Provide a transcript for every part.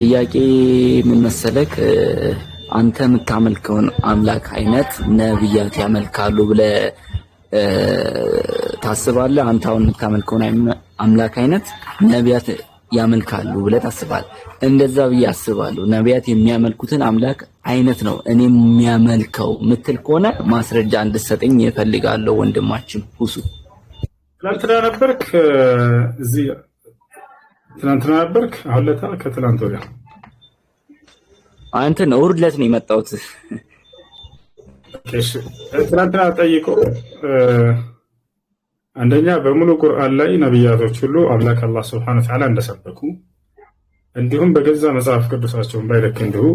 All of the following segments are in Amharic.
ጥያቄ ምን መሰለክ አንተ የምታመልከውን አምላክ አይነት ነብያት ያመልካሉ ብለህ ታስባለህ? አንተ አሁን የምታመልከውን አምላክ አይነት ነብያት ያመልካሉ ብለህ ታስባለህ? እንደዛ ብዬ አስባለሁ። ነብያት የሚያመልኩትን አምላክ አይነት ነው እኔ የሚያመልከው ምትል ከሆነ ማስረጃ እንድትሰጠኝ እፈልጋለሁ። ወንድማችን ሁሱ ትናንትና ነበርክ እዚህ ትናንትና ነበርክ? አሁን ለታ ከትናንት ወዲያ አንተ ነው ውርለት ነው የመጣሁት። እሺ ትናንትና ጠይቆ አንደኛ በሙሉ ቁርአን ላይ ነብያቶች ሁሉ አምላክ አላህ Subhanahu Wa Ta'ala እንደሰበኩ እንዲሁም በገዛ መጽሐፍ ቅዱሳቸውን ባይለክ እንዲሁ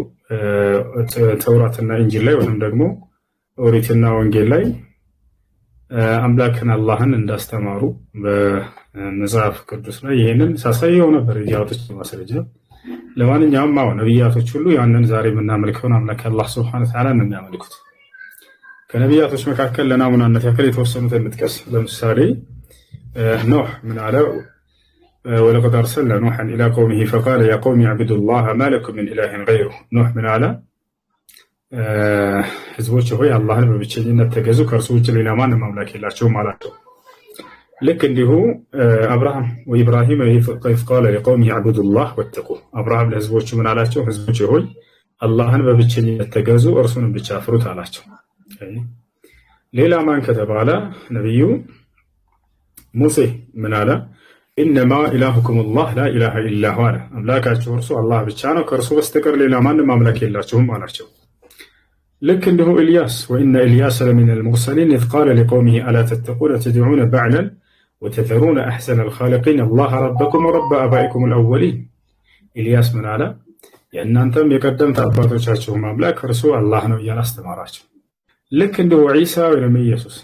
ተውራትና ኢንጂል ላይ ወይም ደግሞ ኦሪትና ወንጌል ላይ አምላክን አላህን እንዳስተማሩ በመጽሐፍ ቅዱስ ላይ ይሄንን ሳሳየው ነበር ያወጡት ማስረጃ። ለማንኛውም ነብያቶች ሁሉ ያንን ዛሬ የምናመልከውን አምላክ አላህ Subhanahu Wa Ta'ala ነው የሚያመልኩት። ከነብያቶች መካከል ለናሙናነት ያክል የተወሰኑትን እንጥቀስ። ለምሳሌ ኖህ ምን አለ? ወለቀድ አርሰልና ኑሐን ኢላ ቀውሚሂ ፈቃለ ያ ቀውሚ አዕቡዱ ላህ ማ ለኩም ሚን ኢላሂን ገይሩህ። ኖህ ምን አለ? ህዝቦች ሆይ አላህን በብቸኝነት ተገዙ፣ ከእርሱ ውጭ ሌላ ማንም አምላክ የላቸውም አላቸው። ልክ እንዲሁ አብርሃም ወኢብራሂም ኢዝ ቃለ ሊቀውሚሂ አዕቡዱ ላህ ወተቁህ። አብርሃም ለህዝቦቹ ምን አላቸው? ህዝቦች ሆይ አላህን በብቸኝነት ተገዙ፣ እርሱንም ብቻ ፍሩት አላቸው። ሌላ ማን ከተባለ ነብዩ ሙሴ ምን አለ? ኢነማ ኢላሁኩም ላህ ላ ኢላሃ ኢላሁ አለ። አምላካችሁ እርሱ አላህ ብቻ ነው፣ ከእርሱ በስተቀር ሌላ ማንም አምላክ የላችሁም አላቸው። ልክ እንዲሁ ኢልያስ ወኢነ ኢልያስ ለሚን አልሙርሰሊን ኢዝ ቃለ ሊቀውሚሂ አላ ተተቁነ ተድዑነ በዕለን ወተዘሩነ አሕሰነ አልኻሊቂን አላህ ረበኩም ወረበ አባኢኩም አልአወሊን። ኢልያስ ምን አለ? የእናንተም የቀደምት አባቶቻችሁም አምላክ እርሱ አላህ ነው እያለ አስተማራቸው። ልክ እንዲሁ ዒሳ ወይም ኢየሱስ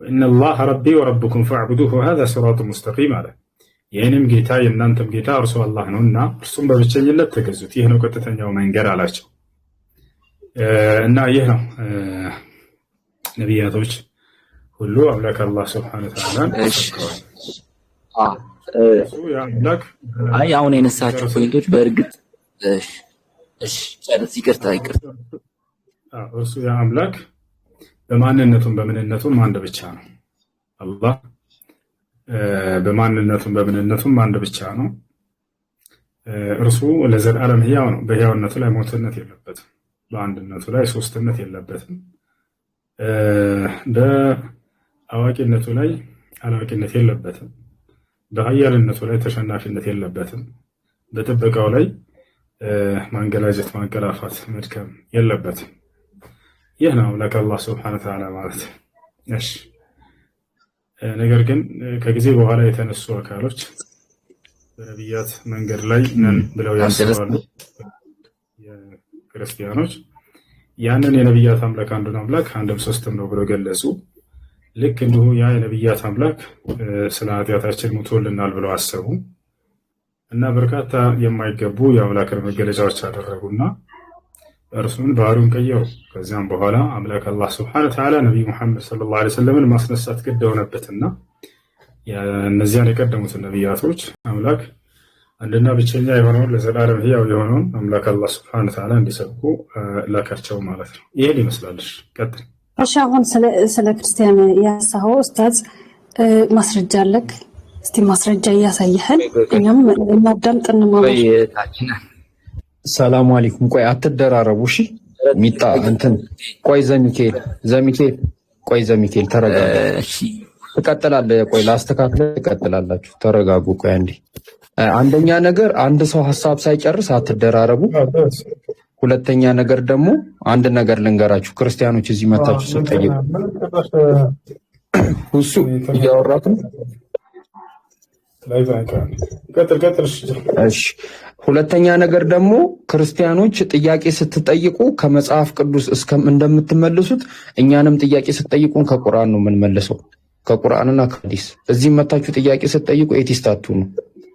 ወኢነ አላህ ረቢ ወረብኩም ፈዕቡዱሁ ሃዛ ሲራጡን ሙስተቂም አለ። የእኔም ጌታ የእናንተም ጌታ እርሱ አላህ ነውና እርሱም በብቸኝነት ተገዙት፣ ይህ ነው ቀጥተኛው መንገድ አላቸው። እና ይህ ነው ነቢያቶች ሁሉ አምላክ አላህ Subhanahu Wa Ta'ala አሁን የነሳቸው ፖይንቶች በእርግጥ ይቅርታ እርሱ ያ አምላክ በማንነቱም በምንነቱም አንድ ብቻ ነው። አላህ በማንነቱም በምንነቱም አንድ ብቻ ነው። እርሱ ለዘላለም ሕያው ነው። በሕያውነቱ ላይ ሞትነት የለበትም። በአንድነቱ ላይ ሶስትነት የለበትም። በአዋቂነቱ ላይ አላዋቂነት የለበትም። በኃያልነቱ ላይ ተሸናፊነት የለበትም። በጥበቃው ላይ ማንገላጀት፣ ማንቀላፋት፣ መድከም የለበትም። ይህ ነው አምላክ አላህ Subhanahu Wa Ta'ala ማለት። እሺ ነገር ግን ከጊዜ በኋላ የተነሱ አካሎች በነቢያት መንገድ ላይ ነን ብለው ያስባሉ። ክርስቲያኖች ያንን የነብያት አምላክ አንዱን አምላክ አንድም ሶስትም ነው ብለው ገለጹ። ልክ እንዲሁ ያ የነብያት አምላክ ስለ ኃጢአታችን ሙቶልናል ብለው አሰቡ እና በርካታ የማይገቡ የአምላክን መገለጫዎች አደረጉና እርሱን ባህሪውን ቀየሩ። ከዚያም በኋላ አምላክ አላህ Subhanahu Wa Ta'ala ነብዩ መሐመድ ሰለላሁ ዐለይሂ ወሰለምን ማስነሳት ግድ ሆነበትና እነዚያን የቀደሙትን ነብያቶች አምላክ አንድና ብቸኛ የሆነውን ለዘላለም ሕያው የሆነውን አምላክ አላህ Subhanahu Wa Ta'ala እንዲሰብኩ ላካቸው ማለት ነው። ይሄን ይመስላልሽ። ቀጥል። እሺ አሁን ስለ ክርስቲያን ያሳው ኡስታዝ ማስረጃ አለክ? እስቲ ማስረጃ እያሳየህን እኛም እናዳምጥን ማለት ነው። ሰላም አለይኩም። ቆይ አትደራረቡ እሺ። ሚጣ እንትን ቆይ ዘሚካኤል ቆይ ዘሚካኤል ተረጋጋ። እሺ ትቀጥላለህ። ቆይ ላስተካክለ ትቀጥላላችሁ። ተረጋጉ። ቆይ አንዴ አንደኛ ነገር አንድ ሰው ሐሳብ ሳይጨርስ አትደራረቡ። ሁለተኛ ነገር ደግሞ አንድ ነገር ልንገራችሁ፣ ክርስቲያኖች እዚህ መታችሁ ስትጠይቁ ሁሱ እያወራኩ እሺ። ሁለተኛ ነገር ደግሞ ክርስቲያኖች ጥያቄ ስትጠይቁ ከመጽሐፍ ቅዱስ እንደምትመልሱት እኛንም ጥያቄ ስትጠይቁን ከቁርአን ነው የምንመልሰው፣ ከቁርአንና ከሐዲስ። እዚህ መታችሁ ጥያቄ ስትጠይቁ ኤቲስት አትሁኑ።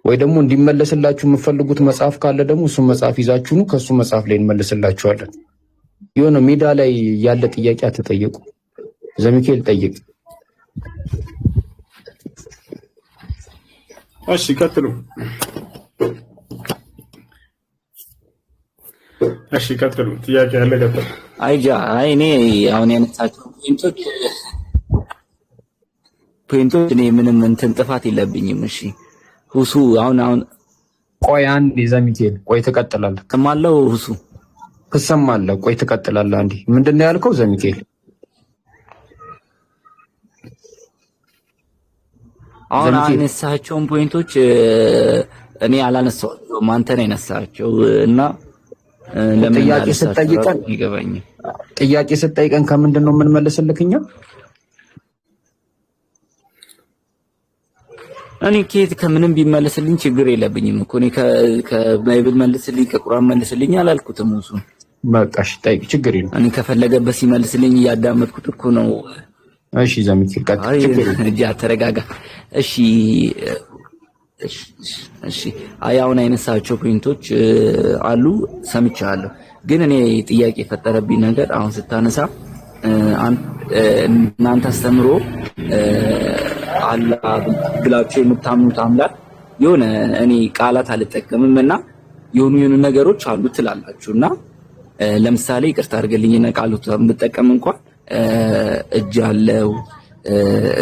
ወይ ደግሞ እንዲመለስላችሁ የምትፈልጉት መጽሐፍ ካለ ደግሞ እሱ መጽሐፍ ይዛችሁ ነው፣ ከሱ መጽሐፍ ላይ እንመልስላችኋለን። የሆነ ሜዳ ላይ ያለ ጥያቄ አትጠይቁ። ዘሚካኤል ጠይቅ። እሺ ቀጥሉ። እሺ ቀጥሉ። ጥያቄ ያለ ቀጥሉ። አይ እኔ አሁን ያነሳቸው ፖይንቶች እኔ ምንም እንትን ጥፋት የለብኝም። እሺ ሁሱ አሁን ቆይ አንዴ ዘሚቴል ቆይ ትቀጥላለህ። ትሰማለህ? ሁሱ ትሰማለህ? ቆይ ትቀጥላለህ። አንዴ ምንድነው ያልከው ዘሚቴል? አሁን አነሳቸውን ፖይንቶች እኔ አላነሳሁም፣ አንተ ነህ ያነሳቸው እና ለምን ጥያቄ ስትጠይቀን ከምንድን ነው የምንመልስልህ እኛ? እኔ ከምንም ቢመልስልኝ ችግር የለብኝም እኮ እኔ ከባይብል መልስልኝ ከቁርአን መልስልኝ አላልኩትም። እሱ በቃሽ ጠይቅ፣ ችግር የለም። እኔ ከፈለገበት ሲመልስልኝ እያዳመጥኩት እኮ ነው። እሺ ዘሚት ይልቀጥ፣ ችግር የለም። ተረጋጋ። እሺ አሁን አይነሳቸው ፖይንቶች አሉ ሰምቻለሁ፣ ግን እኔ ጥያቄ የፈጠረብኝ ነገር አሁን ስታነሳ እናንተ አስተምሮ አላህ ብላችሁ የምታምኑት አምላክ የሆነ እኔ ቃላት አልጠቀምምና የሆኑ ነገሮች አሉ ትላላችሁና ለምሳሌ ይቅርታ አድርገልኝና ቃሉት ብጠቀም እንኳን እጅ አለው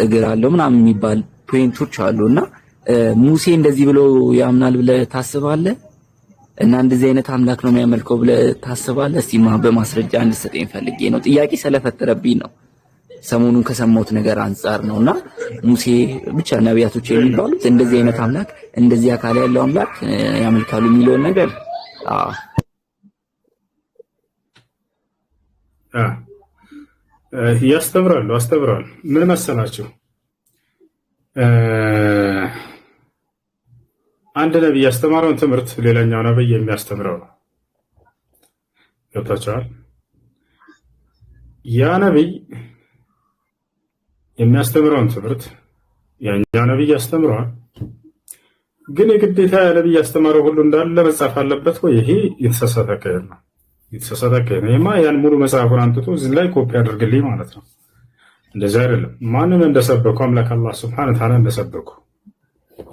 እግር አለው ምናምን የሚባል ፖይንቶች አሉና ሙሴ እንደዚህ ብሎ ያምናል ብለህ ታስባለህ? እና እንደዚህ አይነት አምላክ ነው የሚያመልከው ብለህ ታስባለህ? እስቲ በማስረጃ እንድትሰጠኝ ፈልጌ ነው። ጥያቄ ስለፈጠረብኝ ነው። ሰሞኑን ከሰማሁት ነገር አንፃር ነውና ሙሴ ብቻ ነቢያቶች የሚባሉት እንደዚህ አይነት አምላክ እንደዚህ አካል ያለው አምላክ ያመልካሉ የሚለውን ነገር ያስተምራሉ። ምን መሰላችሁ? አንድ ነብይ ያስተማረውን ትምህርት ሌላኛው ነብይ የሚያስተምረው ነው። ገብታችኋል? ያ ነብይ የሚያስተምረውን ትምህርት ያኛው ነብይ ያስተምረዋል። ግን የግዴታ ያ ነብይ ያስተማረው ሁሉ እንዳለ መጻፍ አለበት ወይ? ይሄ የተሳሳተ አካሄድ ነው። ይሄማ ያን ሙሉ መጽሐፉን አንጥቶ እዚህ ላይ ኮፒ አድርግልኝ ማለት ነው። እንደዛ አይደለም። ማንን እንደሰበኩ አምላክ አላህ Subhanahu Wa Ta'ala እንደሰበኩ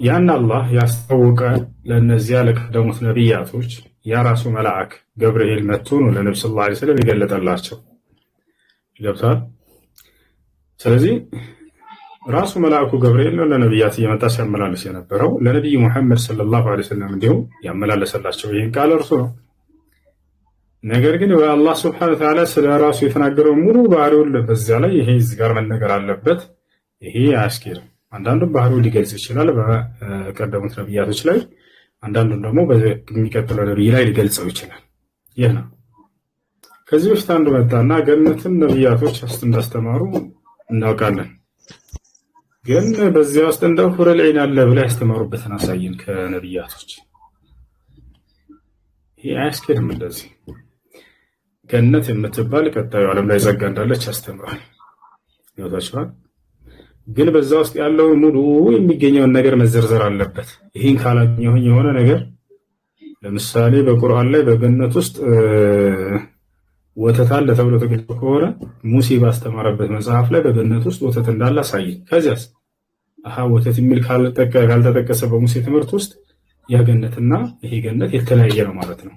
ያን አላህ ያስተዋወቀ ለነዚያ ለቀደሙት ነብያቶች ያ ራሱ መልአክ ገብርኤል መጥቶ ነው ለነብዩ ሰለላሁ ዐለይሂ ወሰለም የገለጠላቸው። ገብቷል? ስለዚህ ራሱ መልአኩ ገብርኤል ነው ለነብያት እየመጣ ሲያመላልስ የነበረው። ለነብዩ መሐመድ ሰለላሁ ዐለይሂ ወሰለም እንዲሁ ያመላለሰላቸው ይሄን ቃል እርሱ ነው። ነገር ግን አላህ Subhanahu Wa Ta'ala ስለ ራሱ የተናገረው ሙሉ ባህሪውን በዚያ ላይ ይሄ እዚህ ጋር መነገር አለበት። ይሄ አያስኬድም። አንዳንዱን ባህሪው ሊገልጽ ይችላል በቀደሙት ነብያቶች ላይ፣ አንዳንዱን ደግሞ በሚቀጥለው ነብይ ላይ ሊገልጸው ይችላል። ይህ ነው። ከዚህ በፊት አንዱ መጣና ገነትን ነብያቶች እንዳስተማሩ እናውቃለን፣ ግን በዚያ ውስጥ እንደው ሁረል ዒን አለ ብለው ያስተማሩበትን አሳየን ከነብያቶች። ይሄ አያስኬድም። እንደዚህ ገነት የምትባል ቀጣዩ ዓለም ላይ ጸጋ እንዳለች ያስተምራል። ይወታችኋል። ግን በዛ ውስጥ ያለውን ሙሉ የሚገኘውን ነገር መዘርዘር አለበት። ይሄን ካላገኘሁኝ የሆነ ነገር ለምሳሌ በቁርአን ላይ በገነት ውስጥ ወተት አለ ተብሎ ተገልጾ ከሆነ ሙሴ ባስተማረበት መጽሐፍ ላይ በገነት ውስጥ ወተት እንዳለ አሳየኝ። ከዚያስ ወተት የሚል ካልተጠቀሰ በሙሴ ትምህርት ውስጥ ያ ገነትና ይሄ ገነት የተለያየ ነው ማለት ነው።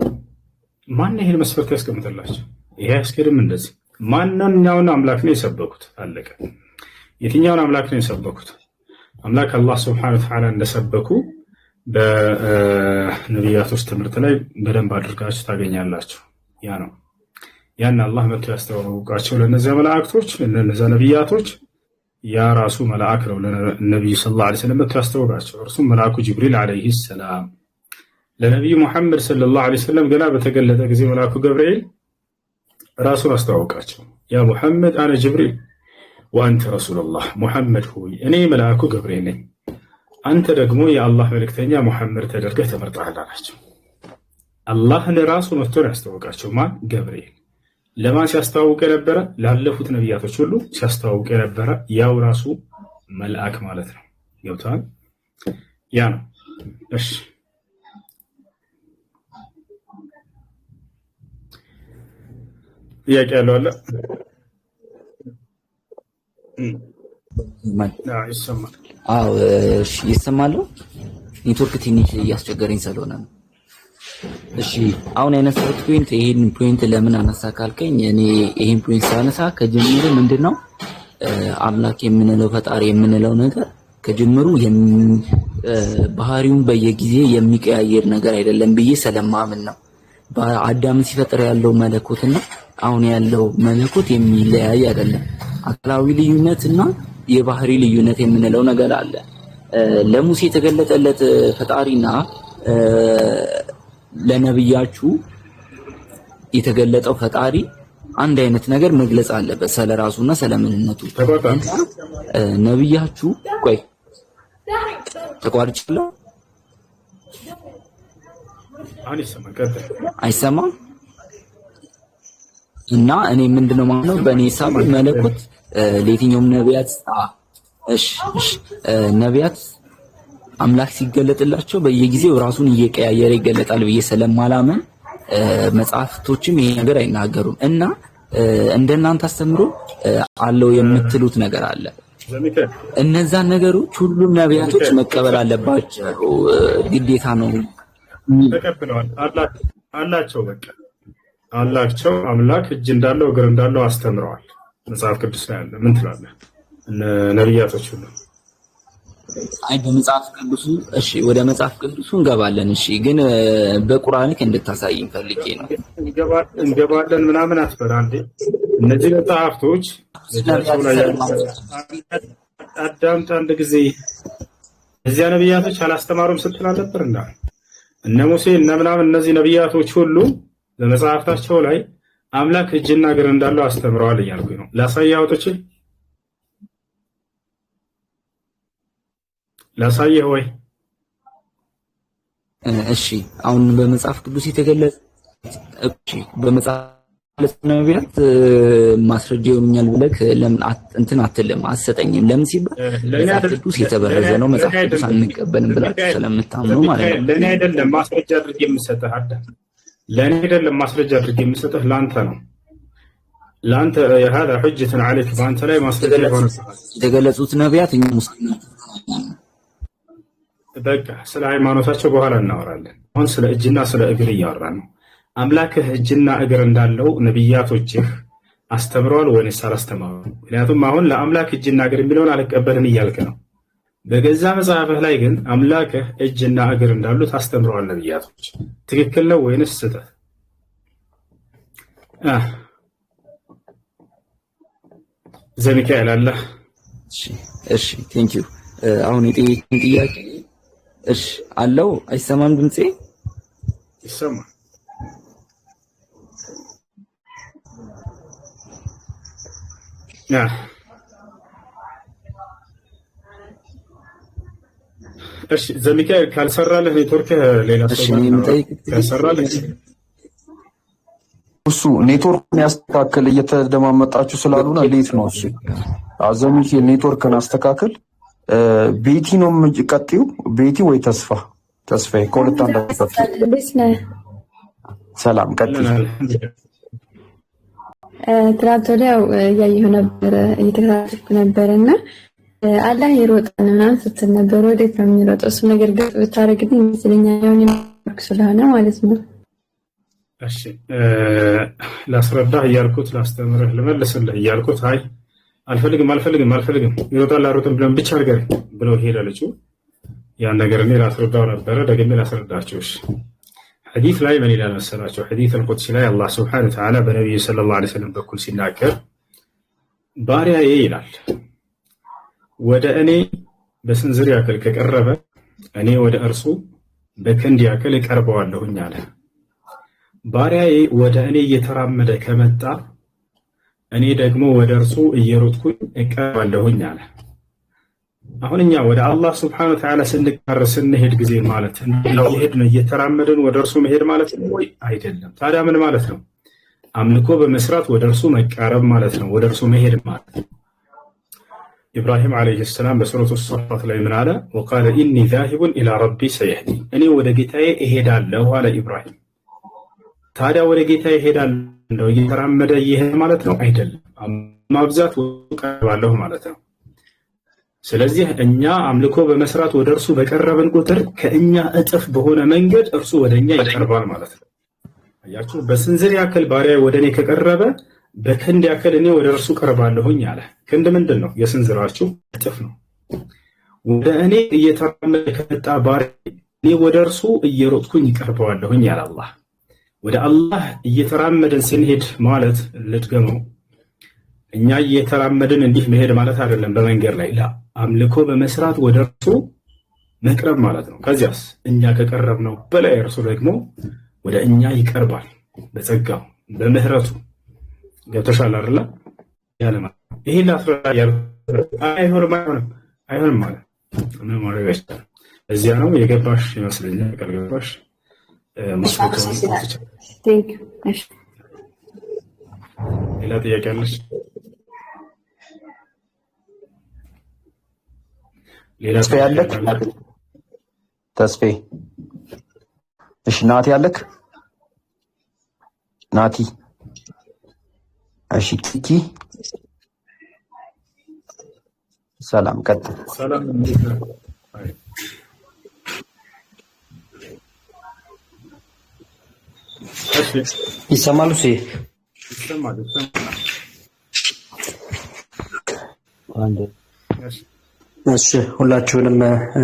ማን ይሄን መስፈርት ያስቀምጥላችሁ? ይሄ አያስኬድም። እንደዚህ ማንኛውን አምላክ ነው የሰበኩት? አለቀ። የትኛውን አምላክ ነው የሰበኩት? አምላክ አላህ Subhanahu Wa Ta'ala እንደሰበኩ በነቢያቶች ትምህርት ላይ በደንብ አድርጋችሁ ታገኛላችሁ። ያ ነው ያን አላህ መጥቶ ያስተዋወቃቸው ለነዚያ መላእክቶች ለነዚያ ነቢያቶች ያ ራሱ መልአክ ነው ለነብዩ ሰለላሁ ዐለይሂ ወሰለም መጥቶ ያስተዋወቃቸው። እርሱም መልአኩ ጅብሪል ዐለይሂ ሰላም ለነብዩ መሐመድ ሰለላሁ ዐለይሂ ወሰለም ገና በተገለጠ ጊዜ መልአኩ ገብርኤል ራሱን አስተዋወቃቸው። ያ ሙሐመድ አነ ጅብሪል ወአንተ ረሱሉላህ፣ ሙሐመድ ሆይ እኔ መልአኩ ገብርኤል ነኝ፣ አንተ ደግሞ የአላህ መልእክተኛ ሙሐመድ ተደርገህ ተመርጠሃል አላቸው። አላህን ራሱ መጥቶ ያስተዋወቃቸው ማን? ገብርኤል። ለማን ሲያስተዋውቅ የነበረ? ላለፉት ነቢያቶች ሁሉ ሲያስተዋውቅ የነበረ ያው ራሱ መልአክ ማለት ነው። ገብቷል? ያ ነው። እሺ ጥያቄ ያለው አለ? ይሰማል? አዎ እሺ፣ ይሰማል። ኔትወርክ ትንሽ እያስቸገረኝ ስለሆነ ነው። እሺ አሁን ያነሳሁት ፖይንት ይሄን ፖይንት ለምን አነሳ ካልከኝ እኔ ይሄን ፖይንት ሳነሳ ከጅምሩ ምንድነው አምላክ የምንለው ፈጣሪ የምንለው ነገር ከጅምሩ ባህሪውን በየጊዜ የሚቀያየር ነገር አይደለም ብዬ ስለማምን ነው። በአዳም ሲፈጥር ያለው መለኮትና አሁን ያለው መለኮት የሚለያይ አይደለም። አካላዊ ልዩነትና የባህሪ ልዩነት የምንለው ነገር አለ። ለሙሴ የተገለጠለት ፈጣሪና ለነብያችሁ የተገለጠው ፈጣሪ አንድ አይነት ነገር መግለጽ አለበት ስለራሱና ስለምንነቱ። ነብያችሁ ቆይ ተቋርጭለው አይሰማም እና እኔ ምንድነው ማለት ነው በእኔ ሂሳብ መለኮት ለየትኛውም ነብያት ነብያት አምላክ ሲገለጥላቸው በየጊዜው ራሱን እየቀያየረ ይገለጣል ብዬ ስለማላምን መጽሐፍቶችም ይሄ ነገር አይናገሩም እና እንደናንተ አስተምሮ አለው የምትሉት ነገር አለ። እነዛን ነገሮች ሁሉም ነብያቶች መቀበል አለባቸው፣ ግዴታ ነው። ተቀብለዋል አላቸው። በቃ አላቸው። አምላክ እጅ እንዳለው እግር እንዳለው አስተምረዋል። መጽሐፍ ቅዱስ ላይ አለ። ምን ትላለህ? ነብያቶች ሁሉ አይ በመጽሐፍ ቅዱሱ እሺ፣ ወደ መጽሐፍ ቅዱሱ እንገባለን። እሺ፣ ግን በቁርአን ልክ እንድታሳይኝ ፈልጌ ነው። እንገባለን ምናምን አትበል አንዴ። እነዚህ መጽሐፍቶች ለታቸው ላይ አዳምጥ አንድ ጊዜ። እዚያ ነብያቶች አላስተማሩም ስትል አልነበር እንዴ? እነ ሙሴ እነ ምናምን እነዚህ ነብያቶች ሁሉ በመጽሐፍታቸው ላይ አምላክ እጅና እግር እንዳለው አስተምረዋል እያልኩኝ ነው። ላሳየህ አውጥቼ ላሳየህ ወይ? እሺ አሁን በመጽሐፍ ቅዱስ የተገለጸ እሺ በመጽሐፍ ነብያት ማስረጃ ይሆንኛል ብለህ ለምን እንትን አትልም አትሰጠኝም? ለምን ሲባል መጽሐፍ ቅዱስ የተበረዘ ነው፣ መጽሐፍ ቅዱስ አንቀበልም ብላችሁ ስለምታምኑ ማለት ነው። ለኔ አይደለም ማስረጃ አድርጌ የምሰጥህ አዳም፣ ለኔ አይደለም ማስረጃ አድርጌ የምሰጥህ ላንተ ነው። ላንተ هذا حجة عليك በአንተ ላይ ማስረጃ ይሆንብሃል። የተገለጹት ነብያት እኛ ሙስሊም በቃ ስለ ሃይማኖታቸው በኋላ እናወራለን። አሁን ስለ እጅና ስለ እግር እያወራን ነው። አምላክህ እጅና እግር እንዳለው ነብያቶችህ አስተምረዋል ወይስ አላስተማሩም? ምክንያቱም አሁን ለአምላክ እጅና እግር የሚለውን አልቀበልም እያልክ ነው። በገዛ መጽሐፍህ ላይ ግን አምላክህ እጅና እግር እንዳሉት አስተምረዋል ነብያቶች። ትክክል ነው ወይንስ ስህተት? ዘሚካኤል አለ። እሺ ቴንክ ዩ። አሁን የጠየቅኩኝ ጥያቄ እሺ አለው። አይሰማም? ድምጼ ይሰማል? እሺ ዘሚካኤል ካልሰራልህ ኔትወርክ ሌላ ሰው ካልሰራልህ እሱ ኔትወርክን ያስተካክል። እየተደማመጣችሁ ስላሉና ሌት ነው። እሺ ዘሚካኤል ኔትወርክን አስተካክል። ቤቲ ነው ቀጥዩ። ቤቲ ወይ ተስፋ? ተስፋዬ ከሁለት አንድ ሰላም ቀጥይ። ትናንት ወዲያው እያየሁ ነበር እየተከታተልኩ ነበርና አላህ ይሮጣል ምናምን ስትል ነበር። ወዴት ነው የሚሮጠው? እሱ ነገር ግን ብታረግልኝ ይመስለኛል ያው ኔትወርክ ስለሆነ ማለት ነው። እሺ ላስረዳህ እያልኩት ላስተምርህ ልመልስልህ እያልኩት አይ አልፈልግም ይሮጣል አሮጥም ብለን ብቻ አድርገህ ብለው ሄዳለች። ያን ነገር እኔ ላስረዳው ነበረ ደግሜ ላስረዳችሁ። እሺ ሐዲስ ላይ ምን ይላል መሰላችሁ? ሐዲስ አልቁድሲ ላይ አላህ ሱብሓነሁ ወተዓላ በነብዩ ሰለላሁ ዐለይሂ ወሰለም በኩል ሲናገር ባሪያዬ ይላል ወደ እኔ በስንዝር ያክል ከቀረበ እኔ ወደ እርሱ በክንድ ያክል እቀርበዋለሁኝ አለ። ባሪያዬ ወደ እኔ እየተራመደ ከመጣ እኔ ደግሞ ወደ እርሱ እየሮጥኩኝ እቀርባለሁኝ አለ። አሁን እኛ ወደ አላህ ሱብሓነሁ ወተዓላ ስንሄድ ጊዜ ማለት እየሄድን እየተራመድን ወደ እርሱ መሄድ ማለት ነው ወይ? አይደለም። ታዲያ ምን ማለት ነው? አምልኮ በመስራት ወደ እርሱ መቃረብ ማለት ነው፣ ወደ እርሱ መሄድ ማለት ነው። ኢብራሂም ዓለይሂ ሰላም በሱረቱ ሷፋት ላይ ምን አለ? ወቃለ ኢኒ ዛሂቡን ኢላ ረቢ ሰየህዲ፣ እኔ ወደ ጌታዬ እሄዳለሁ አለ ኢብራሂም። ታዲያ ወደ ጌታዬ እሄዳለሁ እየተራመደ ይሄድ ማለት ነው? አይደለም። ማብዛት ቀርባለሁ ማለት ነው። ስለዚህ እኛ አምልኮ በመስራት ወደ እርሱ በቀረብን ቁጥር ከእኛ እጥፍ በሆነ መንገድ እርሱ ወደኛ ይቀርባል ማለት ነው። አያችሁ፣ በስንዝር ያክል ባሪያ ወደ እኔ ከቀረበ በክንድ ያክል እኔ ወደ እርሱ ቀርባለሁኝ አለ። ክንድ ምንድን ነው? የስንዝራችሁ እጥፍ ነው። ወደ እኔ እየተራመደ ከመጣ ባሪያ እኔ ወደ እርሱ እየሮጥኩኝ ይቀርበዋለሁኝ ያለ አላህ። ወደ አላህ እየተራመደን ስንሄድ ማለት ልድገመው፣ እኛ እየተራመድን እንዲህ መሄድ ማለት አይደለም። በመንገድ ላይ አምልኮ በመስራት ወደ እርሱ መቅረብ ማለት ነው። ከዚያስ እኛ ከቀረብነው በላይ እርሱ ደግሞ ወደ እኛ ይቀርባል በጸጋው በምህረቱ። ገብቶሻል አይደል? ያለ ማለት ይሄ ላስረዳ ያለ አይሆንም ማለት ምን ማድረግ አይቻልም። እዚያ ነው የገባሽ ይመስለኛል። ካልገባሽ ሌላ ጥያቄ አለሽ? ሌላ ተስፋ ያለክ ተስፋ? እሺ ናቲ ያለክ ናቲ? እሺ ኪኪ ሰላም ቀጥል። ሰላም ይሰማሉ? ይሰማል። እሺ ሁላችሁንም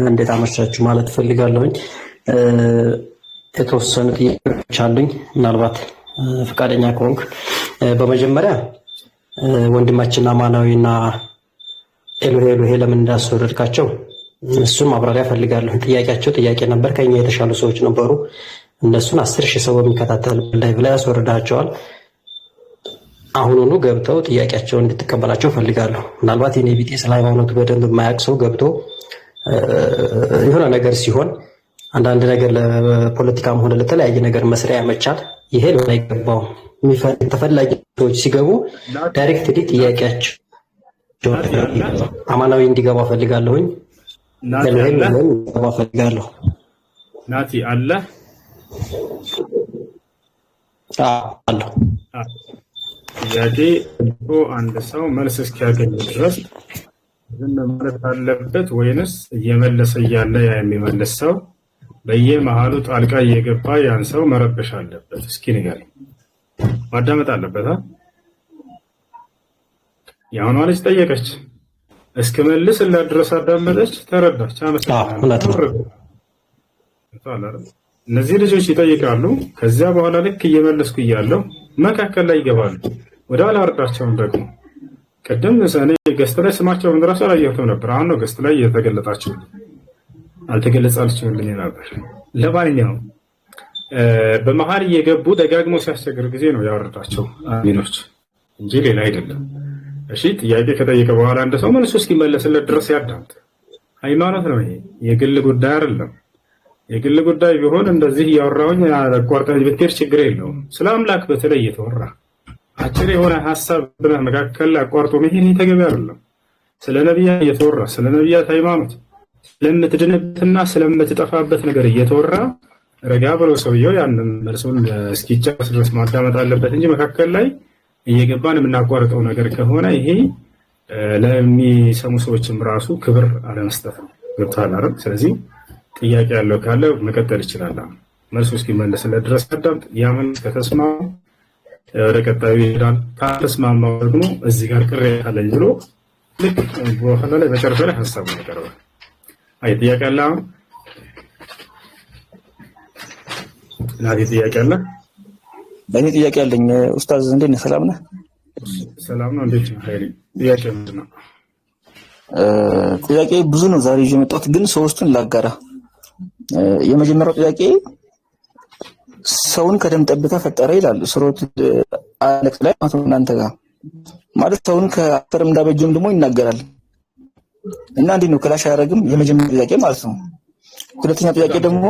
እንዴት አመሻችሁ ማለት ፈልጋለሁኝ። የተወሰኑ ጥያቄዎች አሉኝ፣ ምናልባት ፈቃደኛ ከሆንክ። በመጀመሪያ ወንድማችን አማናዊና ኤሎሄ ኤሎሄ ለምን እንዳስወረድካቸው እሱን ማብራሪያ ፈልጋለሁ። ጥያቄያቸው ጥያቄ ነበር፣ ከኛ የተሻሉ ሰዎች ነበሩ። እነሱን 10,000 ሰው በሚከታተልበት ላይ ብላ ያስወረዳቸዋል። አሁኑኑ ገብተው ጥያቄያቸውን እንድትቀበላቸው ፈልጋለሁ። ምናልባት የኔ ቢጤ ስለ ሃይማኖት በደንብ የማያውቅ ሰው ገብቶ የሆነ ነገር ሲሆን አንዳንድ ነገር ለፖለቲካም ሆነ ለተለያየ ነገር መስሪያ ያመቻል። ይሄ ሊሆን አይገባውም። ተፈላጊ ሰዎች ሲገቡ ዳይሬክትሊ ጥያቄያቸው አማናዊ እንዲገባ ፈልጋለሁኝ። ለምን እንዲገባ ፈልጋለሁ። ናቲ አለ አለ ጥያቄ አንድ ሰው መልስ እስኪያገኝ ድረስ ዝም ማለት አለበት ወይንስ እየመለሰ እያለ ያ የሚመልስ ሰው በየመሃሉ ጣልቃ እየገባ ያን ሰው መረበሽ አለበት? እስኪ ንገረኝ። ማዳመጥ አለበት። ያሁኗ ልጅ ጠየቀች፣ እስክመልስላት ድረስ አዳመጠች፣ ተረዳች፣ አመሰግናለሁ። እነዚህ ልጆች ይጠይቃሉ። ከዚያ በኋላ ልክ እየመለስኩ እያለሁ መካከል ላይ ይገባሉ። ወደ አላወርዳቸውም ደግሞ ቅድም እኔ ገስት ላይ ስማቸውን እራሱ አላየሁትም ነበር። አሁን ነው ገስት ላይ እየተገለጣችሁልኝ። አልተገለጻችሁልኝ ነበር። ለማንኛውም በመሀል እየገቡ ደጋግሞ ሲያስቸግር ጊዜ ነው ያወረዳቸው አሚኖች እንጂ ሌላ አይደለም። እሺ ጥያቄ ከጠየቀ በኋላ አንድ ሰው መልሶ እስኪመለስለት ድረስ ያዳምጥ። ሃይማኖት ነው ይሄ፣ የግል ጉዳይ አይደለም። የግል ጉዳይ ቢሆን እንደዚህ እያወራሁኝ አቋርጠህ ብትሄድ ችግር የለውም። ስለ አምላክ በተለይ እየተወራ አጭር የሆነ ሀሳብ በመካከል አቋርጦ መሄድ ተገቢ አይደለም። ስለ ነቢያት እየተወራ ስለ ነቢያት ሃይማኖት ስለምትድንበትና ስለምትጠፋበት ነገር እየተወራ ረጋ ብሎ ሰውየው ያንን መልሱን እስኪጨርስ ድረስ ማዳመጥ አለበት እንጂ መካከል ላይ እየገባን የምናቋርጠው ነገር ከሆነ ይሄ ለሚሰሙ ሰዎችም ራሱ ክብር አለመስጠት ነው። ገብቶሃል አይደል? ስለዚህ ጥያቄ ያለው ካለ መቀጠል ይችላል። መልሱ እስኪመለስለት ድረስ አዳምጥ። ያ መልስ ከተስማማ ወደ ቀጣዩ ይሄዳል። ካልተስማማው ደግሞ እዚህ ጋር ቅሬታ አለኝ ብሎ ልክ በኋላ ላይ መጨረሻ ላይ ሀሳቡን ያቀርባል። አይ ጥያቄ አለ? አሁን ናቲ ጥያቄ አለ? እኔ ጥያቄ አለኝ። ኡስታዝ እንዴት ነህ? ሰላም ነህ? ሰላም ነው። እንዴት ነህ? ሀይሪ ጥያቄ ምንድን ነው? ጥያቄ ብዙ ነው ዛሬ ይዤ የመጣሁት፣ ግን ሶስቱን ላጋራ። የመጀመሪያው ጥያቄ ሰውን ከደም ጠብታ ፈጠረ ይላል ሱረቱ አለቅ ላይ ማለት ነው። እናንተ ጋር ማለት ሰውን ከአፈር እንዳበጀም ደግሞ ይናገራል እና እንዴት ነው ክላሽ አያደርግም? የመጀመሪያው ጥያቄ ማለት ነው። ሁለተኛው ጥያቄ ደግሞ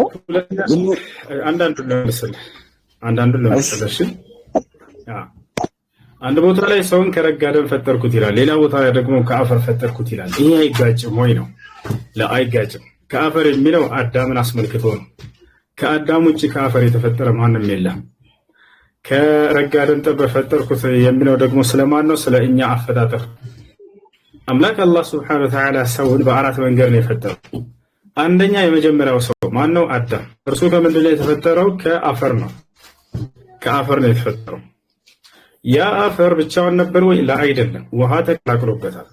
አንዳንዱን ለመሰለሽ አንድ ቦታ ላይ ሰውን ከረጋ ደም ፈጠርኩት ይላል፣ ሌላ ቦታ ላይ ደግሞ ከአፈር ፈጠርኩት ይላል። ይሄ አይጋጭም ወይ ነው? አይጋጭም። ከአፈር የሚለው አዳምን አስመልክቶ ነው። ከአዳም ውጭ ከአፈር የተፈጠረ ማንም የለም። ከረጋ ደም ፈጠርኩት የሚለው ደግሞ ስለማን ነው? ስለ እኛ አፈጣጠር። አምላክ አላህ Subhanahu Wa Ta'ala ሰውን በአራት መንገድ ነው የፈጠረው። አንደኛ የመጀመሪያው ሰው ማን ነው? አዳም። እርሱ ከምንድን ነው የተፈጠረው? ከአፈር ነው። ከአፈር ነው የተፈጠረው። ያ አፈር ብቻውን ነበር ወይ? አይደለም፣ ውሃ ተቀላቅሎበታል።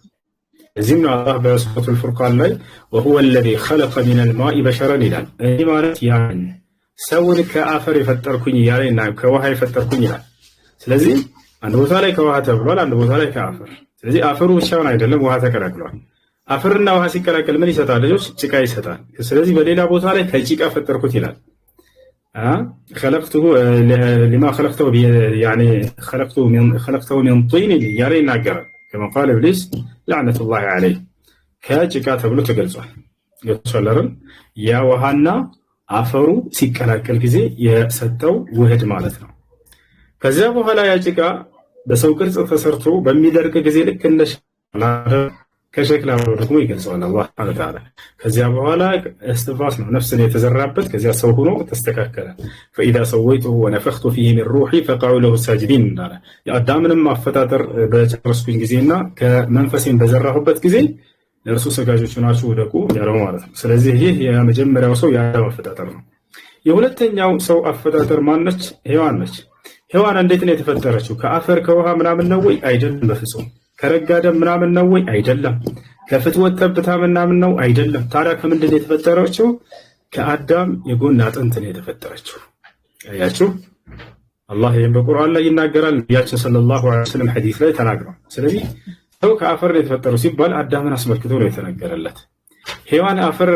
እዚህም ነው አላህ በሱረቱል ፉርቃን ላይ وهو الذي خلق من الماء بشرا ይላል። ይህ ማለት ያን ሰውን ከአፈር የፈጠርኩኝ ያለና ከውሃ የፈጠርኩኝ ይላል። ስለዚህ አንድ ቦታ ላይ ከውሃ ተብሏል፣ አንድ ቦታ ላይ ከአፈር። ስለዚህ አፈሩ ብቻውን አይደለም፣ ውሃ ተቀላቅሏል። አፈርና ውሃ ሲቀላቀል ምን ይሰጣል? ልጆች ጭቃ ይሰጣል። ስለዚህ በሌላ ቦታ ላይ ከጭቃ ፈጠርኩት ይላል። خلقته لما خلقته يعني خلقته من طين ያለ ይናገራል። كما قال ابليس لعنة الله عليه ከጭቃ ተብሎ ተገልጿል። ይወሰለርን ያ ውሃና አፈሩ ሲቀላቀል ጊዜ የሰጠው ውህድ ማለት ነው። ከዚያ በኋላ ያ ጭቃ በሰው ቅርጽ ተሰርቶ በሚደርቅ ጊዜ ልክ እንደ ከሸክላ ደግሞ ይገልጸዋል አላህ Subhanahu Wa Ta'ala። ከዚያ በኋላ እስትንፋስ ነው ነፍስን የተዘራበት። ከዚያ ሰው ሆኖ ተስተካከለ። فإذا سويته ونفخت فيه من روحي فقعوا له ساجدين እንዳለ የአዳምንም አፈጣጠር በጨረስኩኝ ጊዜና ከመንፈሴን በዘራሁበት ጊዜ ለእርሱ ሰጋጆች ናችሁ ወደቁ ያለው ማለት ነው። ስለዚህ ይህ የመጀመሪያው ሰው የአዳም አፈጣጠር ነው። የሁለተኛው ሰው አፈጣጠር ማነች? ሔዋን ነች። ሔዋን እንዴት ነው የተፈጠረችው? ከአፈር ከውሃ ምናምን ነው ወይ? አይደለም፣ በፍጹም። ከረጋ ደም ምናምን ነው ወይ? አይደለም። ከፍትወት ጠብታ ምናምን ነው? አይደለም። ታዲያ ከምንድን ነው የተፈጠረችው? ከአዳም የጎን አጥንት ነው የተፈጠረችው። አያችሁ፣ አላህ ይህን በቁርአን ላይ ይናገራል። ነቢያችን ሰለላሁ ዐለይሂ ወሰለም ሐዲስ ላይ ተናግረዋል። ስለዚህ ሰው ከአፈር ነው የተፈጠረው ሲባል አዳምን አስመልክቶ ነው የተነገረለት። ሔዋን ከአፈር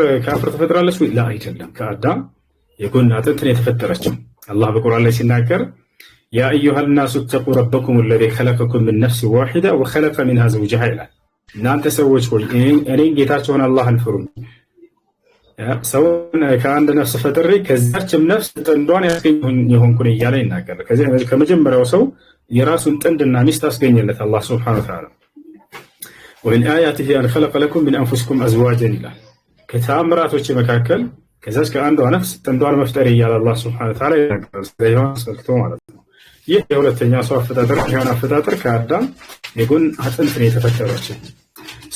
ተፈጥራለች ወይ? አይደለም። ከአዳም የጎን አጥንት ነው የተፈጠረችው። አላህ በቁርአን ላይ ሲናገር يا أيها الناس اتقوا ربكم الذي خلقكم من نفس واحدة وخلق منها زوجها ይላል። እናንተ ሰዎች ሆይ እኔን ጌታችሁን አላህን ፍሩ። ሰውን ከአንድ ነፍስ ፈጥሬ ከዛችም ነፍስ ጥንዷን ያስገኘሁኝ የሆንኩኝ እያለ ይናገራል። ከመጀመሪያው ሰው የራሱን ጥንድና ሚስት አስገኘለት አላህ Subhanahu Wa Ta'ala። ومن آياته أن خلق لكم من أنفسكم أزواجا ይላል። ከተአምራቶች መካከል ከዛች ከአንዷ ነፍስ ጥንዷን መፍጠር እያለ አላህ Subhanahu Wa Ta'ala ይናገራል። ስለዚህ አስመልክቶ ማለት ነው። ይህ የሁለተኛ ሰው አፈጣጠር ሔዋን አፈጣጠር ከአዳም የጎን አጥንት ነው የተፈጠረችው።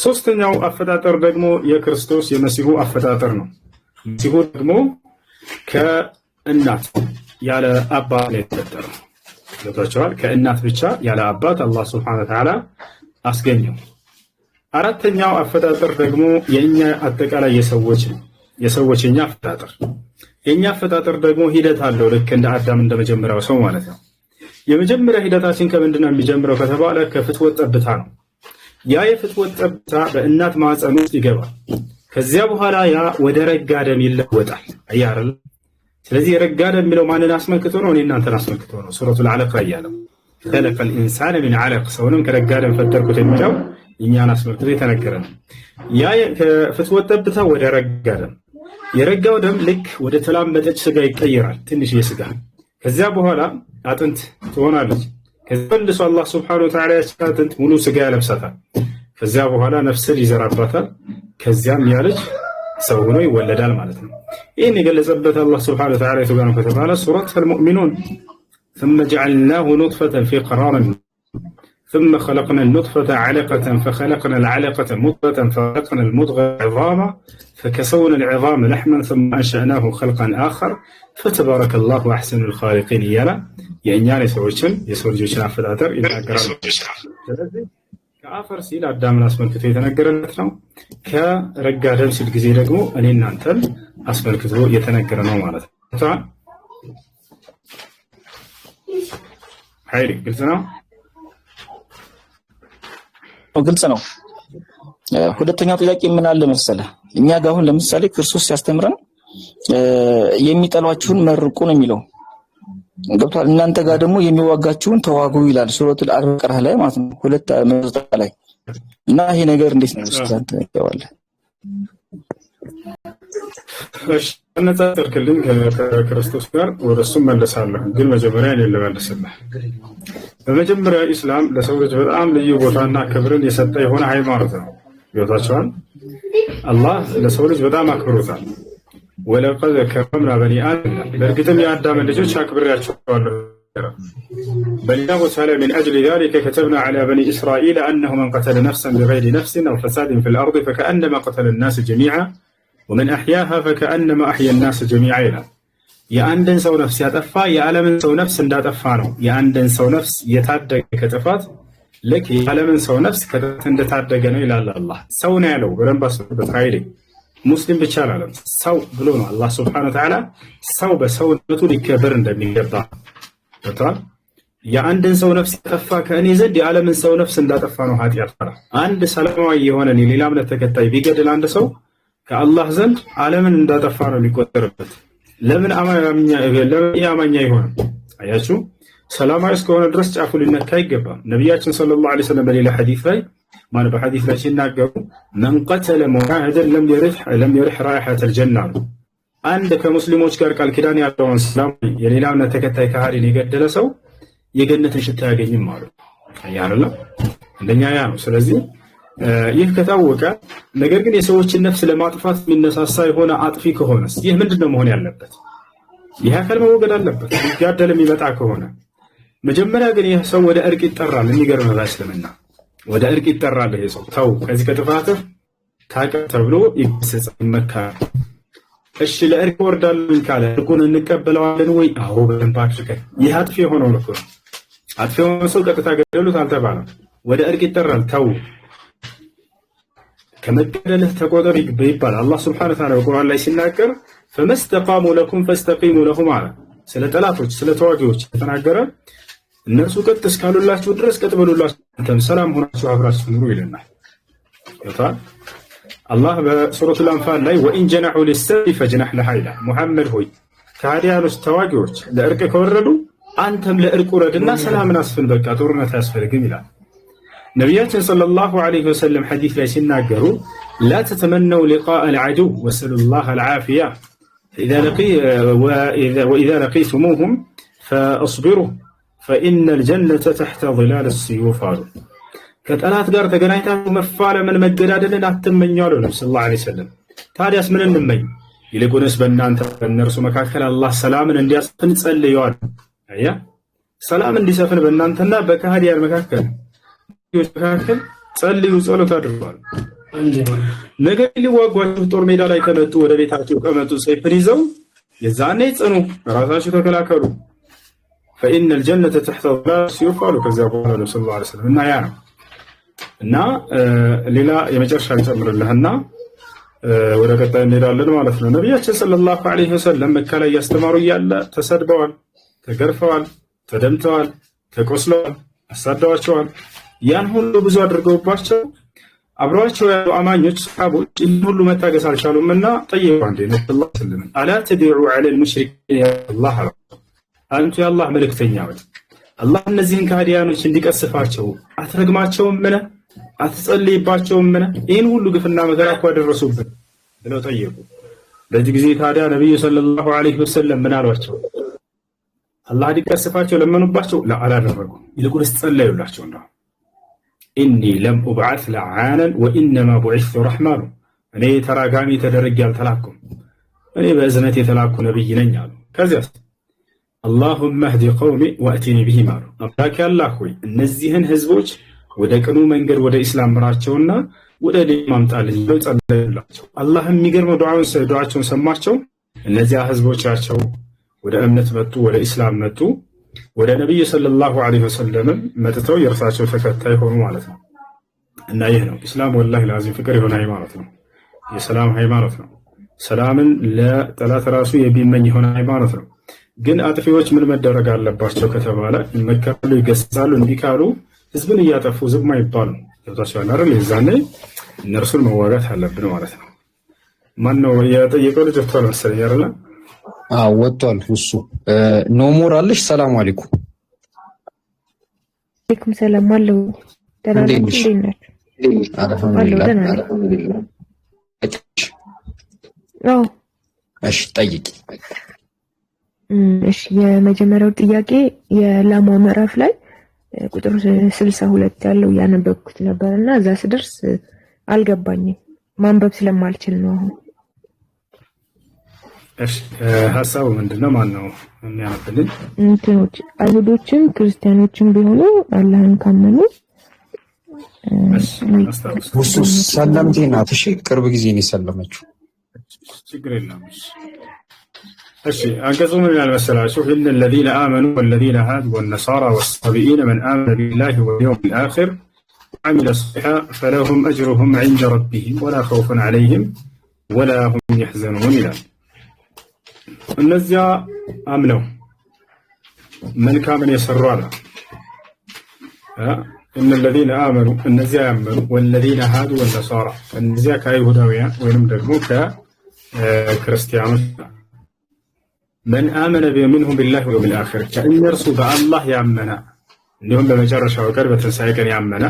ሶስተኛው አፈጣጠር ደግሞ የክርስቶስ የመሲሁ አፈጣጠር ነው። መሲሁ ደግሞ ከእናት ያለ አባት ነው የተፈጠረው። ገብቷችኋል? ከእናት ብቻ ያለ አባት አላህ Subhanahu Wa Ta'ala አስገኘው። አራተኛው አፈጣጠር ደግሞ የኛ አጠቃላይ የሰዎች የኛ አፈጣጠር። የኛ አፈጣጠር ደግሞ ሂደት አለው፣ ልክ እንደ አዳም እንደመጀመሪያው ሰው ማለት ነው። የመጀመሪያ ሂደታችን ከምንድነው የሚጀምረው ከተባለ ከፍትወት ጠብታ ነው። ያ የፍትወት ጠብታ በእናት ማህፀን ውስጥ ይገባል። ከዚያ በኋላ ያ ወደ ረጋ ደም ይለወጣል። አያረል። ስለዚህ የረጋ ደም የሚለው ማንን አስመልክቶ ነው? እኔ እናንተን አስመልክቶ ነው። ሱረቱል አለቅ ላይ ያለው خلق الانسان من علق ሰውንም ከረጋ ደም ፈጠርኩት የሚለው እኛን አስመልክቶ የተነገረ ነው። ያ ከፍትወት ጠብታ ወደ ረጋ ደም፣ የረጋው ደም ልክ ወደ ተላመጠች ስጋ ይቀየራል። ትንሽ የስጋ ከዚያ በኋላ አጥንት ትሆናለች። ከዚያ መልሶ አላህ Subhanahu Wa Ta'ala አጥንት ሙሉ ስጋ ያለብሳታል። ከዚያ በኋላ ነፍስን ይዘራባታል። ከዚያም ያ ልጅ ሰው ሆኖ ይወለዳል ማለት ነው። ይህን የገለጸበት አላህ Subhanahu Wa Ta'ala የተባለው ከተባለ ሱረቱል ሙእሚኑን ثم جعلناه نطفة في قرار ثم خلقنا النطفة علقة فخلقنا العلقة مضغة فخلقنا المضغة عظاما فكسونا العظام لحما ثم أنشأناه خلقا آخر فتبارك الله أحسن الخالقين يلا يعني يسوي جوشن አፈጣጠር ይናገራል። ስለዚህ ከአፈር ሲል አዳምን አስመልክቶ የተነገረለት ነው። ከረጋ ደም ሲል ጊዜ ደግሞ እኔ እናንተን አስመልክቶ የተነገረ ነው ማለት ነው። ኃይል ግልጽ ነው። ግልጽ ነው። ሁለተኛው ጥያቄ ምን አለ መሰለህ፣ እኛ ጋር አሁን ለምሳሌ ክርስቶስ ሲያስተምረን የሚጠሏችሁን መርቁ ነው የሚለው ገብቷል። እናንተ ጋር ደግሞ የሚዋጋችሁን ተዋጉ ይላል ሱረቱል አልበቀራ ላይ ማለት ነው 2 ላይ እና ይሄ ነገር እንዴት ነው እስካንተ ያዋለ? እሺ አነጻጽርክልኝ ከክርስቶስ ጋር ወደሱ መለሳለሁ፣ ግን መጀመሪያ እኔ ልመልስልህ። በመጀመሪያ ኢስላም ለሰው ልጅ በጣም ልዩ ቦታና ክብርን የሰጠ የሆነ ሃይማኖት ነው። ይወታቸዋል። አላህ ለሰው ልጅ በጣም አክብሮታል። ወለቀድ ከረምና በኒ አደም፣ በእርግጥም የአዳም ልጆች አክብሬያቸዋለሁ بل تعالى من أجل ذلك كتبنا على بني إسرائيل أنه من قتل نفسا بغير نفس أو فساد في الأرض فكأنما قتل الناس جميعا ومن أحياها فكأنما أحيا الناس جميعا የአንድን ሰው ነፍስ ያጠፋ የዓለምን ሰው ነፍስ እንዳጠፋ ነው። የአንድን ሰው ነፍስ የታደገ ከጥፋት ልክ የዓለምን ሰው ነፍስ ከጥፋት እንደታደገ ነው ይላል አላህ። ሰው ነው ያለው በደንብ አስቡበት። ኃይሌ ሙስሊም ብቻ አላለም፣ ሰው ብሎ ነው አላህ ሱብሓነሁ ወተዓላ ሰው በሰውነቱ ሊከበር እንደሚገባ ወጣ። የአንድን ሰው ነፍስ ያጠፋ ከእኔ ዘንድ የዓለምን ሰው ነፍስ እንዳጠፋ ነው ኃጢአት። አንድ ሰላማዊ የሆነ ሌላ እምነት ተከታይ ቢገድል አንድ ሰው ከአላህ ዘንድ ዓለምን እንዳጠፋ ነው የሚቆጠርበት። ለምን አማኛ ይሆናል? አያችሁ፣ ሰላማዊ እስከሆነ ድረስ ጫፉ ሊነካ አይገባም። ነቢያችን ሰለላሁ ዐለይሂ ወሰለም በሌላ ሐዲስ ላይ በሐዲስ ላይ ሲናገሩ መን ቀተለ ሙዓሂደን ለም የሪሕ ራኢሐተል ጀና አሉ። አንድ ከሙስሊሞች ጋር ቃል ኪዳን ያለውን ሰላማዊ የሌላ እምነት ተከታይ ከሃዲን የገደለ ሰው የገነትን ሽታ አያገኝም አሉ። አያለና እንደኛ ያ ነው። ስለዚህ ይህ ከታወቀ ነገር ግን የሰዎችን ነፍስ ለማጥፋት የሚነሳሳ የሆነ አጥፊ ከሆነስ ይህ ምንድነው መሆን ያለበት? ይህ አካል መወገድ አለበት። ሊጋደል የሚመጣ ከሆነ መጀመሪያ ግን ይህ ሰው ወደ እርቅ ይጠራል። የሚገርም ነው፣ እስልምና ወደ እርቅ ይጠራል። ይሄ ሰው ተው ከዚህ ከጥፋትህ ታቀብ ተብሎ ይገሰጻል፣ ይመከራል። እሺ ለእርቅ ወርዳለን ካለ እርቁን እንቀበለዋለን ወይ? አዎ በደንብ አድርገን። ይህ አጥፊ የሆነው ነው። አጥፊ የሆነው ሰው ቀጥታ ገደሉት አልተባለም። ወደ እርቅ ይጠራል። ተው ከመገደልህ ተቆጠር ይባል። አላህ ሱብሓነሁ ወተዓላ በቁርአን ላይ ሲናገር ፈመስተቃሙ ለኩም ፈስተቂሙ ለሁም አለ። ስለ ጠላቶች ስለ ተዋጊዎች ተናገረ። እነርሱ ቀጥ እስካሉላችሁ ድረስ ቀጥ በሉላችሁ፣ እንተም ሰላም ሆናችሁ አብራችሁ ኑሩ ይለናል። ይታል አላህ በሱረቱል አንፋል ላይ ወኢን ጀነሑ ሊሰልሚ ፈጅነሕ ለሃ ይላል። ሙሐመድ ሆይ ከሃዲያኖች ተዋጊዎች ለእርቅ ከወረዱ አንተም ለእርቅ ውረድና ሰላምን አስፍን፣ በቃ ጦርነት አያስፈልግም ይላል። ነቢያችን ሰለላሁ ዐለይሂ ወሰለም ሐዲስ ላይ ሲናገሩ ላ ተተመነው ሊቃአ አልዐዱው ወሰሉላህ አልዓፊያ ወኢዛ ለቂቱሙሁም ፈአስቢሩ ፈኢነል ጀነተ ተሕተ ዚላል ሲዩፍ አሉ። ከጠላት ጋር ተገናኝታችሁ መፋለምን መገዳደልን አትመኙ አሉ ነብዩ ሰለላሁ ዐለይሂ ወሰለም። ታዲያስ ምን እንመኝ? ይልቁንስ በእናንተ በእነርሱ መካከል አላህ ሰላምን እንዲያሰፍን ጸልዩ አሉ። አያ ሰላም እንዲሰፍን በእናንተና በከሃዲያን መካከል መካከል ጸልዩ፣ ጸሎት አድርጓል። ነገር ሊዋጓችሁ ጦር ሜዳ ላይ ከመጡ ወደ ቤታችሁ ከመጡ ሰይፍን ይዘው የዛኔ ጽኑ፣ ራሳችሁ ተከላከሉ። فإن الجنة تحت ظلال السيوف አሉ። ከዛ በኋላ ነው ሰለላሁ ዐለይሂ ወሰለም እና ያ ነው እና ሌላ የመጨረሻ እንጨምርልህና ወደ ቀጣይ እንሄዳለን ማለት ነው። ነቢያችን ሰለላሁ ዐለይሂ ወሰለም መካ ላይ ያስተማሩ እያለ ተሰድበዋል፣ ተገርፈዋል፣ ተደምተዋል፣ ተቆስለዋል፣ አሳደዋቸዋል። ያን ሁሉ ብዙ አድርገውባቸው አብረዋቸው ያሉ አማኞች ሰሃቦች ይህን ሁሉ መታገስ አልቻሉምና ጠየቁ። አንዴ ነብዩ ሰለላሁ አላ ተድዑ ዐለል ሙሽሪኪን ያ አላህ አንቱ የአላህ መልእክተኛ ወይ አላህ እነዚህን ከሃዲያኖች እንዲቀስፋቸው አትረግማቸውም? ምን አትጸልይባቸውም? ምን ይህን ሁሉ ግፍና መከራ እኮ አደረሱብን ብለው ጠየቁ። በዚህ ጊዜ ታዲያ ነብዩ ሰለላሁ ዐለይሂ ወሰለም ምን አሏቸው? አላህ እንዲቀስፋቸው ለመኑባቸው? አላደረጉም። ይልቁንስ ጸለዩላቸው ነው። ኢኒ ለም ኡብዓት ለዓናን ወኢነማ ቡዒስቱ ረሕማኑ፣ እኔ ተራጋሚ ተደርጌ አልተላኩም፣ እኔ በእዝነት የተላኩ ነብይ ነኝ አሉ። ከዚያስ አላሁመ ህዲ ቀውሚ ወእቲኒ ቢሂም አሉ። አምላኬ አላህ ሆይ እነዚህን ህዝቦች ወደ ቅኑ መንገድ ወደ ኢስላም ምራቸውና ወደ እኔ ማምጣልኝ ብለው ጸለዩላቸው። አላህ የሚገርመው ዱዓቸውን ሰማቸው። እነዚያ ህዝቦቻቸው ወደ እምነት መጡ፣ ወደ ኢስላም መጡ። ወደ ነብዩ ሰለላሁ ዐለይሂ ወሰለም መጥተው የእርሳቸው ተከታይ ሆኑ ማለት ነው። እና ይህ ነው ኢስላም ወላሂ ላዚም ፍቅር የሆነ ሃይማኖት ነው። የሰላም ሃይማኖት ነው። ሰላምን ለጠላት ራሱ የሚመኝ የሆነ ሃይማኖት ነው። ግን አጥፊዎች ምን መደረግ አለባቸው ከተባለ ይመከራሉ፣ ይገሰጻሉ። እንዲህ ካሉ ህዝብን እያጠፉ ዝም አይባሉ። ተታሻለ አይደል? የዛኔ እነርሱን መዋጋት አለብን ማለት ነው። ማን ነው የጠየቀው? ልጅ ወጥቷል መሰለኝ አይደል? አዎ ወጥቷል። እሱ ኖሞር አለሽ። ሰላም አለይኩም። አለይኩም ሰላም አለው። ደህና ነሽ? አልሐምዱሊላህ። አዎ እሺ ጠይቂ። እሺ የመጀመሪያው ጥያቄ የላማ ምዕራፍ ላይ ቁጥር 62 ያለው ያነበብኩት ነበርና እዛ ስደርስ አልገባኝም። ማንበብ ስለማልችል ነው። አሁን እሺ ሐሳቡ ምንድነው? ማን ነው የሚያነብልን? እንትኖች አይሁዶችም ክርስቲያኖችም ቢሆኑ አላህን ካመኑ እሱ ሰለምቴ ናት። እሺ ቅርብ ጊዜ ነው የሰለመችው። ችግር የለም። እሺ አንቀጹ ምን ይላል መሰላችሁ? إن الذين آمنوا والذين هادوا والنصارى والصابئين من آمن بالله واليوم الآخر وعمل صالحا فلهم أجرهم عند ربهم ولا خوف عليهم ولا هم يحزنون ይላል። እነዚያ አምነው መልካምን የሰሩ አለ إن الذين آمنوا እነዚያ ያመኑ والذين هادوا والنصارى እነዚያ ከአይሁዳውያን ወይንም ደግሞ ከክርስቲያኖች من آمن منهم بالله واليوم الآخر كأنرسوا بالله يأمنا إنهم بمجرشة وكربة تنسايكا يأمنا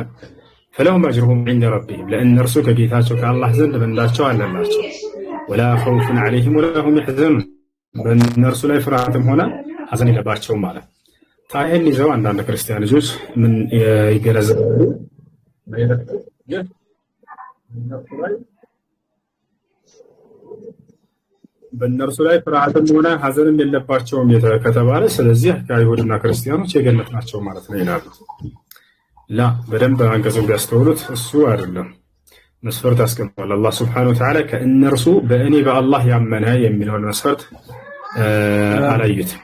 فلهم أجرهم عند ربهم لأن نرسوا كجيتاتوا كالله زند من داتوا على الله ولا خوف عليهم ولا هم يحزنون بنرسوا لا يفرعتم هنا حزن إلى باتشوا مالا تعالى نزوا عندنا كريستيان جوز من يجرز በእነርሱ ላይ ፍርሃትም ሆነ ሐዘንም የለባቸውም ከተባለ ስለዚህ ከአይሁድና ክርስቲያኖች የገነት ናቸው ማለት ነው ይላሉ። ላ በደንብ አንቀጹን ቢያስተውሉት እሱ አይደለም መስፈርት አስቀምጧል። አላህ ሱብሓነሁ ወተዓላ ከእነርሱ በእኔ በአላህ ያመነ የሚለውን መስፈርት አላዩትም።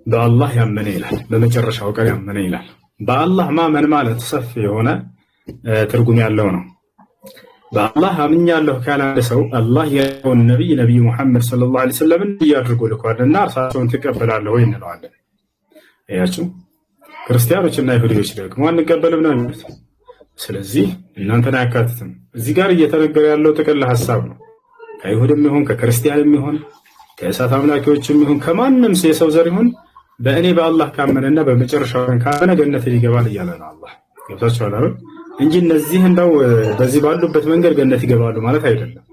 በአላህ ያመነ ይላል፣ በመጨረሻው ቀን ያመነ ይላል። በአላህ ማመን ማለት ሰፊ የሆነ ትርጉም ያለው ነው። በአላህ አምኛለሁ ካለ ሰው አላህ የሆነ ነብይ ሙሐመድ ሰለላሁ ዐለይሂ ወሰለም ያድርጉ ልኳልና እርሳቸውን ትቀበላለህ ወይ እንለዋለን። እያችሁ ክርስቲያኖችና ይሁዲዎች ደግሞ አንቀበልም ነው የሚሉት። ስለዚህ እናንተን አያካትትም። እዚህ ጋር እየተነገረ ያለው ጥቅል ሐሳብ ነው። ከይሁድም ይሁን ከክርስቲያንም ይሁን ከእሳት አምላኪዎችም ይሁን ከማንም የሰው ዘር ይሁን በእኔ በአላህ ካመነና በመጨረሻው ቀን ካመነ ገነት ይገባል እያለ ነው አላህ። ገብታችኋል አይደል? እንጂ እነዚህ እንደው በዚህ ባሉበት መንገድ ገነት ይገባሉ ማለት አይደለም።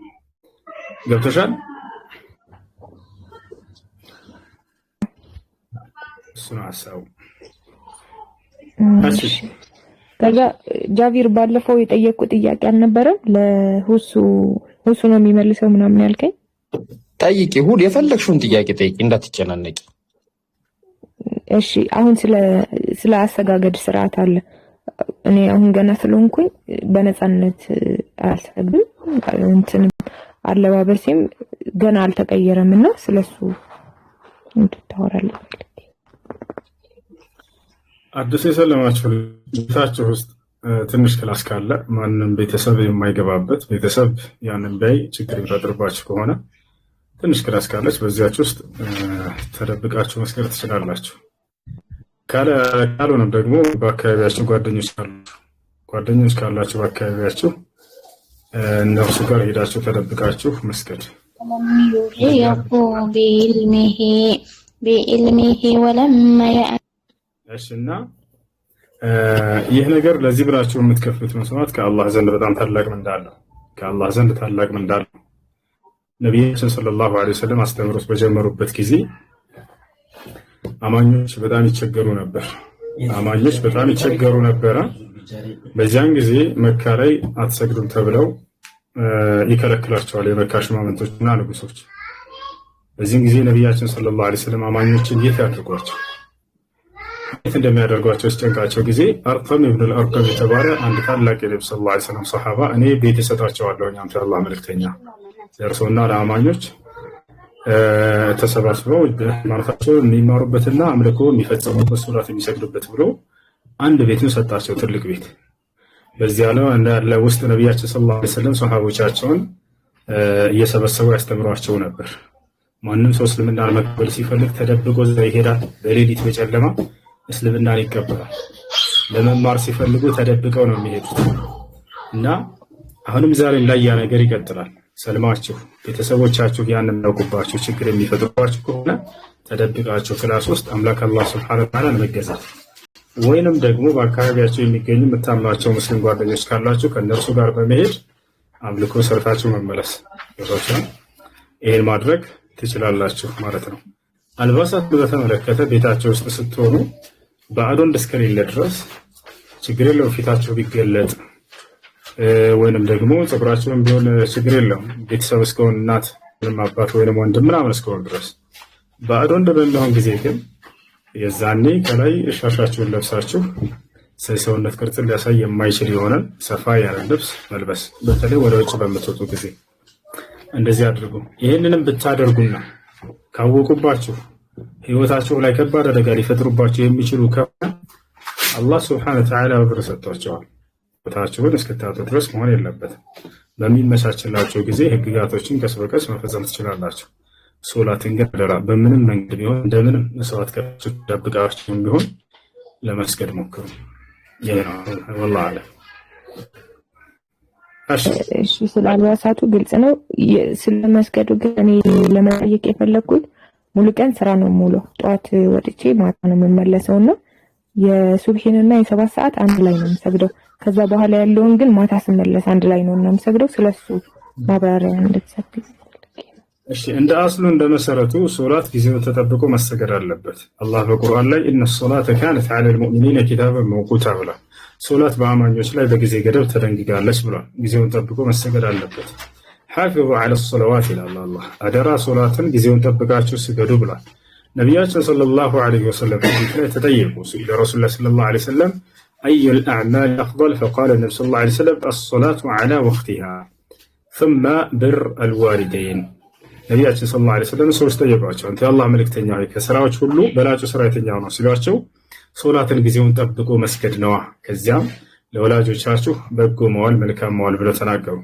ገብቶሻል? እሱ ነው ሐሳቡ። ከዛ ጃቪር ባለፈው የጠየቁ ጥያቄ አልነበረም? ለሁሱ ነው የሚመልሰው ምናምን ያልከኝ? ጠይቂ፣ ሁሉ የፈለግሽውን ጥያቄ ጠይቂ፣ እንዳትጨናነቂ። እሺ አሁን ስለ አሰጋገድ ስርዓት አለ። እኔ አሁን ገና ስለሆንኩኝ በነፃነት አልሰግድም። እንትን አለባበሴም ገና አልተቀየረምና ስለሱ እንድታወራለህ። አዲስ የሰለማችሁ ቤታችሁ ውስጥ ትንሽ ክላስ ካለ ማንም ቤተሰብ የማይገባበት ቤተሰብ ያንን ላይ ችግር ይፈጥርባችሁ ከሆነ ትንሽ ክላስ ካለች በዚያች ውስጥ ተደብቃችሁ መስገድ ትችላላችሁ። ካልሆነም ደግሞ በአካባቢያችሁ ጓደኞች ካላችሁ በአካባቢያችሁ እነርሱ ጋር ሄዳችሁ ተደብቃችሁ መስገድ። እሺና ይህ ነገር ለዚህ ብላችሁ የምትከፍሉት መስዋዕት ከአላህ ዘንድ በጣም ታላቅ ምንዳ አለው። ነቢያችን ሰለላሁ ዐለይሂ ወሰለም አስተምሮት በጀመሩበት ጊዜ አማኞች በጣም ይቸገሩ ነበረ። በዚያን ጊዜ መካ ላይ አትሰግዱም ተብለው ይከለክላቸዋል የመካ ሽማምንቶችና ንጉሶች። በዚህም ጊዜ ነቢያችን ሰለላሁ ዐለይሂ ወሰለም አማኞችን የት እንደሚያደርጓቸው ሲጨንቃቸው ጊዜ አርቀም ኢብኑል አርቀም የተባለ አንድ ታላቅ የነብዩ ሰለላሁ ዐለይሂ ወሰለም ሰሃባ እኔ ቤት እሰጣቸዋለሁ አንተ አላህ መልእክተኛ ለእርሶና ለአማኞች ተሰባስበው ሃይማኖታቸውን የሚማሩበትና አምልኮ የሚፈጽሙበት ሶላት የሚሰግዱበት ብሎ አንድ ቤትን ሰጣቸው፣ ትልቅ ቤት። በዚያ ነው እንዳለ ውስጥ ነቢያችን ሰለላሁ ዐለይሂ ወሰለም ሰሃቦቻቸውን እየሰበሰቡ ያስተምሯቸው ነበር። ማንም ሰው እስልምናን መቀበል ሲፈልግ ተደብቆ ይሄዳል። በሌሊት በጨለማ እስልምናን ይቀበላል። ለመማር ሲፈልጉ ተደብቀው ነው የሚሄዱት እና አሁንም ዛሬ ላይ ያ ነገር ይቀጥላል። ሰልማችሁ ቤተሰቦቻችሁ ያንን ያውቁባችሁ ችግር የሚፈጥሩባችሁ ከሆነ ተደብቃችሁ ክላስ ውስጥ አምላክ አላህ ሱብሓነሁ ወተዓላ መገዛት ወይንም ደግሞ በአካባቢያችሁ የሚገኙ የምታምኗቸው ሙስሊም ጓደኞች ካላችሁ ከእነርሱ ጋር በመሄድ አምልኮ ሰርታችሁ መመለስ ይሆናል። ይሄን ማድረግ ትችላላችሁ ማለት ነው። አልባሳት በተመለከተ ቤታችሁ ውስጥ ስትሆኑ ባዕዶን እስከሌለ ድረስ ችግር የለውም ፊታችሁ ቢገለጥ ወይንም ደግሞ ፀጉራችሁን ቢሆን ችግር የለውም። ቤተሰብ እስከሆነ እናት ምንም አባት ወይንም ወንድም ምናምን እስከሆነ ድረስ ባዕድ ወንድ በሚሆን ጊዜ ግን የዛኔ ከላይ ሻሻችሁን ለብሳችሁ ሰውነት ቅርጽ ሊያሳይ የማይችል የሆነ ሰፋ ያለ ልብስ መልበስ፣ በተለይ ወደ ውጭ በምትወጡ ጊዜ እንደዚህ አድርጉ። ይህንንም ብታደርጉና ካወቁባችሁ ህይወታቸው ላይ ከባድ አደጋ ሊፈጥሩባቸው የሚችሉ ከሆነ አላህ ስብሐነ ወተዓላ ብር ሰጥቷቸዋል። ህይወታቸውን እስክታጡ ድረስ መሆን የለበትም። በሚመቻችላቸው ጊዜ ህግጋቶችን ቀስ በቀስ መፈጸም ትችላላችሁ። ሶላትን ግን አደራ በምንም መንገድ ቢሆን እንደምንም መስዋዕት ከሱ ደብቃችሁም ቢሆን ለመስገድ ሞክሩ። ይሄ ነው ወላሂ አለም። እሺ ስለ አልባሳቱ ግልጽ ነው። ስለ መስገዱ ግን እኔ ለመጠየቅ የፈለኩት ሙሉ ቀን ስራ ነው ሙሉ ጠዋት ወጥቼ ማታ ነው የምመለሰውና የሱብሂንና የሰባት ሰዓት አንድ ላይ ነው የምሰግደው። ከዛ በኋላ ያለውን ግን ማታ ስመለስ አንድ ላይ ነው የምሰግደው። ስለሱ ማብራሪያ እንድትሰጥ። እሺ እንደ አስሉ እንደ መሰረቱ ሶላት ጊዜው ተጠብቆ መሰገድ አለበት። አላህ በቁርአን ላይ ኢነ ሶላተ ካነት ዐለል ሙእሚኒነ ኪታበን መውቁታ ብሏል። ሶላት በአማኞች ላይ በጊዜ ገደብ ተደንግጋለች ብሏል። ጊዜውን ጠብቆ መሰገድ አለበት። ሐፊዙ ዐለ ሶለዋት ይላል አላህ። አደራ ሶላትን ጊዜውን ጠብቃችሁ ስገዱ ብሏል። ነቢያችን ሰለላሁ ዐለይሂ ወሰለም ላይ ተጠየቁ። ኢለ ረሱሉላህ ሰለላሁ ዐለይሂ ወሰለም አዩል አዕማል አፍደል ፈቃለ ነብዩ ሰለላሁ ዐለይሂ ወሰለም አሶላቱ ዐላ ወቅቲሃ ثم ብር አልዋሊደይን። ነቢያችን ሰለላሁ ዐለይሂ ወሰለም ሰዎች ጠየቋቸው፣ አንተ የአላህ መልእክተኛ ሆይ ከስራዎች ሁሉ በላጩ ስራ የትኛው ነው ሲሏቸው፣ ሶላትን ጊዜውን ጠብቆ መስገድ ነዋ፣ ከዚያም ለወላጆቻችሁ በጎ መዋል መልካም መዋል ብለው ተናገሩ።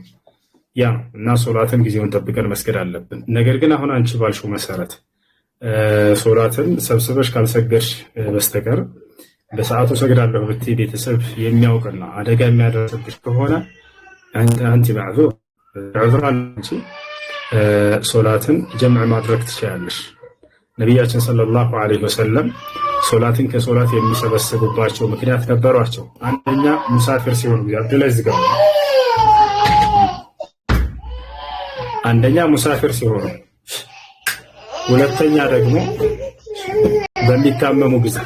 ያ እና ሶላትን ጊዜውን ጠብቀን መስገድ አለብን። ነገር ግን አሁን አንቺ ባልሽው መሰረት ሶላትን ሰብስበሽ ካልሰገድሽ በስተቀር በሰዓቱ ሰግዳለሁ ብትይ ቤተሰብ የሚያውቅና አደጋ የሚያደርስብሽ ከሆነ አንቺ ማዕዙር አንቺ ሶላትን ጀምዕ ማድረግ ትችላለሽ። ነቢያችን ሰለላሁ ዐለይሂ ወሰለም ሶላትን ከሶላት የሚሰበስቡባቸው ምክንያት ነበሯቸው። አንደኛ ሙሳፊር ሲሆኑ አብዱላህ ዝጋ አንደኛ ሙሳፊር ሲሆኑ፣ ሁለተኛ ደግሞ በሚታመሙ ጊዜ፣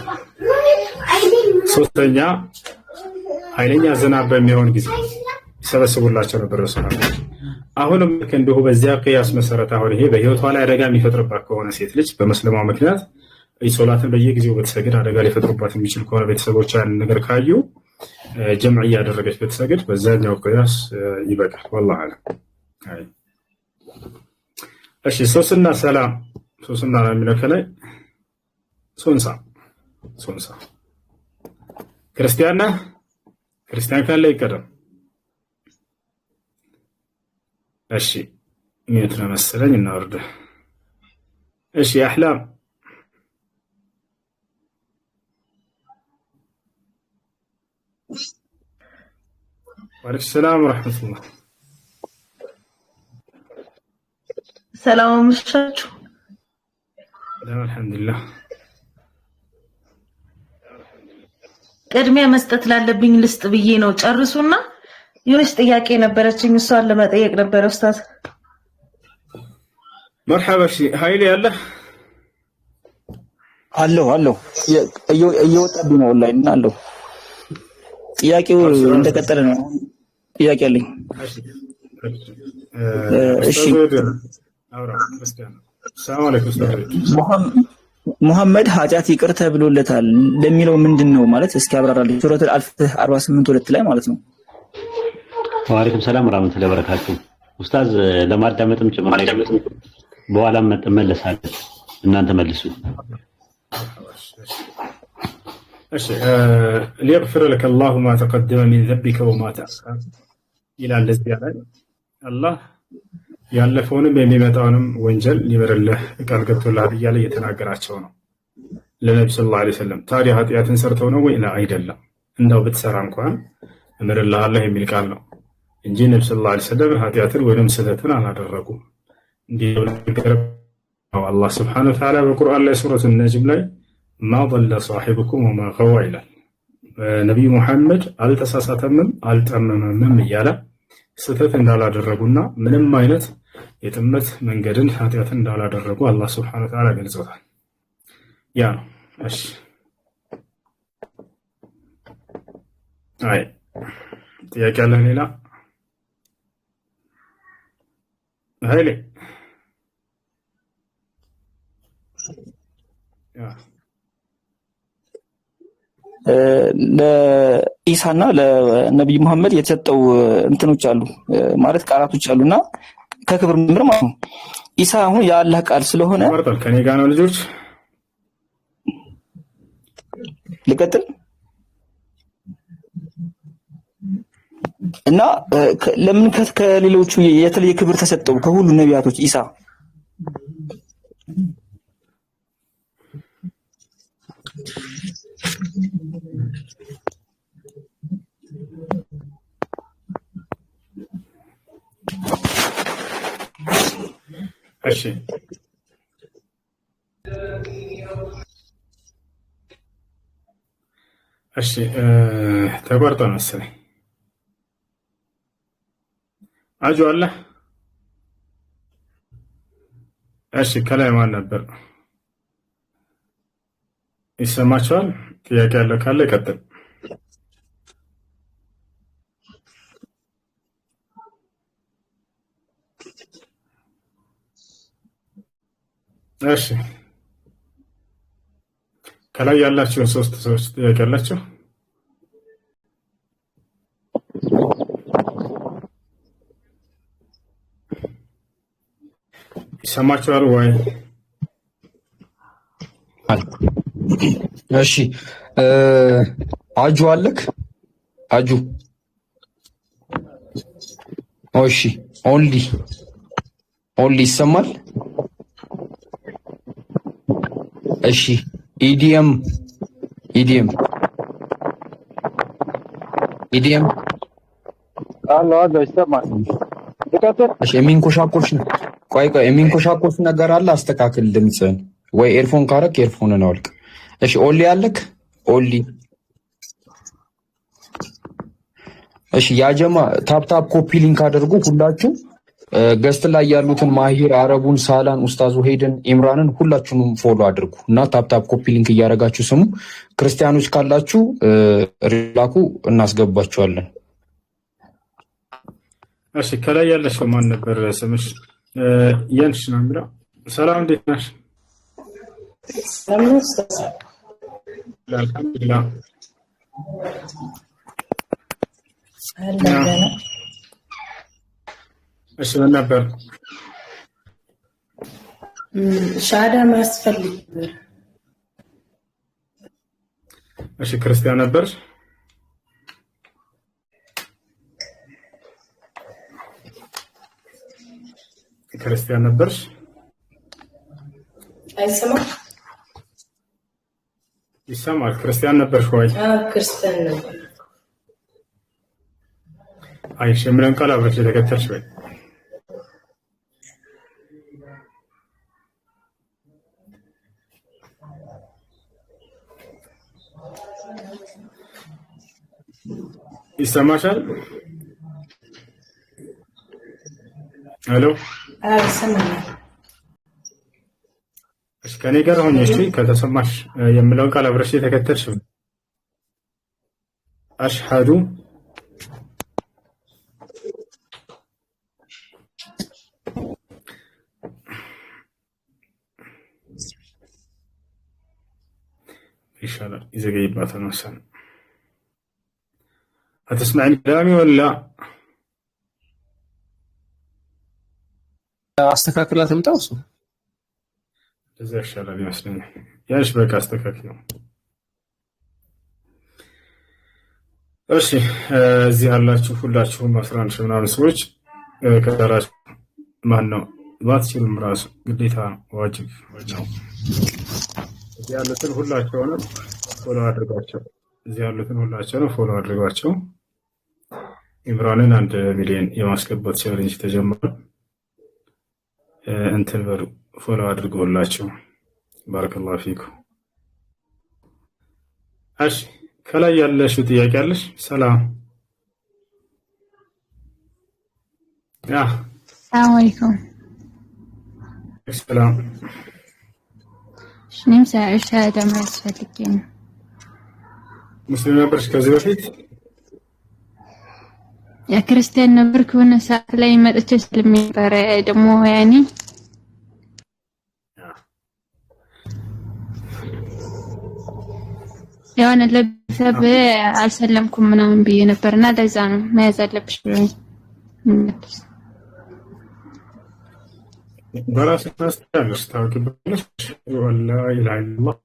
ሶስተኛ ኃይለኛ ዝናብ በሚሆን ጊዜ ይሰበስቡላቸው ነበር ሶላት። አሁንም እንዲሁ በዚያ ቅያስ መሰረት አሁን ይሄ በህይወቷ ላይ አደጋ የሚፈጥርባት ከሆነ ሴት ልጅ በመስለማ ምክንያት ሶላትን በየጊዜው በተሰግድ አደጋ ሊፈጥሩባት የሚችል ከሆነ ቤተሰቦቿ ያንን ነገር ካዩ ጀምዕ እያደረገች በተሰግድ በዛኛው ቅያስ ይበቃል። ወላሂ አለም። እሺ ሶስና ሰላም ሶስና ነው የሚለው ከላይ ሶንሳ ክርስቲያን ነህ? ክርስቲያን ካለ ይቀደም። እሺ ሚዩት ነው መሰለኝ እናወርድ። እሺ አህላም ወአለይኩም ሰላም ወራህመቱላህ። ሰላም አመሻችሁ። አልሐምዱሊላህ። ቅድሚያ መስጠት ላለብኝ ልስጥ ብዬ ነው። ጨርሱና የሆነች ጥያቄ ነበረችኝ እሷን ለመጠየቅ ነበር ኡስታዝ። መርሐባ። እሺ ኃይሌ ያለ አለው እየወጣብኝ ነው ኦንላይን እና አለው። ጥያቄው እንደቀጠለ ነው። ጥያቄ አለኝ። እሺ ሰላም አለይኩም። ሙሐመድ ኃጢአት ይቅር ተብሎለታል ለሚለው ምንድን ነው ማለት እስኪ አብራራልኝ። ሱረቱል አልፈትህ 48:2 ላይ ማለት ነው። ወአለይኩም ሰላም ወራህመቱላሂ ወበረካቱ። ኡስታዝ ለማዳመጥም ጭምር በኋላም መለሳለሁ፣ እናንተ መልሱ። እሺ ሊغفر لك الله ما تقدم من ذنبك وما تأخر ይላል። ለዚህ ያለ አላህ ያለፈውንም የሚመጣውንም ወንጀል ሊምርልህ ቃል ገብቶልሃል እያለ እየተናገራቸው ነው ለነብዩ ሰለላሁ ዐለይሂ ወሰለም። ታዲያ ኃጢአትን ሰርተው ነው ወይ? አይደለም። እንደው ብትሰራ እንኳን እምርልሃለሁ የሚል ቃል ነው እንጂ ነብዩ ሰለላሁ ዐለይሂ ወሰለም ኃጢአትን ወይንም ስህተትን አላደረጉም። እንዲህ ነው አላህ ሱብሓነሁ ወተዓላ በቁርአን ላይ ሱረቱ ነጅም ላይ ማ ضل صاحبكم وما غوى ይላል። ነብዩ መሐመድ አልተሳሳተምም አልጠመመምም እያለ ስህተት እንዳላደረጉና ምንም አይነት የጥመት መንገድን ኃጢአትን እንዳላደረጉ አላህ ሱብሓነሁ ወተዓላ ገልጾታል። ያ ነው። እሺ አይ ጥያቄ አለ ሌላ? ኃይሌ ለኢሳና ለነብዩ መሐመድ የተሰጠው እንትኖች አሉ ማለት ቃላቶች አሉና ከክብር ምር ማለት ነው። ኢሳ አሁን የአላህ ቃል ስለሆነ ወርጣል ከኔ ጋር ነው ልጆች ልቀጥል እና ለምን ከሌሎቹ የተለየ ክብር ተሰጠው ከሁሉ ነቢያቶች ኢሳ? እሺ እሺ ተቆርጦ ነው መሰለኝ። አጁ አለ። እሺ ከላይ ማን ነበር? ይሰማችኋል? ጥያቄ ያለው ካለ ይቀጥል። እሺ ከላይ ያላችሁ ሶስት ሰዎች ጥያቄ ያላችሁ ይሰማችኋል ወይ? እሺ አጁ አለክ? አጁ እሺ ኦንሊ ይሰማል? እሺ ኢዲኤም አሎ ይሰማል? እሺ የሚንኮሻኮሽ የሚንኮሻኮሽ ነገር አለ፣ አስተካክል ድምፅህን። ወይ ኤርፎን ካረክ ኤርፎንን አውልቅ። እሺ ኦንሊ አለክ? ኦንሊ እሺ ያጀማ ታፕ ኮፒ ሊንክ አድርጉ ሁላችሁ። ገስት ላይ ያሉትን ማሂር፣ አረቡን፣ ሳላን፣ ኡስታዝ ሄድን፣ ኢምራንን ሁላችሁንም ፎሎ አድርጉ እና ታፕ ኮፒ ሊንክ እያደረጋችሁ ስሙ። ክርስቲያኖች ካላችሁ ሪላኩ እናስገባችኋለን። እሺ ከላይ ያለሽ ማን ነበር ስምሽ? የንሽ ነው የሚለው። ሰላም እንዴት ነሽ? አልሐምዱሊላህ። እሺ ምን ነበር? ሻዳ ማስፈልግ። እሺ ክርስቲያን ነበርሽ? ክርስቲያን ነበርሽ? አይሰማም? ይሰማል። ክርስቲያን ነበርሽ ወይ? ክርስቲያን ነበር። አይሽ የምለን ቃል አብረሽ የተከተልሽ ወይ? ይሰማሻል? ሄሎ ይሰማኛል። እሺ ከኔ ጋር ሆኜ እሺ ከተሰማሽ የምለውን ቃል አብረሽ የተከተልሽ አሽሃዱ ይሻላል ይዘገይባታል መሰለኝ። هتسمعني كلامي ولا አስተካክላ ትምጣው? እሱ እዛ ይሻላል ይመስለኛል። ያንሽ በቃ አስተካክለው። እሺ እዚህ ያላችሁ ሁላችሁም 11 ምናምን ሰዎች ከደራሽ ማን ነው ባትችሉም ራሱ ግዴታ ዋጅብ ነው። እዚህ ያሉትን ሁላቸውንም ፎሎ አድርጓቸው። እዚህ ያሉትን ሁላቸውንም ፎሎ አድርጓቸው። ኢምራንን 1 ሚሊዮን የማስገባት ቻሌንጅ ተጀምሯል። እንትን በሉ ፎሎ አድርጎላችሁ። ባረከላሁ ፊኩም። እሺ ከላይ ያለሽው ጥያቄ አለሽ? ሰላም ሰላም አለይኩም። ሰላም እኔም ሻሃዳ ማስፈልግ ነው። ሙስሊም ነበርሽ ከዚህ በፊት? የክርስቲያን ነበርኩ ሆነ ሰዓት ላይ መጥቼ ስለሚባረ ደግሞ ያኔ የሆነ ለቤተሰብ አልሰለምኩም ምናምን ብዬ ነበርና ለዛ ነው መያዝ አለብሽ ብሎኝ በራስህ ታስተያለሽ ታውቂበታለሽ ወላ ኢላሀ ኢላላህ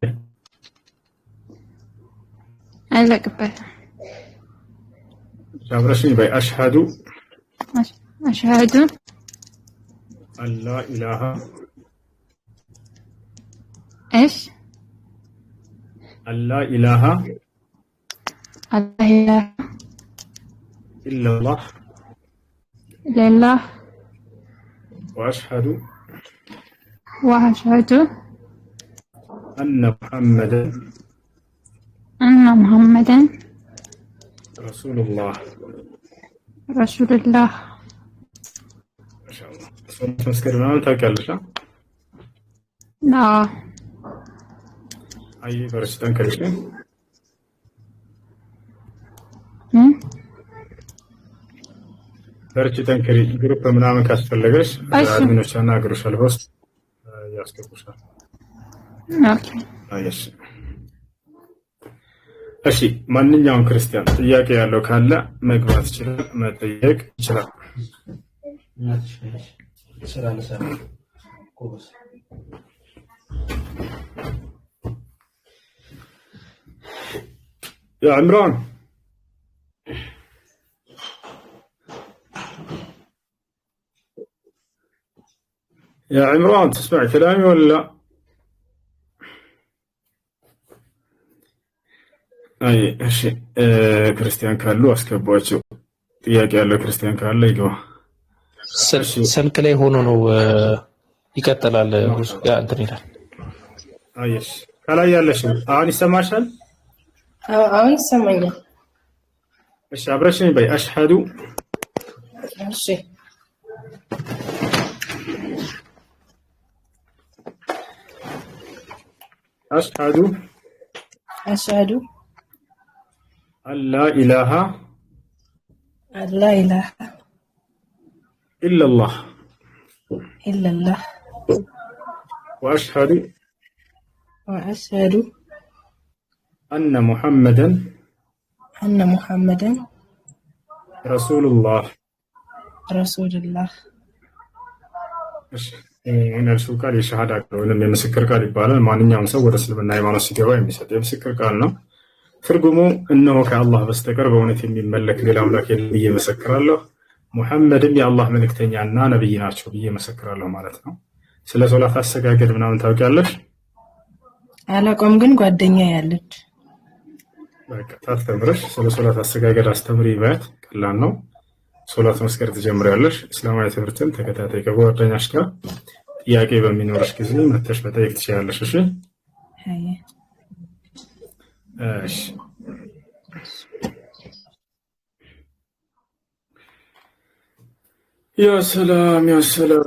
አለቅበትም አብረሽኝ በይ አሽሀዱ አላ ኢላሀ ايش አላ ኢላሀ إلا الله وأشهد أن محمدا رسول الله ما شاء الله تمسكرنا ታውቂያለሽ لا አይ በርስተን ከልሽ በርቺ ጠንክሪ ግሩፕ ምናምን ካስፈለገሽ አድሚኖች አናግሩሻል ሆስት ያስገቡሻል ኦኬ አይሽ እሺ ማንኛውም ክርስቲያን ጥያቄ ያለው ካለ መግባት ይችላል መጠየቅ ይችላል يا عمران يا عمران تسمع كلامي ولا لا؟ اي شيء كريستيان كارلو اسكبواچو ጥያቄ ያለው ክርስቲያን ካለ ይገባ ስልክ ላይ ሆኖ ነው ይቀጥላል ያ እንትን ይላል አይሽ ከላይ ያለሽ አሁን ይሰማሻል አሁን ይሰማኛል እሺ አብረሽኝ በይ አሽሀዱ እሺ أشهد أن لا إله إلا الله وأشهد أن محمدا رسول الله እነርሱ ቃል የሸሃዳ ቃል ወይም የምስክር ቃል ይባላል። ማንኛውም ሰው ወደ እስልምና ሃይማኖት ሲገባ የሚሰጥ የምስክር ቃል ነው። ትርጉሙ እነሆ ከአላህ በስተቀር በእውነት የሚመለክ ሌላ አምላክ የለም ብዬ መሰክራለሁ፣ ሙሐመድም የአላህ መልእክተኛና ነብይ ናቸው ብዬ መሰክራለሁ ማለት ነው። ስለ ሶላት አሰጋገድ ምናምን ታውቂያለሽ? አላውቅም፣ ግን ጓደኛዬ ያለች በቃ ታስተምርሽ። ስለ ሶላት አሰጋገድ አስተምሪ ባት ቀላል ነው። ሶላት መስገድ ትጀምሪያለሽ። እስላማዊ ትምህርትን ተከታታይ ከጓደኛሽ ጋር ጥያቄ በሚኖርሽ ጊዜ መተሽ መጠየቅ ትችያለሽ። እሺ እሺ يا سلام يا سلام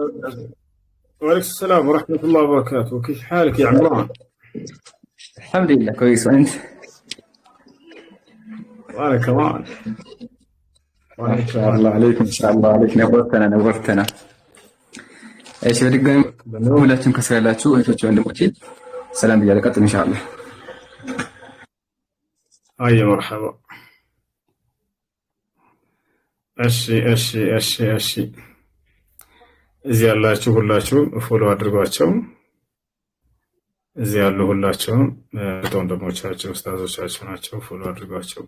وعليكم السلام ورحمة الله وبركاته كيف حالك يا عمران؟ الحمد لله كويس وأنت؟ وأنا كمان ما شاء الله عليكم إن شاء الله عليك نورتنا ايش بدكم ሁላችሁም ከስራላችሁ እህቶች ወንድሞቼ ሰላም ብያለሁ ቀጥል ኢንሻአላህ አይ መርሐባ እሺ እዚህ ያላችሁ ሁላችሁ ፎሎ አድርጓቸው እዚህ ያሉ ሁላችሁ ወንድሞቻችሁ ኡስታዞቻችሁ ናቸው ፎሎ አድርጓቸው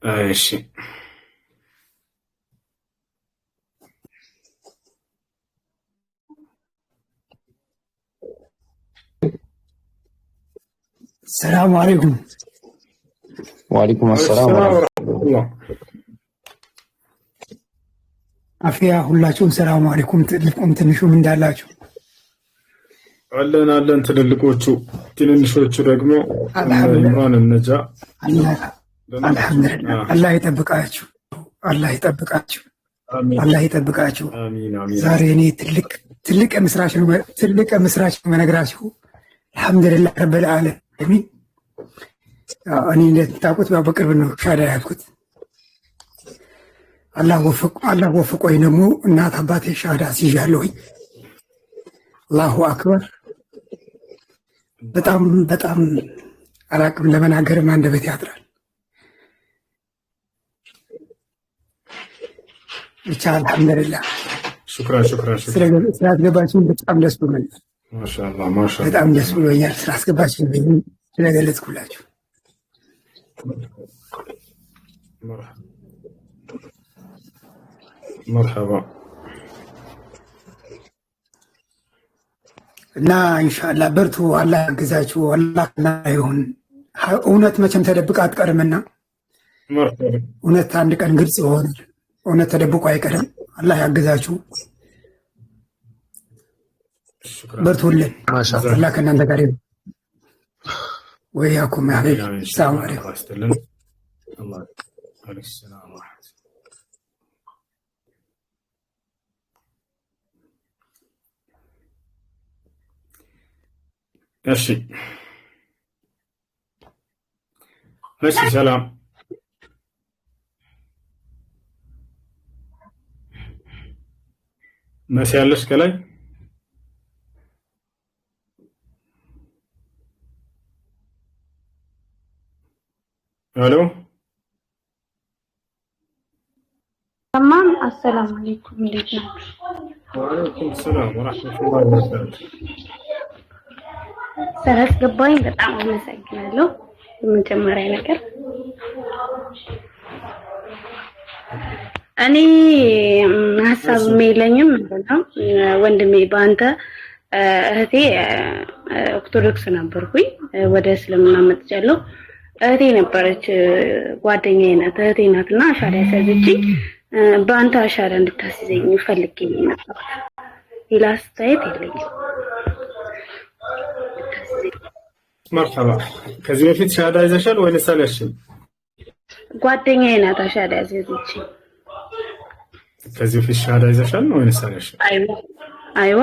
እሺ السلام عليكم. وعليكم السلام ورحمة الله. አፍያ ሁላችሁም ሰላም አለይኩም። ትልቁም ትንሹም እንዳላችሁ አለን ትልልቆቹ ትንንሾቹ ደግሞ ኢምራን ነጃ አልሐምዱሊላህ አላህ ይጠብቃችሁ አላህ ይጠብቃችሁ አሚን ዛሬ እኔ ትልቅ ምስራች ነው መነግራችሁ አልሐምዱሊላህ ረብል ዓለሚን እኔ እንደምታውቁት በቅርብ ነው ሻዳ ያልኩት አላህ ወፍቆኝ ደግሞ እናት አባቴ ሻሃዳ አስይዣለሁኝ። አላሁ አክበር። በጣም በጣም አላቅም፣ ለመናገርም አንደበት ያጥራል። ብቻ አልሐምዱሊላህ ስላስገባችሁን በጣም ደስ ብሎኛል። በጣም ደስ ብሎኛል ስላስገባችሁን ስለገለጽኩላችሁ። መርሐባ እና ኢንሻአላህ በርቱ፣ አላህ ያግዛችሁ፣ አላህ ይሁን። እውነት መቼም ተደብቃ አትቀርምና እውነት አንድ ቀን ግልጽ ይሆናል። እውነት ተደብቆ አይቀርም። አላህ ያግዛችሁ፣ በርቱልን። አላህ ከእናንተ ጋር ይሁን። ወያኩም ያ ሀቢብ። ሰላም አለይኩም። እሺ ሰላም መሲ ያለሽ ከላይ ሄሎ ተማም አሰላሙ አለይኩም እንዴት ናችሁ? ወአለይኩም ሰላም ወራህመቱላሂ ወበረካቱ። ስለአስገባኝ በጣም አመሰግናለሁ። በመጀመሪያ ነገር እኔ ሀሳብ የለኝም ነው ወንድሜ፣ በአንተ እህቴ ኦርቶዶክስ ነበርኩኝ፣ ወደ እስልምና መጥቻለሁ። እህቴ ነበረች፣ ጓደኛዬ ናት፣ እህቴ ናትና አሻራ ያሳዘችኝ። በአንተ አሻራ እንድታስይዘኝ ፈልጌ ነበር። ሌላ አስተያየት የለኝም። መርሐባ። ከዚህ በፊት ሻሃዳ ይዘሻል ወይስ አልያዝሽም? ጓደኛዬ ናት አሻራ ያሳዘችኝ። ከዚህ በፊት ሻሃዳ ይዘሻል ወይስ አልያዝሽም? አይዋ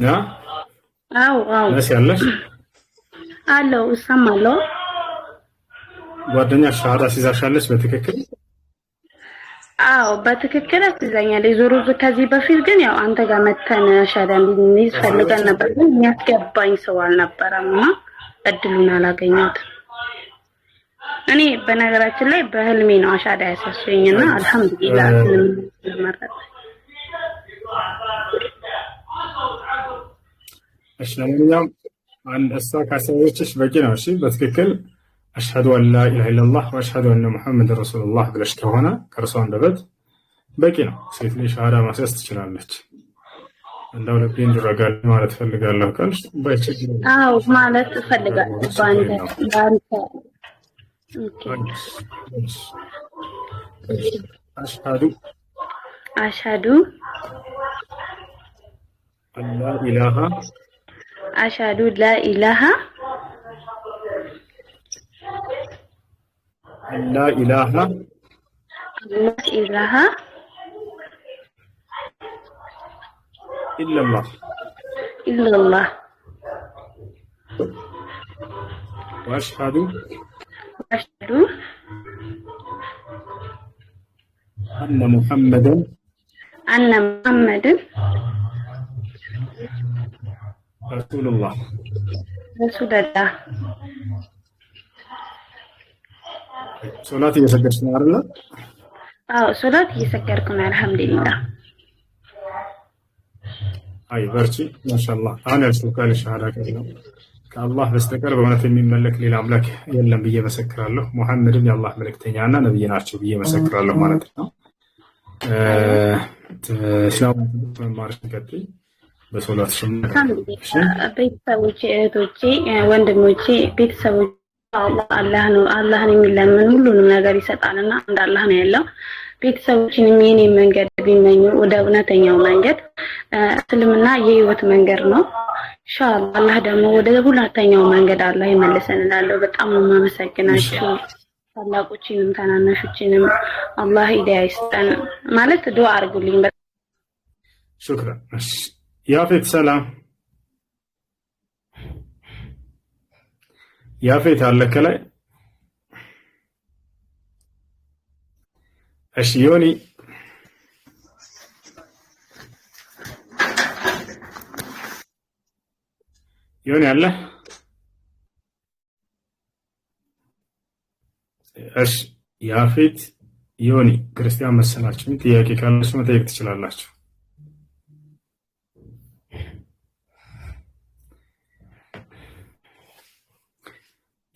ያ አው መሲ ያለሽ አለው እሰማለሁ። ጓደኛሽ ሻሃዳ ሲዛሻለች በትክክል? አዎ በትክክል አትዛኛለች። ዞሮ ከዚህ በፊት ግን ያው አንተ ጋር መተን ሻሃዳ እንድንይዝ ፈልገን ነበር፣ ግን የሚያስገባኝ ሰው አልነበረምና እድሉን አላገኘሁትም። እኔ በነገራችን ላይ በህልሜ ነው ሻሃዳ ያሳሰኝና አልሐምዱሊላህ ስለመረጠ። እሺ ለማንኛውም አንድ እሷ ካሰበችሽ በቂ ነው። እሺ በትክክል አሽሀዱ አን ላ ኢላሀ ኢለላህ ወአሽሀዱ አነ ሙሐመድን ረሱሉላህ ብለሽ ከሆነ ከእርሷ አንደበት በቂ ነው። ሴት ልጅ ሻሃዳ ማስያዝ ትችላለች። እንደው ልቤ እንዲረጋል ማለት ፈልጋለሁ ካልሽ ባይችል አዎ ማለት ፈልጋለሁ ባንተ ኦኬ አሽሀዱ አን ላ ኢላሀ አሽሀዱ ላ ኢላሀ لا إله إلا الله وأشهد أن محمدا رسول الله ሶላት እየሰገድሽ ነው አይደል? አዎ ሶላት እየሰገድኩ ነው አልሐምዱሊላህ። አይ በርቺ ማሻአላህ። አሁን ያልሽው ቃል ሻሃዳ ነው። ከአላህ በስተቀር በእውነት የሚመለክ ሌላ አምላክ የለም ብዬ መሰክራለሁ። ሙሐመድም የአላህ መልእክተኛና ነብይ ናቸው ብዬ መሰክራለሁ ማለት ነው። እስላም መማርሽን ቀጥይ በሶላት ሽምና ቤተሰቦቼ፣ እህቶቼ፣ ወንድሞቼ፣ ቤተሰቦቼ አላህን የሚለምን ሁሉንም ነገር ይሰጣልና አንድ አላህ ነው ያለው። ቤተሰቦችንም የኔ መንገድ ቢመኙ ወደ እውነተኛው መንገድ እስልምና የህይወት መንገድ ነው። ኢንሻአላህ አላህ ደግሞ ወደ ሁለተኛው መንገድ አላህ ይመልሰን እላለሁ። በጣም ነው የማመሰግናችሁ። ታላቆችንም ታናናሾችንም አላህ ሂዳያ ይስጠን ማለት ዱአ አድርጉልኝ። ሹክራን። ያፌት ሰላም ያፌት አለ ከላይ እሺ ዮኒ አለ? እሺ ያፌት ዮኒ ክርስቲያን መሰላችሁ? ጥያቄ ካላችሁ መጠየቅ ትችላላችሁ።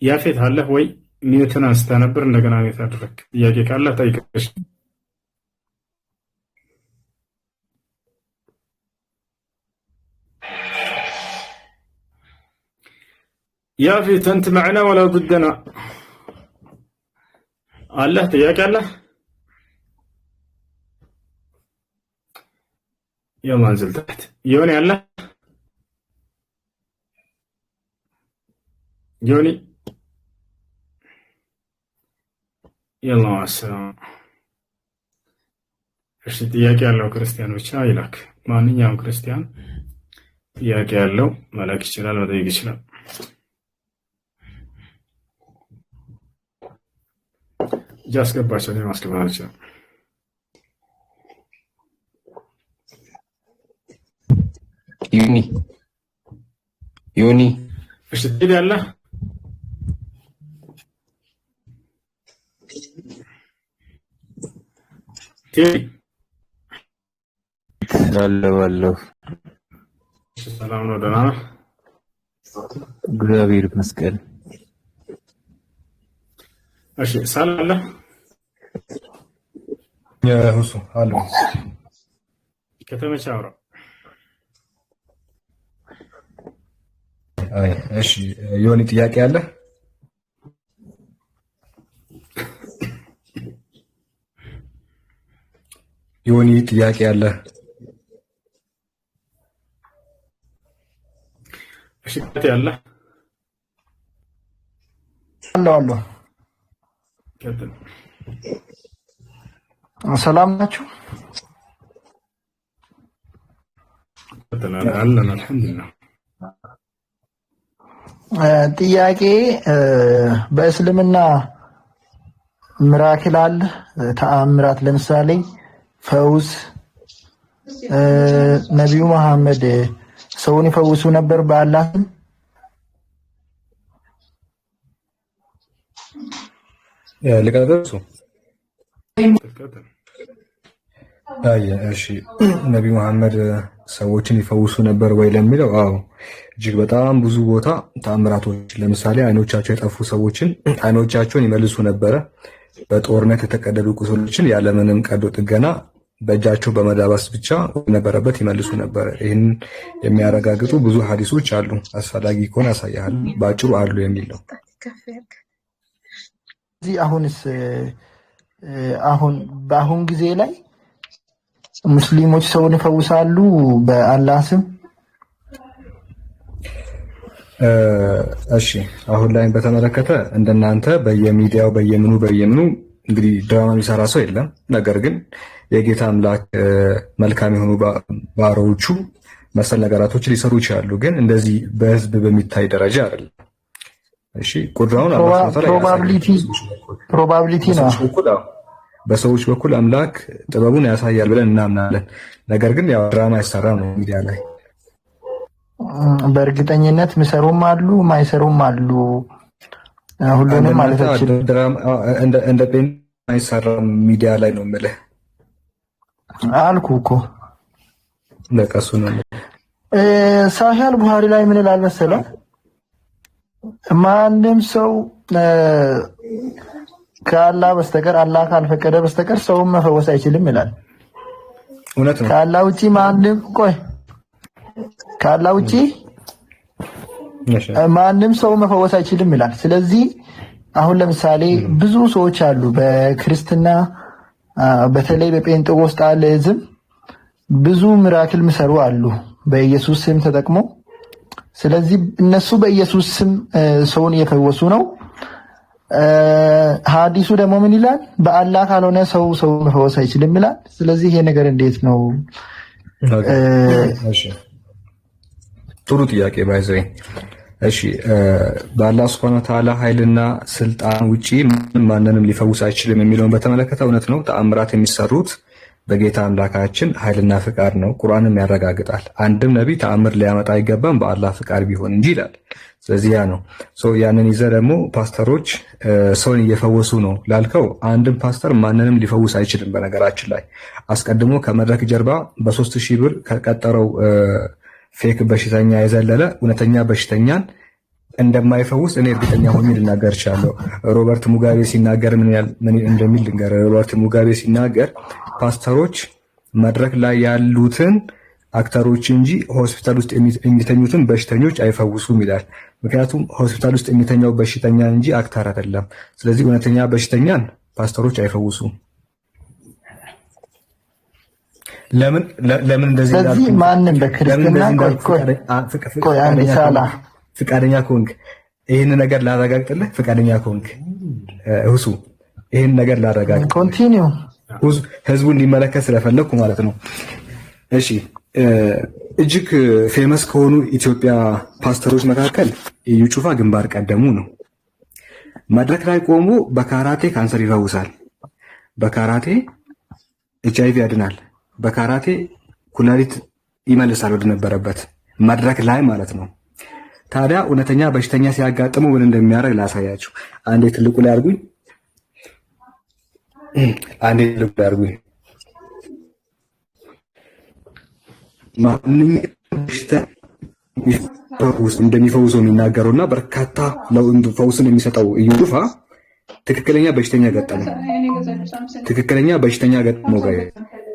ያፌት አለህ ወይ? ሚዩትን አንስተህ ነበር እንደገና ሚዩት አድርግ። ጥያቄ ካለ ጠይቅሽ። ያፌት አንተ معنا ولا ضدنا؟ አለህ ጥያቄ አለህ? يلا انزل تحت. يوني አለህ? ዮኒ يلا مع السلامة. እሺ ጥያቄ ያለው ክርስቲያን ብቻ ይላክ። ማንኛውም ክርስቲያን ጥያቄ ያለው መላክ ይችላል፣ መጠየቅ ይችላል። ጃስገባቸው ነው ማስገባት ይችላል። ዮኒ እሺ ትሄዳለህ? አለሁ። ሰላም ነው? ደህና ነህ? እግዚአብሔር ይመስገን። እሺ ሰላም አለ? ሁሱ አለ። ከተመቸህ አውራ። አይ እሺ ዮኒ ጥያቄ አለ? ዮኒ ጥያቄ አለ? እሺ ያለ አለ። ሰላም ናችሁ? አለን አልሐምዱሊላህ። ጥያቄ በእስልምና ምራክል አለ? ተአምራት ለምሳሌ ፈውስ፣ ነቢዩ መሐመድ ሰውን ይፈውሱ ነበር በአላህ ስም? ልቀጥል? እሺ ነቢዩ መሐመድ ሰዎችን ይፈውሱ ነበር ወይ ለሚለው፣ አዎ እጅግ በጣም ብዙ ቦታ ተአምራቶች፣ ለምሳሌ አይኖቻቸው የጠፉ ሰዎችን አይኖቻቸውን ይመልሱ ነበረ። በጦርነት የተቀደዱ ቁስሎችን ያለምንም ቀዶ ጥገና በእጃቸው በመዳበስ ብቻ ነበረበት ይመልሱ ነበር። ይህን የሚያረጋግጡ ብዙ ሀዲሶች አሉ። አስፈላጊ ከሆነ ያሳያል። በአጭሩ አሉ የሚል ነው። እዚህ በአሁን ጊዜ ላይ ሙስሊሞች ሰውን ይፈውሳሉ በአላህ ስም? እሺ አሁን ላይ በተመለከተ እንደናንተ በየሚዲያው በየምኑ እንግዲህ ድራማ የሚሰራ ሰው የለም። ነገር ግን የጌታ አምላክ መልካም የሆኑ ባሮቹ መሰል ነገራቶች ሊሰሩ ይችላሉ። ግን እንደዚህ በህዝብ በሚታይ ደረጃ አይደለም። እሺ ቁድራውን ፕሮባቢሊቲ ነው። በሰዎች በኩል አምላክ ጥበቡን ያሳያል ብለን እናምናለን። ነገር ግን ያው ድራማ አይሰራም ነው ሚዲያ ላይ። በእርግጠኝነት የሚሰሩም አሉ ማይሰሩም አሉ። ሁሉንም ማለት አይችልም። እንደ ጴንጤ አይሰራም ሚዲያ ላይ ነው የምልህ አልኩ እኮ። በቃ እሱ ነው። ሳሂህ ቡሃሪ ላይ ምን ይላል መሰለህ? ማንም ሰው ከአላህ በስተቀር አላህ ካልፈቀደ በስተቀር ሰውን መፈወስ አይችልም ይላል። እውነት ነው። ከአላህ ውጪ ማንም ሰው መፈወስ አይችልም ይላል። ስለዚህ አሁን ለምሳሌ ብዙ ሰዎች አሉ በክርስትና በተለይ በጴንጤቆስጣሊዝም ብዙ ሚራክል የሚሰሩ አሉ በኢየሱስ ስም ተጠቅሞ። ስለዚህ እነሱ በኢየሱስ ስም ሰውን እየፈወሱ ነው። ሐዲሱ ደግሞ ምን ይላል? በአላህ ካልሆነ ሰው መፈወስ አይችልም ይላል። ስለዚህ ይሄ ነገር እንዴት ነው? እሺ ጥሩ ጥያቄ ባይዘይ እሺ በአላህ ሱብሓነሁ ወተዓላ ኃይልና ስልጣን ውጪ ማንንም ሊፈውስ አይችልም የሚለውን በተመለከተ እውነት ነው። ተአምራት የሚሰሩት በጌታ አምላካችን ኃይልና ፍቃድ ነው። ቁርአንም ያረጋግጣል። አንድም ነቢይ ተአምር ሊያመጣ አይገባም በአላህ ፍቃድ ቢሆን እንጂ ይላል። ስለዚህ ያ ነው ያንን ይዘህ ደግሞ ፓስተሮች ሰውን እየፈወሱ ነው ላልከው፣ አንድም ፓስተር ማንንም ሊፈውስ አይችልም። በነገራችን ላይ አስቀድሞ ከመድረክ ጀርባ በ3000 ብር ከቀጠረው ፌክ በሽተኛ የዘለለ እውነተኛ በሽተኛን እንደማይፈውስ እኔ እርግጠኛ ሆኜ ልናገር እችላለሁ። ሮበርት ሙጋቤ ሲናገር ምን እንደሚል ልንገር። ሮበርት ሙጋቤ ሲናገር ፓስተሮች መድረክ ላይ ያሉትን አክተሮች እንጂ ሆስፒታል ውስጥ የሚተኙትን በሽተኞች አይፈውሱም ይላል። ምክንያቱም ሆስፒታል ውስጥ የሚተኛው በሽተኛ እንጂ አክተር አይደለም። ስለዚህ እውነተኛ በሽተኛን ፓስተሮች አይፈውሱም። ለምን እንደዚህ ይላል? ስለዚህ ማንም በክርስትና ቆይ አንድ ሳላ ፍቃደኛ ከሆንክ ይህን ነገር ላረጋግጥልህ፣ ፍቃደኛ ከሆንክ ሁሱ ይህን ነገር ላረጋግጥ ኮንቲኒው ህዝቡ እንዲመለከት ስለፈለኩ ማለት ነው። እሺ እጅግ ፌመስ ከሆኑ ኢትዮጵያ ፓስተሮች መካከል ኢዩ ጩፋ ግንባር ቀደሙ ነው። መድረክ ላይ ቆሞ በካራቴ ካንሰር ይፈውሳል፣ በካራቴ HIV ያድናል፣ በካራቴ ኩላሊት ይመልሳል ወደ ነበረበት መድረክ ላይ ማለት ነው። ታዲያ እውነተኛ በሽተኛ ሲያጋጥመው ምን እንደሚያደርግ ላሳያችሁ። አንዴ ትልቁ ላይ አድርጉኝ፣ አንዴ ትልቁ ላይ አድርጉኝ። ማንኛውም በሽታ እንደሚፈውሰው የሚናገረውና በርካታ ፈውስን የሚሰጠው ኢዩ ጩፋ ትክክለኛ በሽተኛ ገጠመው። ትክክለኛ በሽተኛ ገጠመው ጋር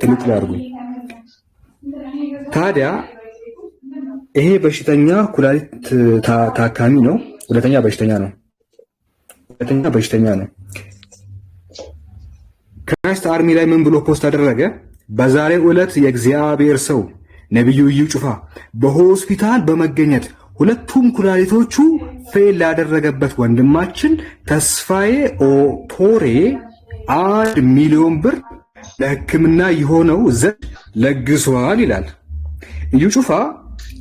ትልቁ ላይ አድርጉኝ። ታዲያ ይሄ በሽተኛ ኩላሊት ታካሚ ነው። ሁለተኛ በሽተኛ ነው። ክራይስት አርሚ ላይ ምን ብሎ ፖስት አደረገ? በዛሬው ዕለት የእግዚአብሔር ሰው ነብዩ ኢዩ ጩፋ በሆስፒታል በመገኘት ሁለቱም ኩላሊቶቹ ፌል ያደረገበት ወንድማችን ተስፋዬ ኦፖሬ 1 ሚሊዮን ብር ለሕክምና የሆነው ዘንድ ለግሷል ይላል። ኢዩ ጩፋ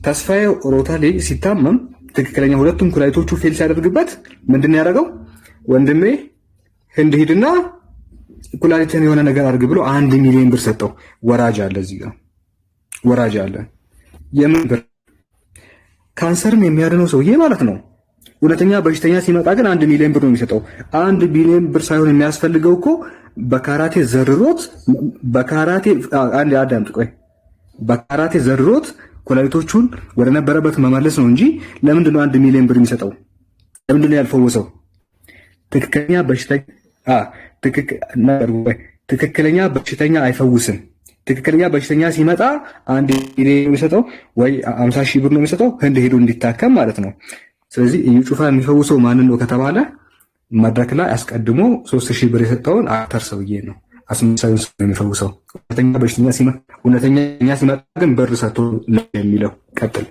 ተስፋዬ ሮታሌ ሲታመም ትክክለኛ ሁለቱም ኩላሊቶቹ ፌል ሲያደርግበት ምንድን ያደረገው? ወንድሜ ህንድ ሂድና ኩላሊትን የሆነ ነገር አድርግ ብሎ 1 ሚሊዮን ብር ሰጠው። ወራጅ አለ፣ እዚህ ጋር ወራጅ አለ። የምን ብር? ካንሰርም የሚያድነው ሰውዬ ማለት ነው። እውነተኛ በሽተኛ ሲመጣ ግን 1 ሚሊዮን ብር ነው የሚሰጠው። 1 ሚሊዮን ብር ሳይሆን የሚያስፈልገው እኮ በካራቴ ዘርሮት አንድ አዳምጥ፣ ቆይ በካራቴ ዘርሮት ኩላሊቶቹን ወደ ነበረበት መመለስ ነው እንጂ ለምንድን ነው 1 ሚሊዮን ብር የሚሰጠው? ለምንድን ነው ያልፈወሰው? ትክክለኛ በሽተኛ አይፈውስም። ትክክለኛ በሽተኛ ሲመጣ 1 ሚሊዮን የሚሰጠው ወይ 50,000 ብር ነው የሚሰጠው ህንድ ሄዶ እንዲታከም ማለት ነው። ስለዚህ ኢዩ ጩፋ የሚፈውሰው ማንን ነው ከተባለ መድረክ ላይ አስቀድሞ 3,000 ብር የሰጠውን አክተር ሰውዬ ነው። አስመሳዩን ሰው የሚፈውሰው እውነተኛ ሲመጣ ግን በር ሰጥቶ የሚለው ቀጥል።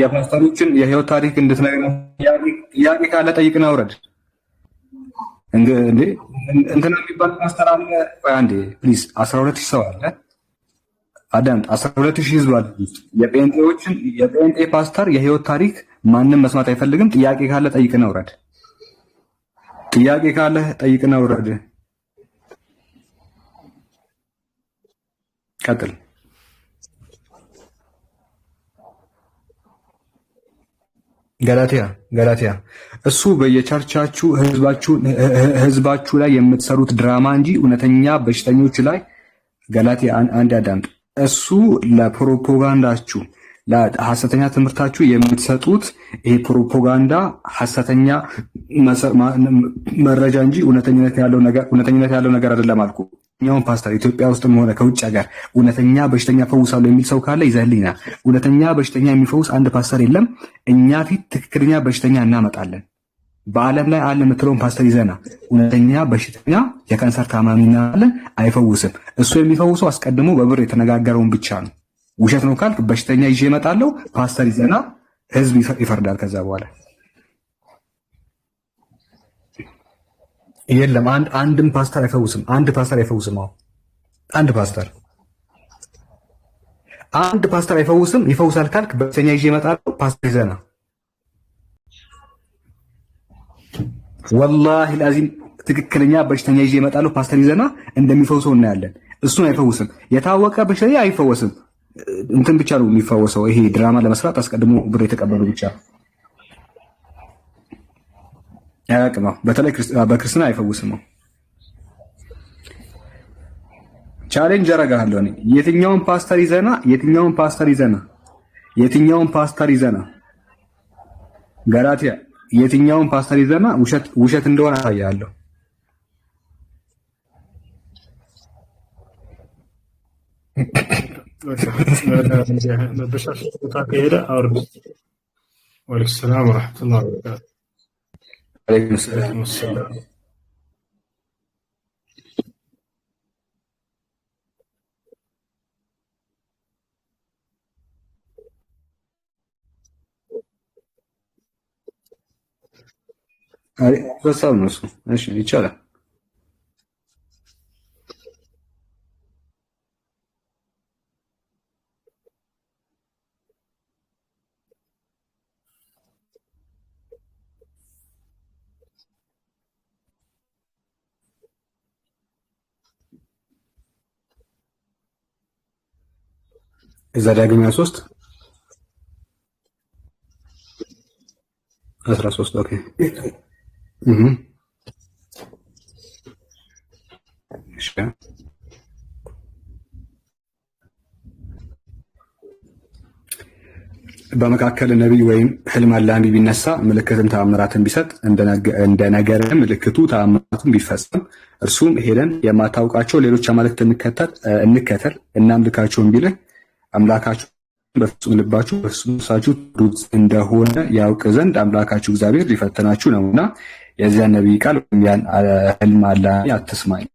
የፓስተሮችን የህይወት ታሪክ እንድትነግረን ጥያቄ ካለ ጠይቅና አውረድ። እንትና የሚባል ፓስተር አለ። ቆይ አንዴ ፕሊዝ፣ 12 ሰው አለ። አዳም 12000 ህዝብ አለ። የጴንጤ ፓስተር የህይወት ታሪክ ማንም መስማት አይፈልግም። ጥያቄ ካለ ጠይቅና ውረድ። ጥያቄ ካለ ጠይቅና ውረድ። ቀጥል። ገላትያ እሱ በየቸርቻችሁ ህዝባችሁ ላይ የምትሰሩት ድራማ እንጂ እውነተኛ በሽተኞች ላይ ገላትያ አንድ አዳምጥ። እሱ ለፕሮፓጋንዳችሁ ለሐሰተኛ ትምህርታችሁ የምትሰጡት ይሄ ፕሮፓጋንዳ ሐሰተኛ መረጃ እንጂ እውነተኝነት ያለው ነገር አይደለም አልኩ። እኛውን ፓስተር ኢትዮጵያ ውስጥም ሆነ ከውጭ ሀገር እውነተኛ በሽተኛ ፈውሳለሁ የሚል ሰው ካለ ይዘህልኝና፣ እውነተኛ በሽተኛ የሚፈውስ አንድ ፓስተር የለም። እኛ ፊት ትክክለኛ በሽተኛ እናመጣለን። በዓለም ላይ አለ የምትለውን ፓስተር ይዘና እውነተኛ በሽተኛ የካንሰር ታማሚ እናለን፣ አይፈውስም። እሱ የሚፈውሰው አስቀድሞ በብር የተነጋገረውን ብቻ ነው። ውሸት ነው ካልክ በሽተኛ ይዤ እመጣለሁ፣ ፓስተር ይዘና ህዝብ ይፈርዳል። ከዛ በኋላ የለም አንድም ፓስተር አይፈውስም። አንድ ፓስተር አይፈውስም። አንድ ፓስተር አይፈውስም። ይፈውሳል ካልክ በሽተኛ ይዤ እመጣለሁ፣ ፓስተር ይዘና። ወላሂ ላዚም ትክክለኛ በሽተኛ ይዤ እመጣለሁ፣ ፓስተር ይዘና እንደሚፈውሰው እናያለን። እሱን አይፈውስም። የታወቀ በሽተኛ አይፈወስም። እንትን ብቻ ነው የሚፈወሰው። ይሄ ድራማ ለመስራት አስቀድሞ ብር የተቀበሉ ብቻ ያቅም ነው። በተለይ በክርስትና አይፈውስም ነው። ቻሌንጅ አደርግሃለሁ እኔ የትኛውን ፓስተር ይዘና ገላትያ የትኛውን ፓስተር ይዘና ውሸት እንደሆነ አሳያለሁ። መበሻሽ ቦታ ከሄደ አውርድ። ወአለይኩም ሰላም ወራህመቱላሂ ወበረካቱ። عليكم السلام. በሳብ ነው እሱ። እሺ ይቻላል። ዘዳግም 13 ኦኬ። እሺ በመካከል ነቢይ ወይም ህልም አላሚ ቢነሳ ምልክትም ተአምራትን ቢሰጥ እንደ ነገረ ምልክቱ ተአምራቱን ቢፈጸም እርሱም ሄደን የማታውቃቸው ሌሎች አማልክት እንከተል እናምልካቸውን ቢልህ አምላካችሁ በፍጹም ልባችሁ በፍጹም ነፍሳችሁ ትወዱት እንደሆነ ያውቅ ዘንድ አምላካችሁ እግዚአብሔር ሊፈትናችሁ ነውና የዚያን ነቢይ ቃል ወይም ያን ህልም አላሚ አትስማኝ።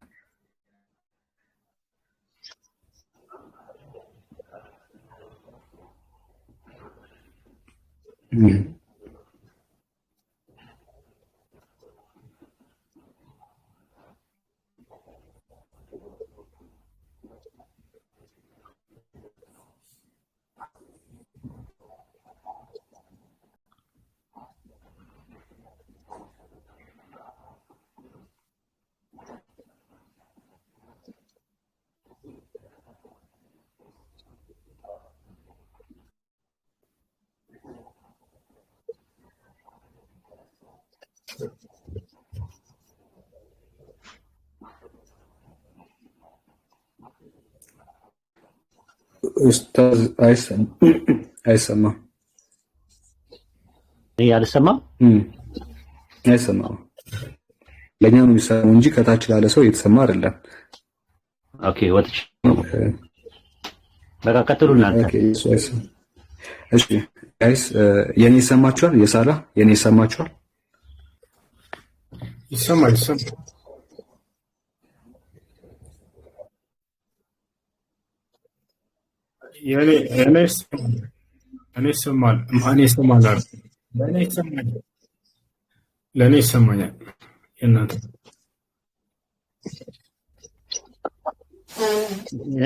ኡስታዝ አይሰማም። አልሰማም። አይሰማም። ለኛ ነው የሚሰማው እንጂ ከታች ላለ ሰው እየተሰማ አይደለም። ኦኬ ወጥቼ በቃ ቀጥሉ እናንተ። ኦኬ እሺ ጋይስ የኔ ይሰማችኋል? የሳላ የኔ ይሰማችኋል? ይሰማል። ለእኔ ይሰማኛል። የእናንተ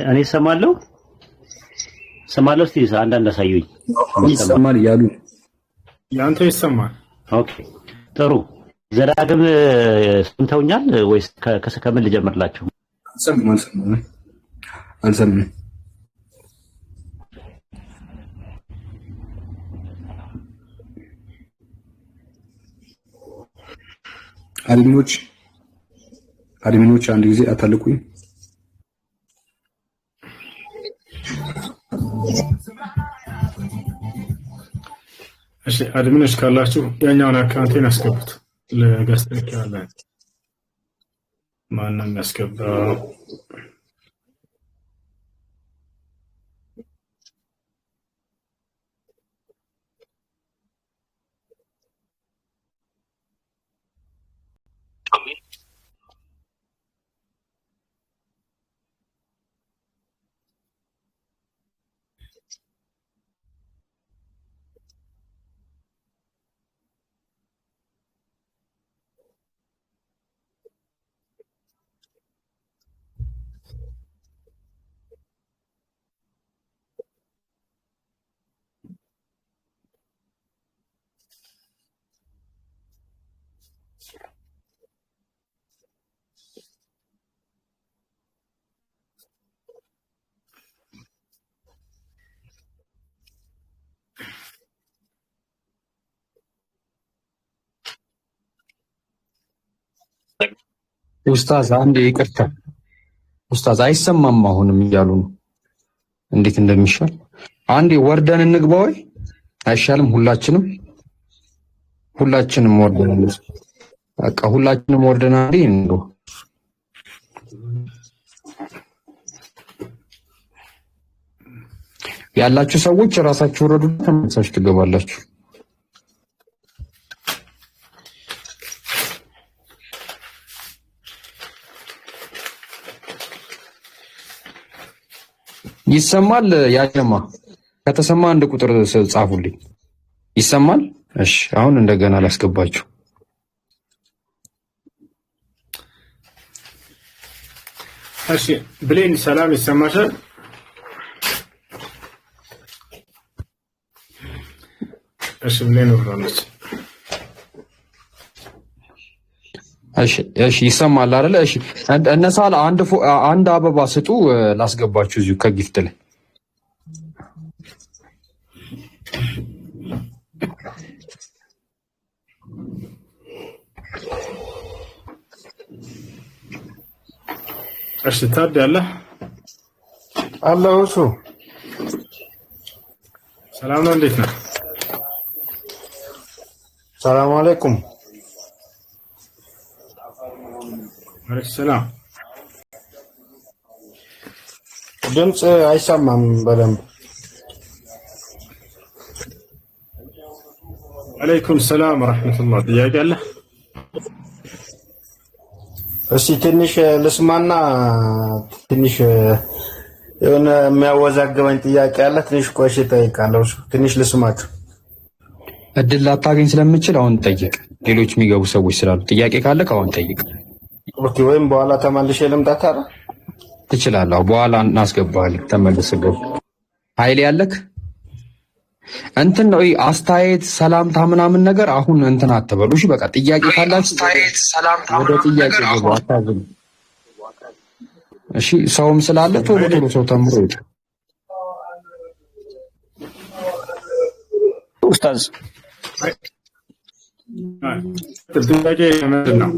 እኔ እሰማለሁ። ሰማለሁ። እስቲ አንዳንድ አሳዩኝ። ይሰማል እያሉ ያንተ ይሰማል። ኦኬ ጥሩ። ዘዳግም ሰምተውኛል ወይስ ከምን ልጀምርላችሁ? አልሰማም። አድሚኖች አንድ ጊዜ አታልቁኝ። እሺ አድሚኖች ካላችሁ ያኛውን አካውንቴን አስገቡት። ለጋስተክ ያለ ማንንም ያስገባው ኡስታዝ አንዴ ይቅርታ፣ ኡስታዝ አይሰማም አሁንም እያሉ ነው። እንዴት እንደሚሻል አንዴ ወርደን እንግባ ወይ አይሻልም? ሁላችንም ወርደን በቃ ሁላችንም ወርደን አንዴ እንግባ። ያላችሁ ሰዎች ራሳችሁ ወረዱ፣ ተመሳሳይ ትገባላችሁ። ይሰማል? ያጀማ ከተሰማ አንድ ቁጥር ጻፉልኝ። ይሰማል? እሺ አሁን እንደገና ላስገባችሁ። እሺ ብሌን ሰላም ይሰማሻል? እሺ ብሌን ወራለች። እሺ ይሰማል አይደል? እሺ እነሳል አንድ አበባ ስጡ ላስገባችሁ እዚሁ ከጊፍት ላይ። እሺ ታዲያ አለሁ። እሱ ሰላም ነው፣ እንዴት ነህ? ሰላም አለይኩም። ወአለይኩም ሰላም። ድምፅ አይሰማም በደንብ። ወአለይኩም ሰላም ወራህመቱላህ። ጥያቄ አለ? እስኪ ትንሽ ልስማና ትንሽ የሆነ የሚያወዛግበኝ ጥያቄ አለ። ትንሽ ቆይቼ እጠይቃለሁ። ትንሽ ልስማችሁ። እድል ላታገኝ ስለምችል አሁን ጠይቅ። ሌሎች የሚገቡ ሰዎች ስላሉ ጥያቄ ካለ አሁን ጠይቅ። ኦኬ፣ ወይም በኋላ ተመልሼ ልምጣ ታዲያ? ትችላለህ። በኋላ እናስገባለን። ተመልስ ገብ ኃይል ያለክ እንትን ነው አስተያየት ሰላምታ ምናምን ነገር አሁን እንትን አትበሉ። እሺ በቃ ጥያቄ ካላችሁ ወደ ጥያቄ ገቡ። አታዝኑ። እሺ ሰውም ስላለ ቶሎ ሰው ተምሮ ይውጣ። ኡስታዝ ጥያቄ ምንድን ነው?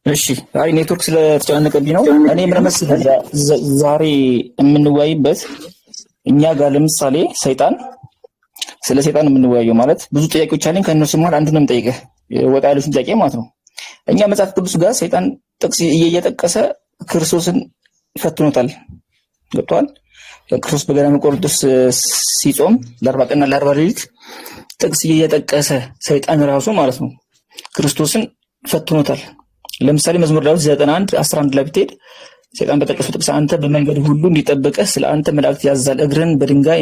እሺ አይ ኔትወርክ ስለተጨናነቀብኝ ነው። እኔ ምን መሰለህ ዛሬ የምንወያይበት እኛ ጋር ለምሳሌ ስለ ሰይጣን የምንወያየው ማለት ብዙ ጥያቄዎች አለኝ። ከእነሱ መሀል አንዱን የምጠይቅህ ወጣ ያሉትን ጥያቄ ማለት ነው። እኛ መጽሐፍ ቅዱስ ጋር ሰይጣን ጥቅስ እየጠቀሰ ክርስቶስን ፈትኖታል። ገብቶሃል? ክርስቶስ በገና መቆርጦስ ሲጾም ለ40 ቀንና ለ40 ሌሊት ጥቅስ እየጠቀሰ ሰይጣን ራሱ ማለት ነው ክርስቶስን ፈትኖታል። ለምሳሌ መዝሙር ዳዊት 91:11 ላይ ብትሄድ ሰይጣን በጠቀሰው ጥቅስ አንተ በመንገድ ሁሉ እንዲጠብቅህ ስለ አንተ መላእክት ያዛል፣ እግርን በድንጋይ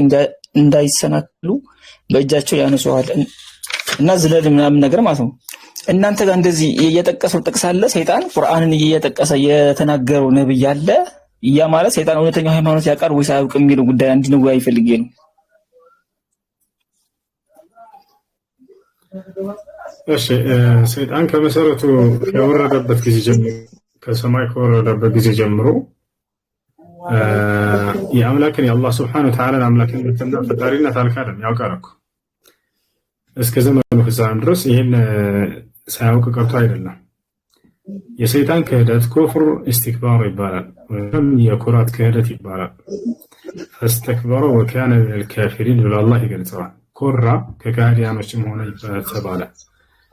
እንዳይሰናክሉ በእጃቸው ያነሱሃል እና ዝለል ምናምን ነገር ማለት ነው። እናንተ ጋር እንደዚህ እየጠቀሰው ጥቅስ አለ? ሰይጣን ቁርአንን እየጠቀሰ የተናገረው ነብይ አለ ያ ማለት ሰይጣን እውነተኛው ሃይማኖት ያውቃል ወይስ አያውቅም የሚለው ጉዳይ እንድንወያይ ፈልጌ ነው። እሺ ሰይጣን ከመሰረቱ ከወረደበት ጊዜ ጀምሮ ከሰማይ ከወረደበት ጊዜ ጀምሮ የአምላክን የአላህ Subhanahu Wa Ta'ala አምላክነትና ፈጣሪነት አልካደም፣ ያውቃል እኮ እስከ ዘመኑ ፍጻሜ ድረስ ይሄን ሳያውቅ ቀርቶ አይደለም። የሰይጣን ክህደት ኩፍር ኢስቲክባር ይባላል፣ ወይም የኩራት ክህደት ይባላል። ፈስተክበረ ወካነ ሚነል ካፊሪን ብሎ አላህ ይገልጸዋል። ኮራ ከካህዲያኖችም ሆነ ተባለ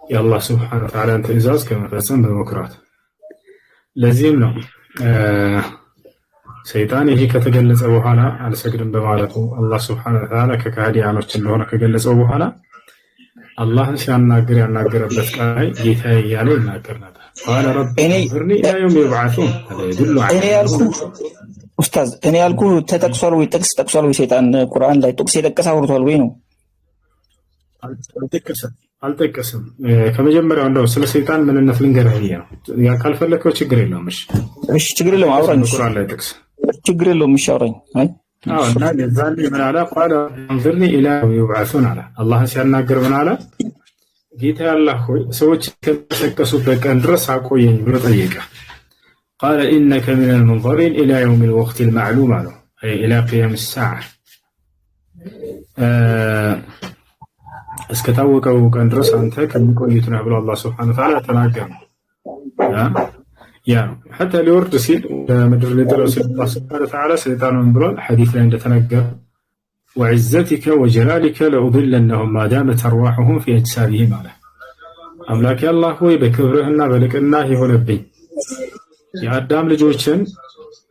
የአላህ Subhanahu Wa Ta'ala ትእዛዝ ከመፈጸም በመኩራት። ለዚህም ነው ሰይጣን ይሄ ከተገለጸ በኋላ አልሰግድም በማለቱ አላህ Subhanahu Wa Ta'ala ከካህዲያኖች እንደሆነ ከገለጸው በኋላ አላህን ሲያናግር ያናገረበት ቃል ላይ ጌታዬ እያለ ይናገር ነበር። ቃለ ረቢ አንዚርኒ ኢላ የውም ይብዓሱን ይዱሉ እኔ ያልኩ ኡስታዝ እኔ ያልኩ ተጠቅሷል ወይ ጥቅስ ጠቅሷል ወይ ሰይጣን ቁርአን ላይ ጥቅስ የጠቀሰ አውርቷል ወይ ነው? አልጠቀሰም። ከመጀመሪያው እንደው ስለ ሰይጣን ምንነት ልንገርህ ብዬ ነው። ያ ካልፈለከው ችግር የለውም። እሺ ችግር የለውም አውራኝ። ቁርአን ላይ ጥቅስ ችግር የለውም። እሺ አውራኝ። እና ለዛን ምን አለ? ቃለ አንዚርኒ ኢላ የውም ይብዓሱን አለ። አላህን ሲያናገር ምን አለ? ጌታ አላህ ሆይ ሰዎች ከተቀሰቀሱበት ቀን ድረስ አቆየኝ ብሎ ጠየቀ። ቃለ ኢነከ ሚነል ሙንዘሪን ኢላ የውሚል ወቅቲል ማዕሉም አለው፣ አይ ኢላ ቂያሚስ ሰዓ እስከታወቀው ቀን ድረስ አንተ ከሚቆዩት ነህ ብሎ አላህ Subhanahu Wa Ta'ala ተናገረ። ያ حتى ሊወርድ ሲል ምድር ላይ ድረስ አላህ Subhanahu Wa Ta'ala ሰይጣኑን ብሏል። ሐዲስ ላይ እንደተነገረ وعزتك وجلالك لأضلنهم ما دامت أرواحهم في أجسادهم አለ። አምላክ አላህ ሆይ በክብርህና በልቅናህ ይሆንብኝ የአዳም ልጆችን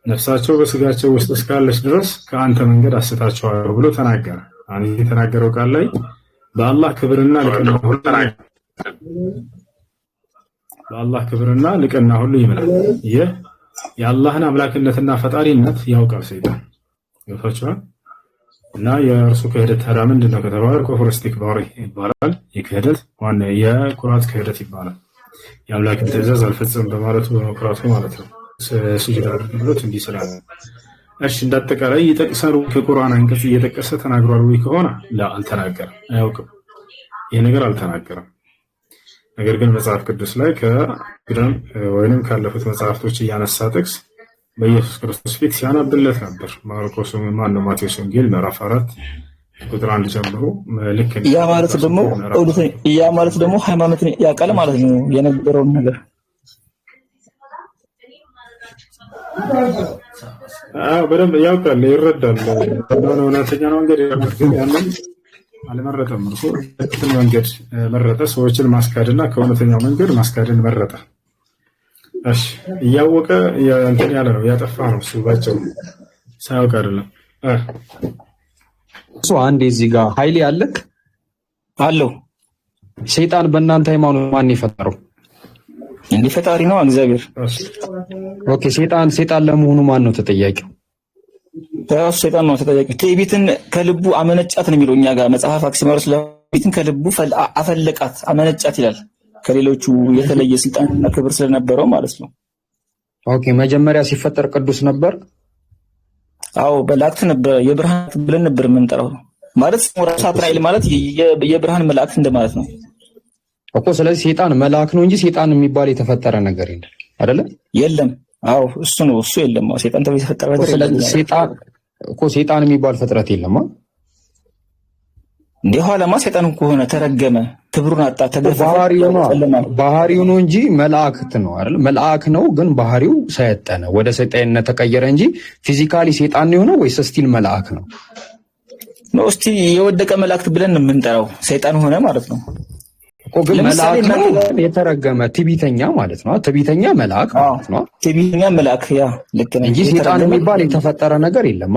ነፍሳቸው በስጋቸው ውስጥ እስካለች ድረስ ከአንተ መንገድ አስታቸዋለሁ ብሎ ተናገረ። አሁን የተናገረው ቃል ላይ በአላህ ክብርና ልቅና ሁሉ በአላህ ክብርና ልቅና ሁሉ ይመላል። ይህ የአላህን አምላክነትና ፈጣሪነት ያውቃል ሰይጣን። ይወጣቻል እና የእርሱ ክህደት ታዲያ ምንድነው ከተባለ ኩፍር ኢስቲክባር ይባላል። የክህደት ዋና የኩራት ክህደት ይባላል። የአምላክን ትእዛዝ አልፈጸም በማለቱ በመኩራቱ ማለት ነው። ስጁድ አድርጎት እንዲህ ስላለ እሺ እንዳጠቃላይ ይጠቅሳሉ ከቁርአን አንቀጽ እየጠቀሰ ተናግሯል ወይ ከሆነ አልተናገረም፣ አያውቅም። ይሄ ነገር አልተናገረም። ነገር ግን መጽሐፍ ቅዱስ ላይ ከግዳም ወይንም ካለፉት መጽሐፍቶች እያነሳ ጥቅስ በኢየሱስ ክርስቶስ ፊት ሲያነብለት ነበር። ማርቆስ ማነው ማቴዎስ ወንጌል ምዕራፍ 4 ቁጥር 1 ጀምሮ ልክ ያ ማለት ደግሞ ሃይማኖትን ያውቃል ማለት ነው የነበረውን ነገር በደንብ ያውቃል፣ ይረዳል። እንደሆነ እውነተኛ ነው መንገድ ያንን አልመረጠም። እርሱ ትክክል መንገድ መረጠ። ሰዎችን ማስካድና ከእውነተኛው መንገድ ማስካድን መረጠ። እሺ እያወቀ እንትን ያለ ነው ያጠፋ ነው እሱ ባጭሩ ሳያውቅ አይደለም። እሱ አንዴ እዚህ ጋር ኃይሌ አለክ አለው። ሰይጣን በእናንተ ሃይማኖት ማን የፈጠረው? እንዴ ፈጣሪ ነው እግዚአብሔር። ኦኬ ሰይጣን ለመሆኑ ማን ነው ተጠያቂው? ራሱ ሰይጣን ነው ተጠያቂው። ትዕቢትን ከልቡ አመነጫት ነው የሚለው እኛ ጋር መጽሐፍ አክሲማሮስ ለትዕቢትን ከልቡ አፈለቃት አመነጫት ይላል። ከሌሎቹ የተለየ ስልጣንና ክብር ስለነበረው ማለት ነው። ኦኬ መጀመሪያ ሲፈጠር ቅዱስ ነበር? አዎ መላእክት ነበር። የብርሃን ብለን ነበር የምንጠራው ማለት ራሱ እስራኤል ማለት የብርሃን መላእክት እንደማለት ነው እኮ። ስለዚህ ሰይጣን መልአክ ነው እንጂ ሰይጣን የሚባል የተፈጠረ ነገር የለም አይደለ? የለም። አዎ እሱ ነው እሱ የለም። ሰይጣን ተብሎ የተፈጠረ ነገር የለም። ሰይጣን የሚባል ፍጥረት የለም። እንዴ ኋላማ ሰይጣን እኮ ሆነ ተረገመ፣ ክብሩን አጣ፣ ተገፋ። ባህሪው ነው እንጂ መላእክት ነው አይደል? መልአክ ነው ግን ባህሪው ሰይጣን ወደ ሰይጣንነት ተቀየረ እንጂ ፊዚካሊ ሰይጣን ነው የሆነው ወይስ ስቲል መልአክ ነው? ነው እስቲ የወደቀ መላእክት ብለን የምንጠራው ሰይጣን ሆነ ማለት ነው እኮ። ግን መልአክ ነው የተረገመ ትዕቢተኛ ማለት ነው። ትዕቢተኛ መልአክ ማለት ነው። ትዕቢተኛ መልአክ ያ ልክ ነው እንጂ ሰይጣን የሚባል የተፈጠረ ነገር የለም።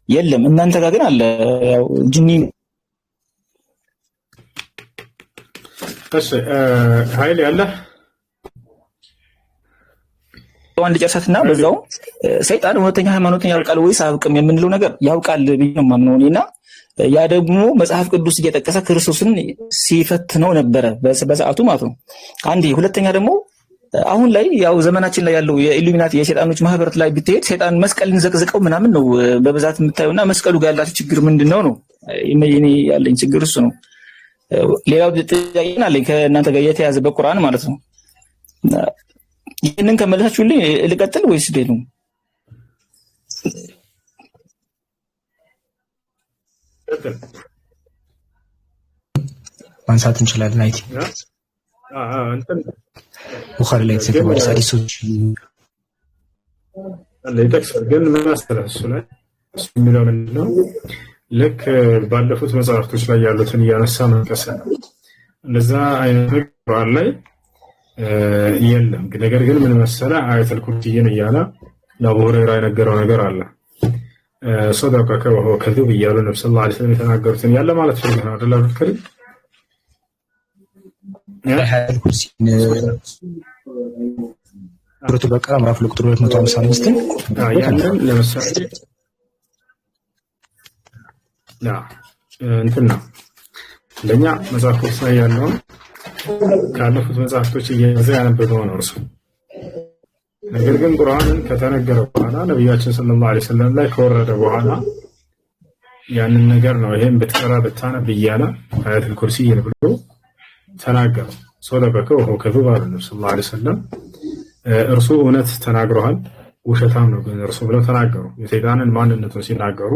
የለም። እናንተ ጋር ግን አለ ያው ጅኒ። እሺ ኃይል ያለ አንድ ጨርሳትና በዛው ሰይጣን እውነተኛ ሃይማኖትን ያውቃል ወይስ አያውቅም የምንለው ነገር ያውቃል ብዬ ነው የማምነው እኔና ያ ደግሞ መጽሐፍ ቅዱስ እየጠቀሰ ክርስቶስን ሲፈትነው ነበረ በሰዓቱ ማለት ነው። አንዴ ሁለተኛ ደግሞ አሁን ላይ ያው ዘመናችን ላይ ያለው የኢሉሚናቲ የሸይጣኖች ማህበራት ላይ ብትሄድ ሰይጣን መስቀልን ዘቅዝቀው ምናምን ነው በብዛት የምታዩና መስቀሉ ጋር ያላችሁ ችግር ምንድነው ነው? እኔ ያለኝ ችግር እሱ ነው። ሌላው ጥያቄ አለኝ ከእናንተ ጋር የተያዘ በቁርአን ማለት ነው። ይሄንን ከመለሳችሁልኝ ልቀጥል ወይስ ነው? ማንሳት እንችላለን። አይቲ ቡኻሪ ላይ የተዘገቡ ሐዲሶች ይጠቅሳል። ግን ምን መሰለህ እሱ ላይ እሱ የሚለው ምንድን ነው? ልክ ባለፉት መጽሐፍቶች ላይ ያሉትን እያነሳ መንቀስ ነው። እንደዛ አይነት ነገር ቁርአን ላይ የለም። ነገር ግን ምን መሰለህ አያተል ኩርሲይን እያለ ለአቡ ሁረይራ የነገረው ነገር አለ። صدقك وهو كذوب እያሉ ነብዩ ሰለላሁ ዐለይሂ ወሰለም የተናገሩትን ያለ ማለት ፈልገህ ነው አይደል? አብዱልከሪም አያተል ኩርሲይን ሱረቱ በቀራ ምዕራፍ ቁጥር 255 ያንን ለምሳሌ እንትን ነው ለኛ መጽሐፍ ቅዱስ ላይ ያለውን ካለፉት መጽሐፍቶች እየያዘ ያነበበው ነው እርሱ። ነገር ግን ቁርአንን ከተነገረ በኋላ ነብያችን ሰለላሁ ዐለይሂ ወሰለም ላይ ከወረደ በኋላ ያንን ነገር ነው ይሄን ብትቀራ ብታነብ እያለ አያተል ኩርሲይን ብሎ ተናገረ። ሶደቀከ ወሆ ከዙብ አለ ነብዩ ሰለላሁ ዐለይሂ ወሰለም። እርሱ እውነት ተናግሯል፣ ውሸታም ነው ግን እርሱ ብለው ተናገሩ። የሰይጣንን ማንነቱን ሲናገሩ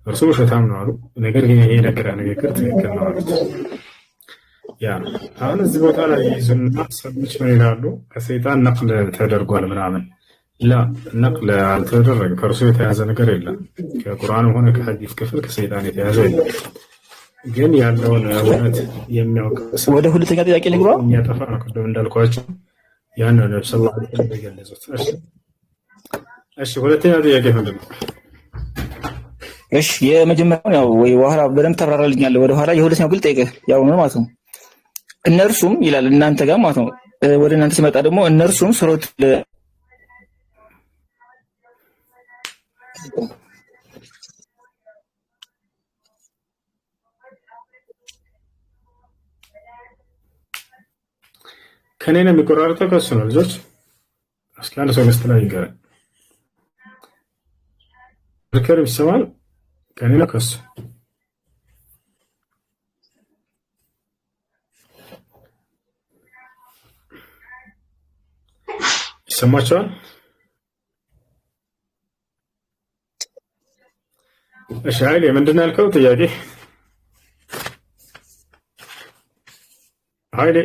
እርሱ ውሸታም ነው አሉ። ነገር ግን ይሄ ንግግር ትክክል ነው አሉት። ያ አሁን እዚህ ቦታ ላይ ይዙና ሰዎች ምን ይላሉ? ከሰይጣን ነቅል ተደርጓል ምናምን። ላ ነቅል አልተደረገም። ከእርሱ የተያዘ ነገር የለም። ከቁርአንም ሆነ ከሐዲስ ክፍል ከሰይጣን የተያዘ የለም። ግን ያለውን እውነት የሚያውቅ ወደ ሁለተኛ ጥያቄ ልግባ። የሚያጠፋ ነው ቅድም እንዳልኳቸው ያን ነው ነብዩ ሰለላሁ ዐለይሂ ወሰለም የገለጹት። እሺ ሁለተኛ ጥያቄ ምንድን ነው? እሺ የመጀመሪያው ያው ወይ በኋላ በደንብ ተብራራልኛል ወደ ኋላ። የሁለተኛው ግል ጠይቀህ ያው ነው ማለት ነው። እነርሱም ይላል እናንተ ጋር ማለት ነው። ወደ እናንተ ሲመጣ ደግሞ እነርሱም ሱረት ከኔ ነው የሚቆራረጠው ከእሱ ነው ልጆች። እስኪ አንድ ሰው መስት ላይ ይገራል። ብከር ይሰማል። ከኔ ነው ከእሱ ይሰማችኋል? እሺ ኃይሌ ምንድን ነው ያልከው ጥያቄ? ኃይሌ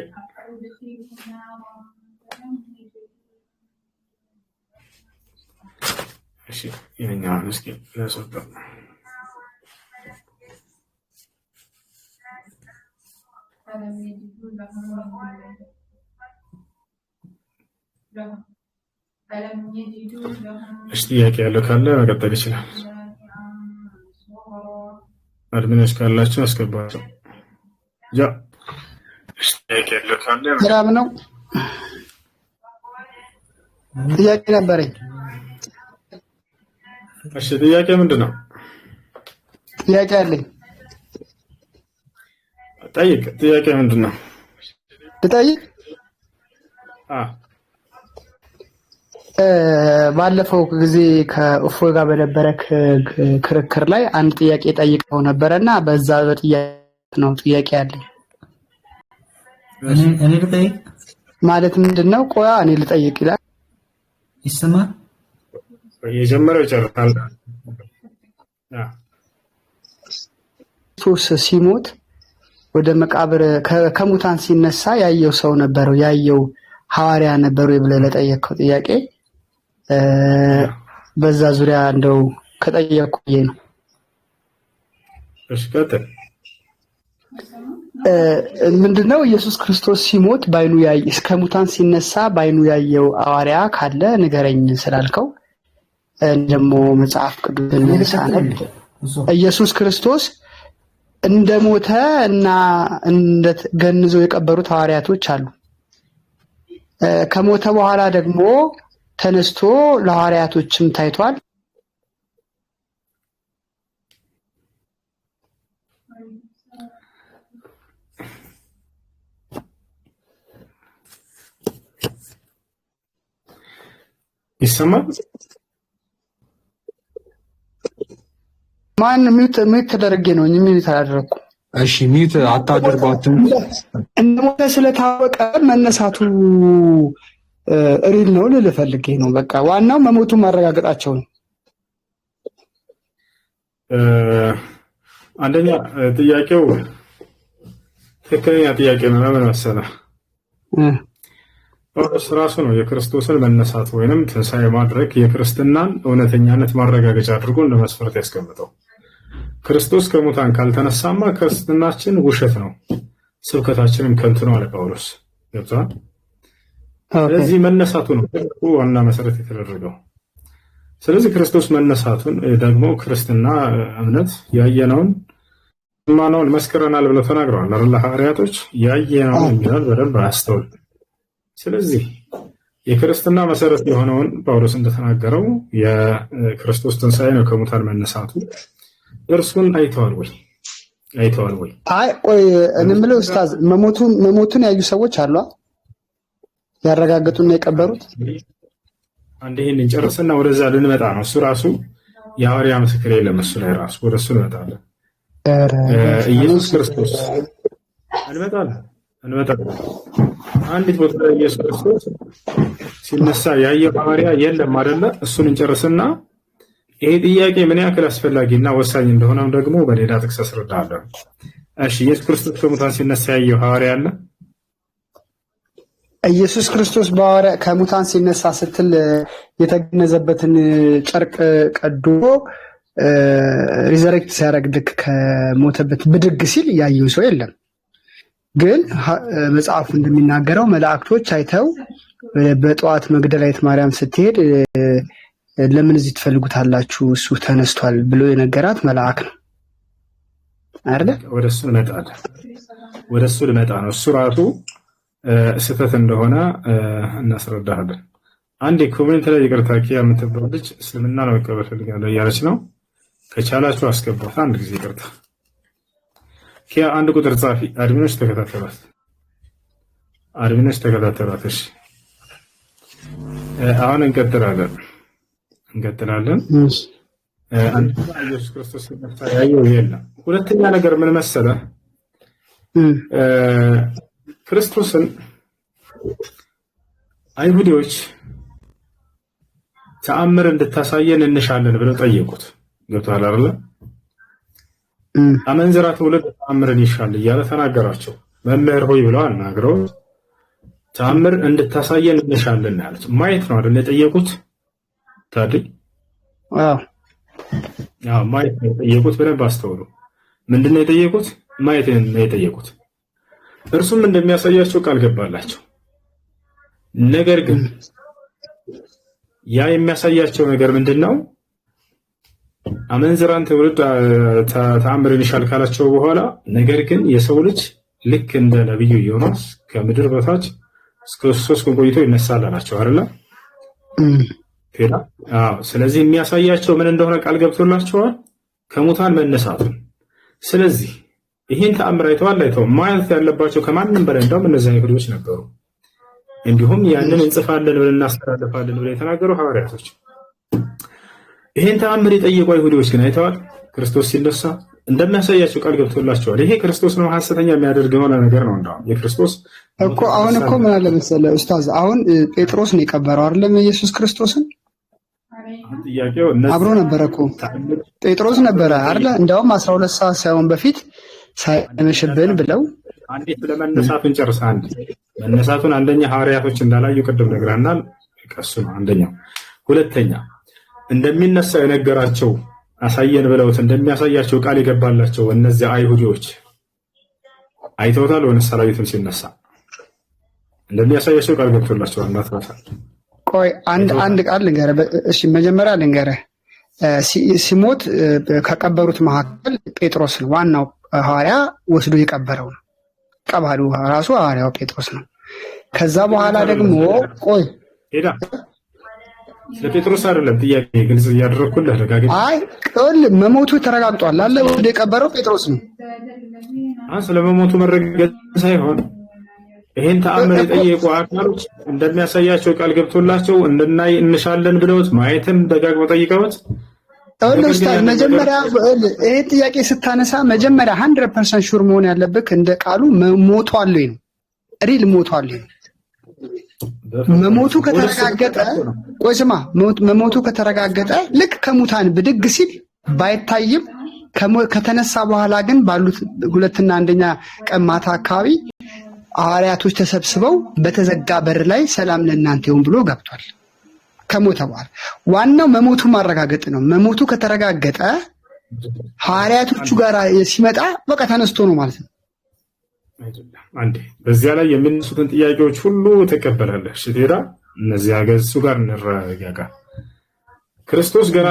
እሺ ይሄኛው እስኪ ለሶታ እሺ ጥያቄ ያለው ካለ መቀጠል ይችላል። አድሚኖች ካላችሁ አስገባቸው። ያ እሺ ጥያቄ ያለው ካለ ሰላም ነው። ጥያቄ ነበረኝ። እሺ ጥያቄ ምንድን ነው? ጥያቄ አለኝ። ጠይቅ። ጥያቄ ምንድን ነው? ልጠይቅ? ባለፈው ጊዜ ከእፎይ ጋር በነበረ ክርክር ላይ አንድ ጥያቄ ጠይቀው ነበረና በዛ በጥያቄ ነው ጥያቄ አለኝ። እኔ ልጠይቅ ማለት ምንድነው? ቆያ እኔ ልጠይቅ ይላል። ይሰማል? የጀመረው ይጨርሳል። ክርስቶስ ሲሞት ወደ መቃብር ከሙታን ሲነሳ ያየው ሰው ነበረው? ያየው ሐዋርያ ነበረው ብለህ ለጠየቅከው ጥያቄ በዛ ዙሪያ እንደው ከጠየቅኩ ነው። እሺ ቀጥል። ምንድነው ኢየሱስ ክርስቶስ ሲሞት ባይኑ እስከ ሙታን ሲነሳ ባይኑ ያየው ሐዋርያ ካለ ንገረኝ ስላልከው ደግሞ መጽሐፍ ቅዱስን ሳነብ ኢየሱስ ክርስቶስ እንደሞተ እና እንደገንዘው የቀበሩት ሐዋርያቶች አሉ። ከሞተ በኋላ ደግሞ ተነስቶ ለሐዋርያቶችም ታይቷል። ይሰማል? ማን ሚውት ተደረገ ነው እንጂ ሚውት አላደረኩ። እሺ ሚውት አታደርጓትም። እንደሞተ ስለታወቀ መነሳቱ ሪል ነው ልልህ ፈልጌ ነው። በቃ ዋናው መሞቱን ማረጋገጣቸው ነው። አንደኛ ጥያቄው ትክክለኛ ጥያቄ ነው። ለምን መሰለህ? ጳውሎስ ራሱ ነው የክርስቶስን መነሳት ወይንም ትንሣኤ ማድረግ የክርስትናን እውነተኛነት ማረጋገጫ አድርጎ እንደ መስፈርት ያስቀምጠው። ክርስቶስ ከሙታን ካልተነሳማ ክርስትናችን ውሸት ነው፣ ስብከታችንም ከንቱ ነው አለ ጳውሎስ። ገብቶሃል? ስለዚህ መነሳቱ ነው ዋና መሰረት የተደረገው። ስለዚህ ክርስቶስ መነሳቱን ደግሞ ክርስትና እምነት ያየነውን ማነውን መስክረናል ብለው ተናግረዋል አይደል? ሐዋርያቶች ያየነውን የሚላል በደንብ አስተውል። ስለዚህ የክርስትና መሰረት የሆነውን ጳውሎስ እንደተናገረው የክርስቶስ ትንሣኤ ነው ከሙታን መነሳቱ። እርሱን አይተዋል ወይ? አይተዋል ወይ? አይ ቆይ እኔ የምለው ኡስታዝ መሞቱን ያዩ ሰዎች አሉ ያረጋገጡና የቀበሩት። አንድ ይሄን እንጨርስና ወደዛ ልንመጣ ነው። እሱ ራሱ የሐዋርያ ምስክር የለም እሱ ላይ ራሱ ወደሱ እንመጣለን። ኢየሱስ ክርስቶስ እንመጣለን። አንዲት ቦታ ላይ ኢየሱስ ክርስቶስ ሲነሳ ያየው ሐዋርያ የለም አይደለ? እሱን እንጨርስና ይሄ ጥያቄ ምን ያክል አስፈላጊና ወሳኝ እንደሆነም ደግሞ በሌላ ጥቅስ አስረዳለሁ። እሺ ኢየሱስ ክርስቶስ ከሙታን ሲነሳ ያየው ሐዋርያ አለ? ኢየሱስ ክርስቶስ ከሙታን ሲነሳ ስትል የተገነዘበትን ጨርቅ ቀዶ ሪዘሬክት ሲያደርግ ልክ ከሞተበት ብድግ ሲል ያየው ሰው የለም። ግን መጽሐፉ እንደሚናገረው መላእክቶች አይተው በጠዋት መግደላዊት ማርያም ስትሄድ ለምን እዚህ ትፈልጉታላችሁ እሱ ተነስቷል ብሎ የነገራት መልአክ ነው አይደል? ወደሱ ልመጣ ነው። እሱ ራሱ ስህተት እንደሆነ እናስረዳለን። አንድ ኮሜንት ላይ ይቅርታ ኪያ የምትባል ልጅ እስልምና ለመቀበል ፈልጋለሁ እያለች ነው። ከቻላችሁ አስገባት። አንድ ጊዜ ይቅርታ ኪያ፣ አንድ ቁጥር ጻፊ። አድሚኖች ተከታተሏት። እሺ አሁን እንቀጥላለን። አንደኛ ኢየሱስ ክርስቶስ ሲነሳ ያየው የለም። ሁለተኛ ነገር ምን መሰለህ? ክርስቶስን አይሁዶች ተአምር እንድታሳየን እንሻለን ብለው ጠየቁት። ገብቶሃል አይደል? አመንዝራ ትውልድ ተአምርን ይሻል እያለ ተናገራቸው። መምህር ሆይ ብለው አናግረው ተአምር እንድታሳየን እንሻለን ያሉት ማየት ነው አይደል የጠየቁት? ታዲያ ማየት ነው የጠየቁት። በደንብ አስተውሉ። ምንድነው የጠየቁት? ማየት ነው የጠየቁት። እርሱም እንደሚያሳያቸው ቃል ገባላቸው። ነገር ግን ያ የሚያሳያቸው ነገር ምንድነው? አመንዝራን ትውልድ ተአምርን ይሻል ካላቸው በኋላ ነገር ግን የሰው ልጅ ልክ እንደ ነብዩ ዮናስ ከምድር በታች እስከ 3 ቀን ቆይቶ ይነሳል አላቸው አይደል? ስለዚህ የሚያሳያቸው ምን እንደሆነ ቃል ገብቶላቸዋል፣ ከሙታን መነሳቱን። ስለዚህ ይህን ተአምር አይተዋል አይተው ማለት ያለባቸው ከማንም በላይ እንደውም እነዚህ አይሁዶች ነበሩ። እንዲሁም ያንን እንጽፋለን ብለን እናስተላልፋለን ብለው የተናገሩ ሐዋርያቶች። ይህን ተአምር የጠየቁ አይሁዶች ግን አይተዋል። ክርስቶስ ሲነሳ እንደሚያሳያቸው ቃል ገብቶላቸዋል። ይሄ ክርስቶስ ነው ሐሰተኛ የሚያደርግ የሆነ ነገር ነው። እንደውም የክርስቶስ እኮ አሁን እኮ ምን አለ መሰለህ ኡስታዝ፣ አሁን ጴጥሮስ ነው የቀበረው አይደለም ኢየሱስ ክርስቶስን? ጥያቄው አብሮ ነበረ እኮ ጴጥሮስ ነበረ አይደል? እንደውም 12 ሰዓት ሳይሆን በፊት ሳይመሽብን ብለው አንዴት ለመነሳቱን ጨርሳ አንድ መነሳቱን አንደኛ ሐዋርያቶች እንዳላዩ ቅድም ነግራናል። ቀሱ ነው አንደኛው። ሁለተኛ እንደሚነሳ የነገራቸው አሳየን ብለውት እንደሚያሳያቸው ቃል የገባላቸው እነዚህ አይሁዶች አይተውታል ወይስ አላዩትም? ሲነሳ እንደሚያሳያቸው ቃል ገብቶላቸዋል። እናትራሳ ቆይ አንድ ቃል ልንገርህ። እሺ መጀመሪያ ልንገርህ፣ ሲሞት ከቀበሩት መካከል ጴጥሮስ ነው ዋናው ሐዋርያ ወስዶ የቀበረው ነው። ቀባሉ ራሱ ሐዋርያው ጴጥሮስ ነው። ከዛ በኋላ ደግሞ ቆይ ሄዳ ለጴጥሮስ አይደለም ጥያቄ ግልጽ እያደረኩልህ ደጋግሜ። አይ ቆል መሞቱ ተረጋግጧል አለ ወደ የቀበረው ጴጥሮስ ነው። ስለመሞቱ መረጋገጥ ሳይሆን ይሄን ተአምር የጠየቁ አካሎች እንደሚያሳያቸው ቃል ገብቶላቸው እንድናይ እንሻለን ብለውት ማየትን ደጋግመው ጠይቀውት ኡስታዝ መጀመሪያ ይሄ ጥያቄ ስታነሳ መጀመሪያ 100% ሹር መሆን ያለብህ እንደ ቃሉ ሞቷል ወይ ነው ሪል ሞቷል ወይ መሞቱ ከተረጋገጠ ቆይስማ መሞቱ ከተረጋገጠ ልክ ከሙታን ብድግ ሲል ባይታይም ከተነሳ በኋላ ግን ባሉት ሁለትና አንደኛ ቀን ማታ አካባቢ ሐዋርያቶች ተሰብስበው በተዘጋ በር ላይ ሰላም ለእናንተ ይሁን ብሎ ገብቷል። ከሞተ በኋላ ዋናው መሞቱ ማረጋገጥ ነው። መሞቱ ከተረጋገጠ ሐዋርያቶቹ ጋር ሲመጣ በቃ ተነስቶ ነው ማለት ነው። አንዴ በዚያ ላይ የሚነሱትን ጥያቄዎች ሁሉ ተቀበላለህ። ሽቴራ እነዚያ ገጹ ጋር እንረጋጋ። ክርስቶስ ገና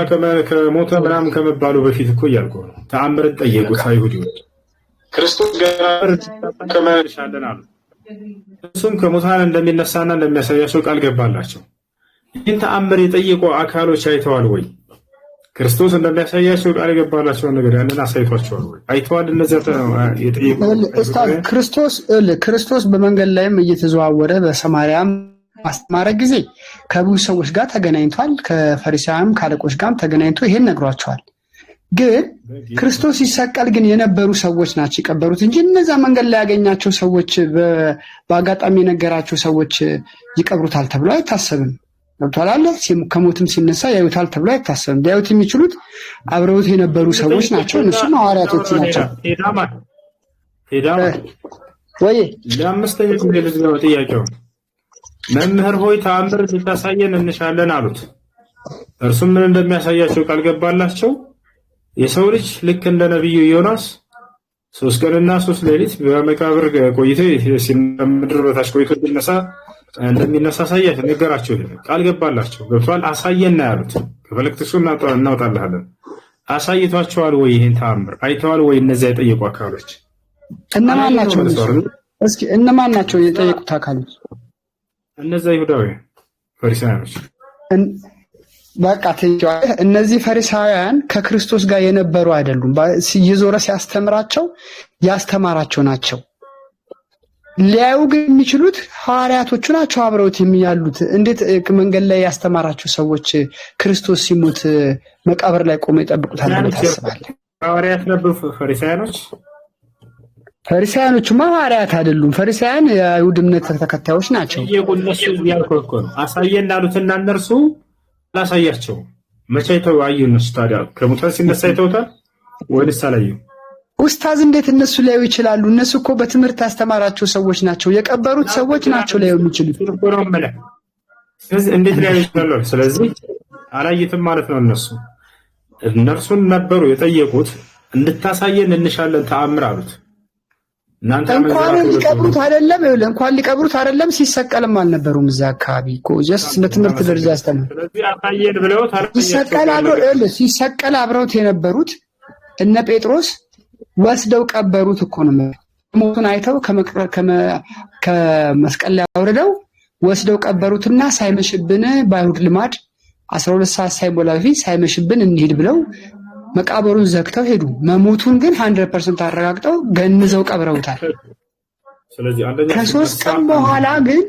ከሞተ ምናምን ከመባሉ በፊት እኮ እያልኩ ነው ተአምርን ጠየቁት አይሁዶች። ክርስቶስ ገና ከመሻለን አሉ። እሱም ከሙታን እንደሚነሳና እንደሚያሳያቸው ቃል ገባላቸው። ይህን ተአምር የጠየቁ አካሎች አይተዋል ወይ? ክርስቶስ እንደሚያሳያቸው ቃል የገባላቸውን ነገር ያንን አሳይቷቸዋል ወይ? አይተዋል? እነዚያ የጠየቁ ክርስቶስ በመንገድ ላይም እየተዘዋወረ በሰማርያም ማስተማረ ጊዜ ከብዙ ሰዎች ጋር ተገናኝቷል። ከፈሪሳውያን ካለቆች ጋርም ተገናኝቶ ይሄን ነግሯቸዋል። ግን ክርስቶስ ሲሰቀል ግን የነበሩ ሰዎች ናቸው የቀበሩት እንጂ እነዛ መንገድ ላይ ያገኛቸው ሰዎች በአጋጣሚ የነገራቸው ሰዎች ይቀብሩታል ተብሎ አይታሰብም። ገብቶሃል አይደል? ከሞትም ሲነሳ ያዩታል ተብሎ አይታሰብም። ሊያዩት የሚችሉት አብረውት የነበሩ ሰዎች ናቸው። እነሱም ሐዋርያቶቹ ናቸው። ወይ ለአምስተኛ ጊዜ ልዝጋው ጥያቄው መምህር ሆይ ተአምር ልታሳየን እንሻለን አሉት። እርሱም ምን እንደሚያሳያቸው ቃል ገባላቸው። የሰው ልጅ ልክ እንደ ነብዩ ዮናስ 3 ቀንና 3 ሌሊት በመቃብር ቆይቶ ምድር በታች ቆይቶ እንደሚነሳ አሳያቸው ነገራቸው። ቃል ገባላቸው። ገብቷል? አሳየና ያሉት ከፈለክ እሱ እናውጣልሃለን። አሳይቷቸዋል ወይ? ይሄን ተአምር አይተዋል ወይ? እነዚያ የጠየቁ አካሎች እነማን ናቸው? እስኪ እነማን ናቸው የጠየቁት አካሎች? እነዚያ ይሁዳውያን ፈሪሳውያኖች። በቃ እነዚህ ፈሪሳውያን ከክርስቶስ ጋር የነበሩ አይደሉም። እየዞረ ሲያስተምራቸው ያስተማራቸው ናቸው። ሊያዩ ግን የሚችሉት ሐዋርያቶቹ ናቸው አብረውት የሚያሉት። እንዴት መንገድ ላይ ያስተማራቸው ሰዎች ክርስቶስ ሲሞት መቃብር ላይ ቆመው ይጠብቁታል ብለህ ታስባለህ? ሐዋርያት ነበሩ ፈሪሳውያኖች? ፈሪሳውያኖቹማ ሐዋርያት አይደሉም። ፈሪሳውያን የአይሁድ እምነት ተከታዮች ናቸው። እነሱ ያልከው እኮ ነው። አሳየን እንዳሉትና እነርሱ አላሳያቸውም። መቼ አይተው አዩ? እነሱ ታዲያ ከሙታን ሲነሳ አይተውታል ወይስ አላዩም? ኡስታዝ እንዴት እነሱ ሊያዩ ይችላሉ? እነሱ እኮ በትምህርት ያስተማራቸው ሰዎች ናቸው። የቀበሩት ሰዎች ናቸው ሊያዩ የሚችሉት። ስለዚህ እንዴት ሊያዩ ይችላሉ? ስለዚህ አላየትም ማለት ነው። እነርሱን ነበሩ የጠየቁት እንድታሳየን እንሻለን ተአምር አሉት። እንኳን ሊቀብሩት አይደለም ሲሰቀልም አልነበሩም እዛ አካባቢ እኮ ጀስት በትምህርት ደረጃ ያስተምሩ። ስለዚህ አሳየን ብለውት ሲሰቀል አብረውት የነበሩት እነ ጴጥሮስ ወስደው ቀበሩት እኮ ነው። ሞቱን አይተው ከመስቀል ላይ አውርደው ወስደው ቀበሩትና ሳይመሽብን በአይሁድ ልማድ 12 ሰዓት ሳይሞላ በፊት ሳይመሽብን እንሂድ ብለው መቃብሩን ዘግተው ሄዱ። መሞቱን ግን 100% አረጋግጠው ገንዘው ቀብረውታል። ስለዚህ ከ3 ቀን በኋላ ግን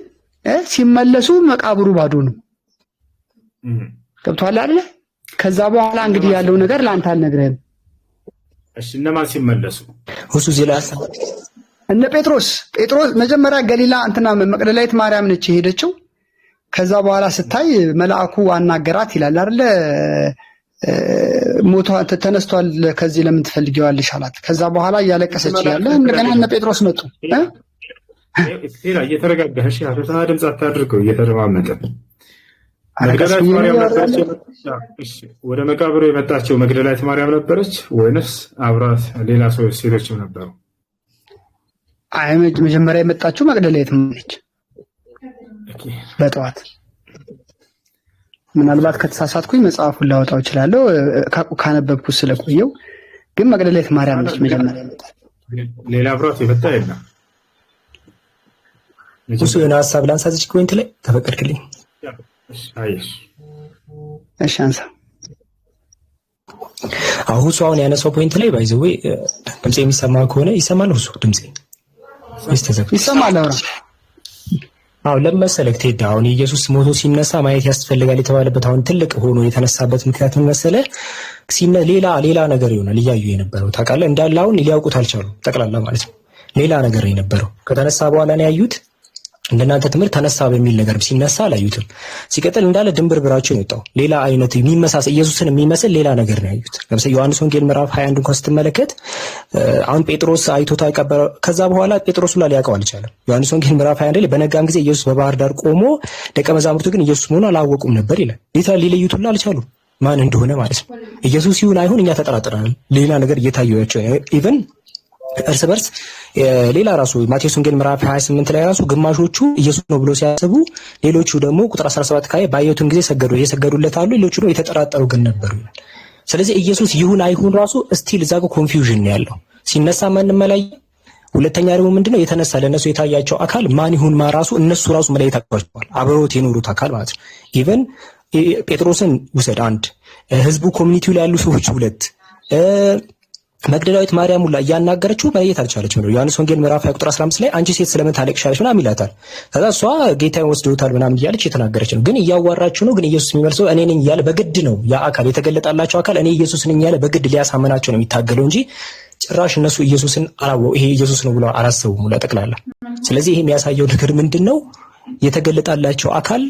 ሲመለሱ መቃብሩ ባዶ ነው። ገብቶሃል አይደል? ከዛ በኋላ እንግዲህ ያለው ነገር ላንተ አልነግርህም። እሺ እነማን ሲመለሱ? እሱ ዚላስ እነ ጴጥሮስ መጀመሪያ ገሊላ እንትና መቅደላዊት ማርያም ነች የሄደችው። ከዛ በኋላ ስታይ መልአኩ አናገራት ይላል አይደል? ሞቷ ተነስቷል፣ ከዚህ ለምን ትፈልጊዋለሽ አላት። ከዛ በኋላ እያለቀሰች ያለ እንደገና እነ ጴጥሮስ መጡ። እየተረጋጋሽ አረታ ድምጽ አታድርገው፣ እየተረማመጠ ወደ መቃብሩ የመጣቸው መግደላዊት ማርያም ነበረች ወይንስ አብራት ሌላ ሰው ሴቶችም ነበሩ? አይ መጀመሪያ የመጣችው መግደላዊት ነች በጠዋት። ምናልባት ከተሳሳትኩኝ መጽሐፉን ላወጣው እችላለሁ ካነበብኩት ስለቆየው፣ ግን መግደላዊት ማርያም ነች መጀመሪያ የመጣችው። ሌላ አብራት የመጣ የለም። እሱ የሆነ ሀሳብ ላንሳ እዚህ ፖይንት ላይ ተፈቀድክልኝ? እሺ አንሳ። አሁን እሱ አሁን ያነሳው ፖይንት ላይ ባይዘው ድምጽ የሚሰማ ከሆነ ይሰማል። እሱ ድምጽ ይሰማል። አውራ አሁን ለመሰለክ ቴዳ አሁን ኢየሱስ ሞቶ ሲነሳ ማየት ያስፈልጋል የተባለበት አሁን ትልቅ ሆኖ የተነሳበት ምክንያት ምን መሰለ? ሌላ ነገር ይሆናል እያዩ የነበረው ታውቃለህ። እንዳለ አሁን ሊያውቁት አልቻሉም ጠቅላላ ማለት ነው። ሌላ ነገር የነበረው ከተነሳ በኋላ ነው ያዩት። እንደናንተ ትምህርት ተነሳ በሚል ነገር ሲነሳ አላዩትም። ሲቀጥል እንዳለ ድንብርብራቸው የወጣው ሌላ አይነት የሚመሳሰል ኢየሱስን የሚመስል ሌላ ነገር ነው ያዩት። ለምሳሌ ዮሐንስ ወንጌል ምዕራፍ 21 እንኳን ስትመለከት አሁን ጴጥሮስ አይቶታ ይቀበረ ከዛ በኋላ ጴጥሮስ ሁላ ሊያውቀው አልቻለም። ዮሐንስ ወንጌል ምዕራፍ 21 ላይ በነጋም ጊዜ ኢየሱስ በባህር ዳር ቆሞ ደቀ መዛሙርቱ ግን ኢየሱስ መሆኑን አላወቁም ነበር ይላል። ሊለዩት ሁላ አልቻሉም ማን እንደሆነ ማለት ነው። ኢየሱስ ይሁን አይሁን እኛ ተጠራጥረናል። ሌላ ነገር እየታየቸው ኢቭን እርስ በርስ ሌላ ራሱ ማቴዎስ ወንጌል ምዕራፍ 28 ላይ ራሱ ግማሾቹ ኢየሱስ ነው ብሎ ሲያስቡ፣ ሌሎቹ ደግሞ ቁጥር 17 ካየ ባየቱን ጊዜ የሰገዱለት አሉ፣ ሌሎቹ ደግሞ የተጠራጠሩ ግን ነበሩ። ስለዚህ ኢየሱስ ይሁን አይሁን ራሱ ስቲል እዛ ጋር ኮንፊውዥን ነው ያለው። ሲነሳ ማንም መለየ። ሁለተኛ ደግሞ ምንድነው የተነሳ ለነሱ የታያቸው አካል ማን ይሁን ራሱ እነሱ ራሱ መለየት አቅቷቸዋል። አብረውት የኖሩት አካል ማለት ነው። ኢቭን ጴጥሮስን ውሰድ አንድ፣ ህዝቡ ኮሚኒቲው ላይ ያሉ ሰዎች ሁለት፣ መግደላዊት ማርያም ሁላ እያናገረችው መለየት አልቻለችም ነው። ዮሐንስ ወንጌል ምዕራፍ 20 ቁጥር 15 ላይ አንቺ ሴት ስለምን ታለቅሻለሽ ምናምን ይላታል። ከዛ እሷ ጌታዬን ወስደውታል ምናምን እያለች የተናገረች ነው። ግን እያዋራችሁ ነው። ግን ኢየሱስ የሚመልሰው እኔ ነኝ እያለ በግድ ነው። ያ አካል የተገለጠላቸው አካል እኔ ኢየሱስ ነኝ እያለ በግድ ሊያሳመናቸው ነው የሚታገለው እንጂ ጭራሽ እነሱ ኢየሱስን ይሄ ኢየሱስ ነው ብለው አላሰቡም ሁላ ጠቅላላ። ስለዚህ ይሄ የሚያሳየው ነገር ምንድነው? የተገለጠላቸው አካል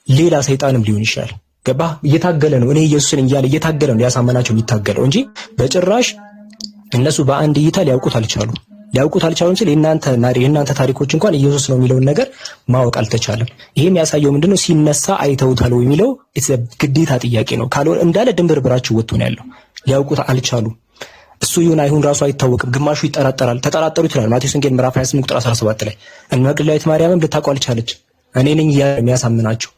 ሌላ ሰይጣንም ሊሆን ይችላል። ገባ? እየታገለ ነው። እኔ ኢየሱስ ነኝ እያለ እየታገለ ነው ሊያሳመናቸው የሚታገለው እንጂ በጭራሽ እነሱ በአንድ እይታ ሊያውቁት አልቻሉም ሲል የእናንተ ታሪኮች እንኳን ኢየሱስ ነው የሚለውን ነገር ማወቅ አልተቻለም። ይሄ የሚያሳየው ምንድነው? ሲነሳ አይተውታል ወይ የሚለው ግዴታ ጥያቄ ነው። ካልሆነ እንዳለ ድንብርብራችሁ ወጥቶ ነው ያለው። ሊያውቁት አልቻሉም። እሱ ይሁን አይሁን ራሱ አይታወቅም። ግማሹ ይጠራጠራል። ተጠራጠሩ ይችላል። ማቴዎስ ወንጌል ምዕራፍ 28 ቁጥር 17 ላይ መግደላዊት ማርያምም ልታውቀው አልቻለች። እኔ ነኝ እያለ የሚያሳምናቸው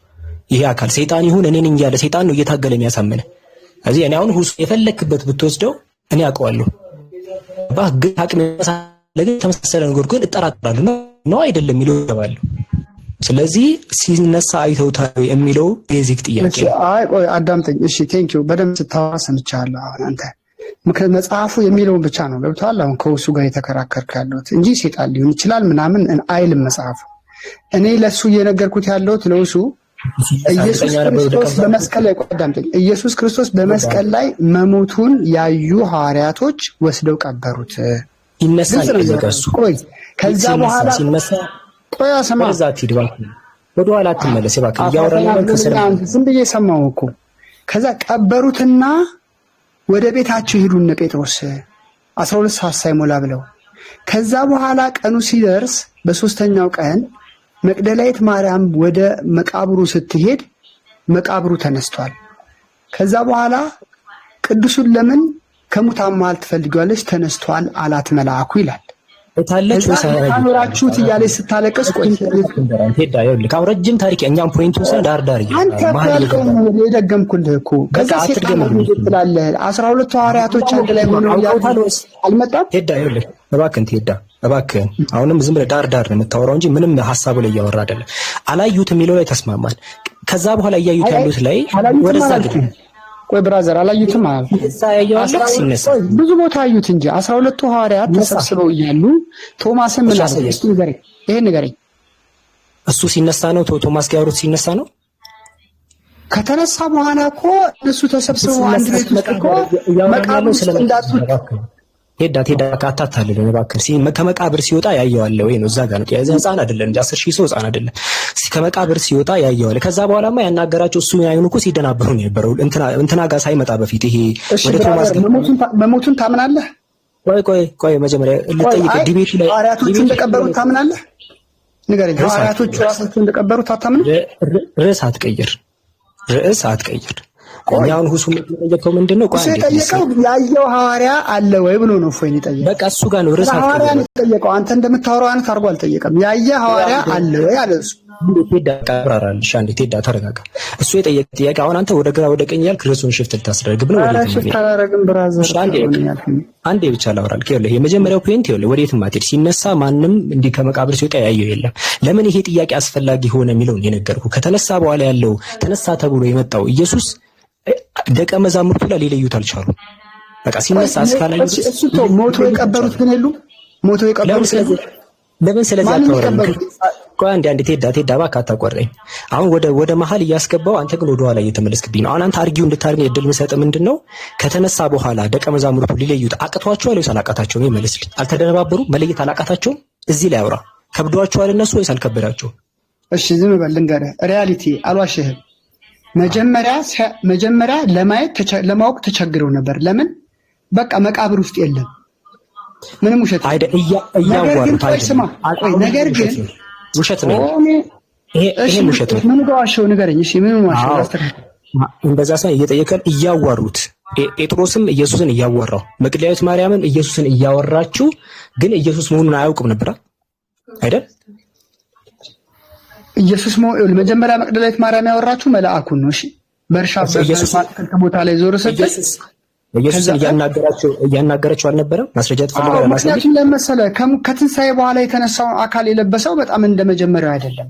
ይሄ አካል ሰይጣን ይሁን እኔ ነኝ እያለ ሰይጣን ነው እየታገለ የሚያሳምነ። ስለዚህ እኔ አሁን የፈለክበት ብትወስደው እኔ አውቀዋለሁ ግን አቅም ተመሳሰለ ነገር ግን እጠራጠራለሁ ነው አይደለም የሚለው ይገባል። ስለዚህ ሲነሳ አይተውታል የሚለው ቤዚክ ጥያቄ ነው። አይ ቆይ አዳምጠኝ። እሺ ቴንክ ዩ በደንብ ስታወራ ሰምቻለሁ። አሁን አንተ ምክንያት መጽሐፉ የሚለውን ብቻ ነው ገብቷል። አሁን ከውሱ ጋር የተከራከርክ ያለሁት እንጂ ሰይጣን ሊሆን ይችላል ምናምን አይልም መጽሐፉ። እኔ ለሱ እየነገርኩት ያለሁት ለውሱ ኢየሱስ ክርስቶስ በመስቀል ላይ አዳምጠኝ። ኢየሱስ ክርስቶስ በመስቀል ላይ መሞቱን ያዩ ሐዋርያቶች ወስደው ቀበሩት። ይነሳል ይገሱ ቆይ ከዛ በኋላ ሲነሳ ቆይ አሰማ ወደ ኋላ አትመለስ እባክህ። እያወራን ነው ዝም ብዬ ሰማሁ እኮ። ከዛ ቀበሩትና ወደ ቤታቸው ሄዱ እነ ጴጥሮስ 12 ሰዓት ሳይሞላ ብለው። ከዛ በኋላ ቀኑ ሲደርስ በሶስተኛው ቀን መግደላዊት ማርያም ወደ መቃብሩ ስትሄድ መቃብሩ ተነስቷል። ከዛ በኋላ ቅዱሱን ለምን ከሙታን መሃል ትፈልጊዋለሽ? ተነስቷል አላት መልአኩ ይላል። ታለች ወሳራችሁት እያለች ስታለቅስ ሄዳ ይልካ ረጅም ታሪክ እኛም ፖይንቱን ሰን ዳር አንተ ያልከው የደገምኩልህ እኮ ከዛ ሲተም ትላለህ 12 ሐዋርያቶች አንድ ላይ ሆነው አልመጣም። ሄዳ ይልካ እባክህን አሁንም ዝም ብለህ ዳር ነው የምታወራው እንጂ ምንም ሐሳቡ ላይ እያወራ አይደለም። አላዩት የሚለው ላይ ተስማማን። ከዛ በኋላ እያዩት ያሉት ላይ ወደዛ ግን ቆይ ብራዘር አላዩትም ማለት እዛ ያያለው ሲነሳ ብዙ ቦታ አዩት እንጂ 12ቱ ሐዋርያት ተሰብስበው እያሉ ቶማስን ምን አለ? እስቲ ንገረኝ፣ ይሄን ንገረኝ። እሱ ሲነሳ ነው ቶማስ ጋር ያወሩት ሲነሳ ነው። ከተነሳ በኋላ እኮ እነሱ ተሰብስበው አንድ ቤት ውስጥ እኮ መቃብሩ እንዳጡት ሄዳ ካታታለለ እባክህ ከመቃብር ሲወጣ ያየዋለ ወይ ነው? እዛ ጋር ነው ያዘ ህፃን አይደለም እንጂ 10,000 ሰው ህፃን አይደለም። ከመቃብር ሲወጣ ያየዋለ። ከዛ በኋላማ ያናገራቸው እሱ ያዩን እኮ ሲደናበሩ ነው የነበረው እንትና ጋር ሳይመጣ በፊት ይሄ ወደ ቶማስ መሞቱን ታምናለህ? ቆይ መጀመሪያ ልጠይቅ። ዲቤቱ ላይ ሐዋርያቶቹ እንደቀበሩት ታምናለህ? ንገረኝ። ሐዋርያቶቹ ራሳቸው እንደቀበሩት አታምንም? ርዕስ አትቀይር። እኛውን ሁሱም የጠየቀው ምንድነው? ቆይ የጠየቀው ያየው ሐዋርያ አለ ወይ ብሎ ነው። ፎይን የጠየቀው በቃ እሱ ጋር ነው። ርዕስ ሐዋርያ ነው የጠየቀው። አንተ እንደምታወራው አይነት አድርጎ አልጠየቀም። ያየ ሐዋርያ አለ ወይ አለ እሱ። ቴዳ ቀብራራልሽ አንዴ ቴዳ ተረጋጋ። እሱ የጠየቀው ጥያቄ አሁን አንተ ወደ ግራ ወደ ቀኝ ያልክ ርዕሱን ሽፍት ልታስደርግ ነው። አንዴ ብቻ ላወራል። ይኸውልህ የመጀመሪያው ፖይንት ወዴትም አትሄድ። ሲነሳ ማንም እንዲህ ከመቃብር ሲወጣ ያየው የለም። ለምን ይሄ ጥያቄ አስፈላጊ ሆነ የሚለውን የነገርኩህ። ከተነሳ በኋላ ያለው ተነሳ ተብሎ የመጣው ኢየሱስ ደቀ መዛሙርቱ ላይ ሊለዩት አልቻሉም። በቃ ሲነሳ እስካላዩ እሱ ሞቶ የቀበሩት ግን የሉም። ሞቶ የቀበሩት ለምን ስለዚህ አታወራም? ቆይ አንዴ ቴዳ እባክህ አታቋርጠኝ። አሁን ወደ መሀል እያስገባው አንተ ግን ወደ ኋላ እየተመለስክብኝ ነው። አሁን አንተ አርጊው እንድታርግ እድል የምሰጥ ምንድነው ከተነሳ በኋላ ደቀ መዛሙርቱ ሊለዩት አቅቷቸዋል ወይስ አላቃታቸውም? ይመልስልኝ። አልተደነባበሩ? መለየት አላቃታቸውም? እዚህ ላይ አውራ። ከብዷቸዋል እነሱ ወይስ አልከበዳቸውም? እሺ ዝም በል ልንገርህ፣ ሪያሊቲ አልዋሽህም። መጀመሪያ ለማወቅ ተቸግረው ነበር። ለምን? በቃ መቃብር ውስጥ የለም ምንም ውሸት አይደል? ነገር ግን ውሸት ነው። ይሄ ውሸት ነው። ምን ዋሸው ንገረኝ። እሺ ምን ዋሸው? እንደዛ ሳይሆን እየጠየቀን እያዋሩት ጴጥሮስም ኢየሱስን እያወራው መቅደላዊት ማርያምም ኢየሱስን እያወራችሁ ግን ኢየሱስ መሆኑን አያውቅም ነበር አይደል? ኢየሱስ መጀመሪያ መቅደላዊት ማርያም ያወራችሁ መልአኩን ነው። እሺ በእርሻ ቦታ ላይ ዞር ስትል ኢየሱስን እያናገራቸው አልነበረም? ማስረጃ ተፈልጋለህ? ምክንያቱም ለመሰለ ከትንሣኤ በኋላ የተነሳውን አካል የለበሰው በጣም እንደመጀመሪያው አይደለም።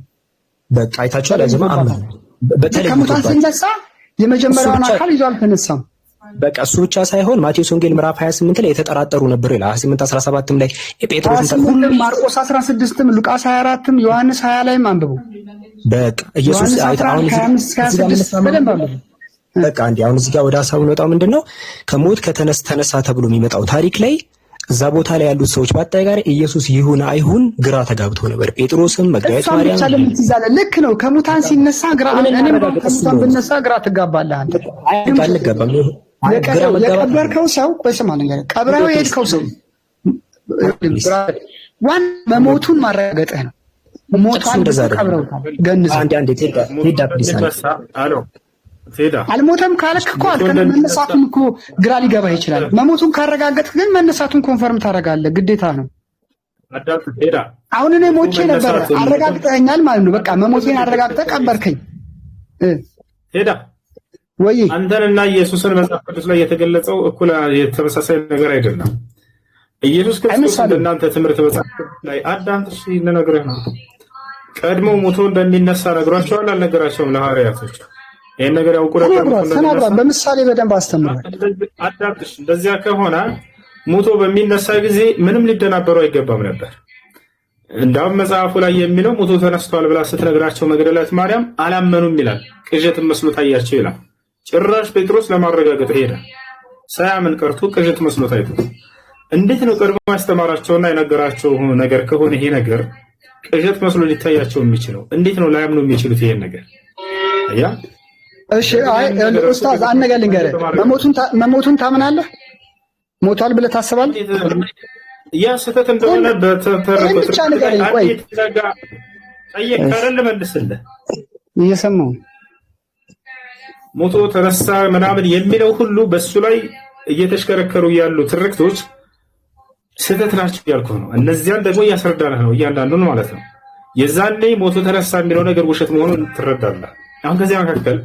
በቃ አይታችኋል። አይዘማ አማን በተለይ ከሙታን ሲነሳ የመጀመሪያውን አካል ይዞ አልተነሳም። በቃ እሱ ብቻ ሳይሆን ማቴዎስ ወንጌል ምዕራፍ 28 ላይ የተጠራጠሩ ነበሩ ይላል። 28 17ም ላይ ጴጥሮስን ማርቆስ 16ም ሉቃስ 24ም ዮሐንስ 20 ላይም አንብቡ። በቃ ኢየሱስ አይታውን በቃ አንዴ አሁን እዚህ ጋር ወደ ሐሳቡ ነው። ምንድነው ከሞት ተነሳ ተብሎ የሚመጣው ታሪክ ላይ እዛ ቦታ ላይ ያሉት ሰዎች በአጠቃላይ ኢየሱስ ይሁን አይሁን ግራ ተጋብቶ ነበር። ጴጥሮስም መቅደላዊት ማርያም ልክ ነው። ከሙታን ሲነሳ ግራ እኔም ከሙታን ብነሳ ግራ ትጋባለህ አንተ። አልገባም። የቀበርከው ሰው በስማ ነገር ቀብረው የሄድከው ሰው ዋን መሞቱን ማረጋገጥህ ነው። ሞቷን ቀብረውታል። ገንዘብ አንዴ ቴዳ ፕሊስ አልሞተም ካልክ እኮ መነሳቱን እኮ ግራ ሊገባህ ይችላል። መሞቱን ካረጋገጥክ ግን መነሳቱን ኮንፈርም ታደርጋለህ፣ ግዴታ ነው። አሁን እኔ ሞቼ ነበር አረጋግጠኛል ማለት ነው። በቃ መሞቴን አረጋግጠህ ቀበርከኝ። ወይ አንተንና ኢየሱስን መጽሐፍ ቅዱስ ላይ የተገለጸው እኩል የተመሳሳይ ነገር አይደለም። ኢየሱስ ክርስቶስ እናንተ ትምህርት መጽሐፍ ቅዱስ ላይ አዳምጥ ልነግርህ ነው። ቀድሞ ሞቶ እንደሚነሳ ነግሯቸዋል አልነገራቸውም? ለሐዋርያቶች ይሄን ነገር ያውቁ ነበር። ተናግሯል። በምሳሌ በደንብ አስተምሯል። አዳምጥሽ። እንደዚያ ከሆነ ሞቶ በሚነሳ ጊዜ ምንም ሊደናበሩ አይገባም ነበር። እንዳውም መጽሐፉ ላይ የሚለው ሞቶ ተነስቷል ብላ ስትነግራቸው መግደላዊት ማርያም አላመኑም ይላል። ቅዠትን መስሎ ታያቸው ይላል። ጭራሽ ጴጥሮስ ለማረጋገጥ ሄደ። ሳያምን ቀርቶ ቅዠት መስሎ ታይቶ እንዴት ነው ቀድሞ ያስተማራቸውና የነገራቸው ነገር ከሆነ ይሄ ነገር ቅዠት መስሎ ሊታያቸው የሚችለው? እንዴት ነው ላያምኑ የሚችሉት ይሄን ነገር? አያ እሺ፣ አይ ኡስታዝ አንድ ነገር ልንገርህ። መሞቱን ታምናለህ? ሞቷል ብለህ ታስባለህ? ያ ስህተት እንደሆነ በተፈረቀ ብቻ ንገረኝ። ቆይ ጠየቀረን ልመልስልህ። እየሰማሁ ሞቶ ተነሳ ምናምን የሚለው ሁሉ በሱ ላይ እየተሽከረከሩ ያሉ ትርክቶች ስህተት ናቸው ያልኩህ ነው። እነዚያን ደግሞ እያስረዳንህ ነው እያንዳንዱን ማለት ነው። የዛኔ ሞቶ ተነሳ የሚለው ነገር ውሸት መሆኑን ትረዳለህ። አሁን ከዚያ መካከል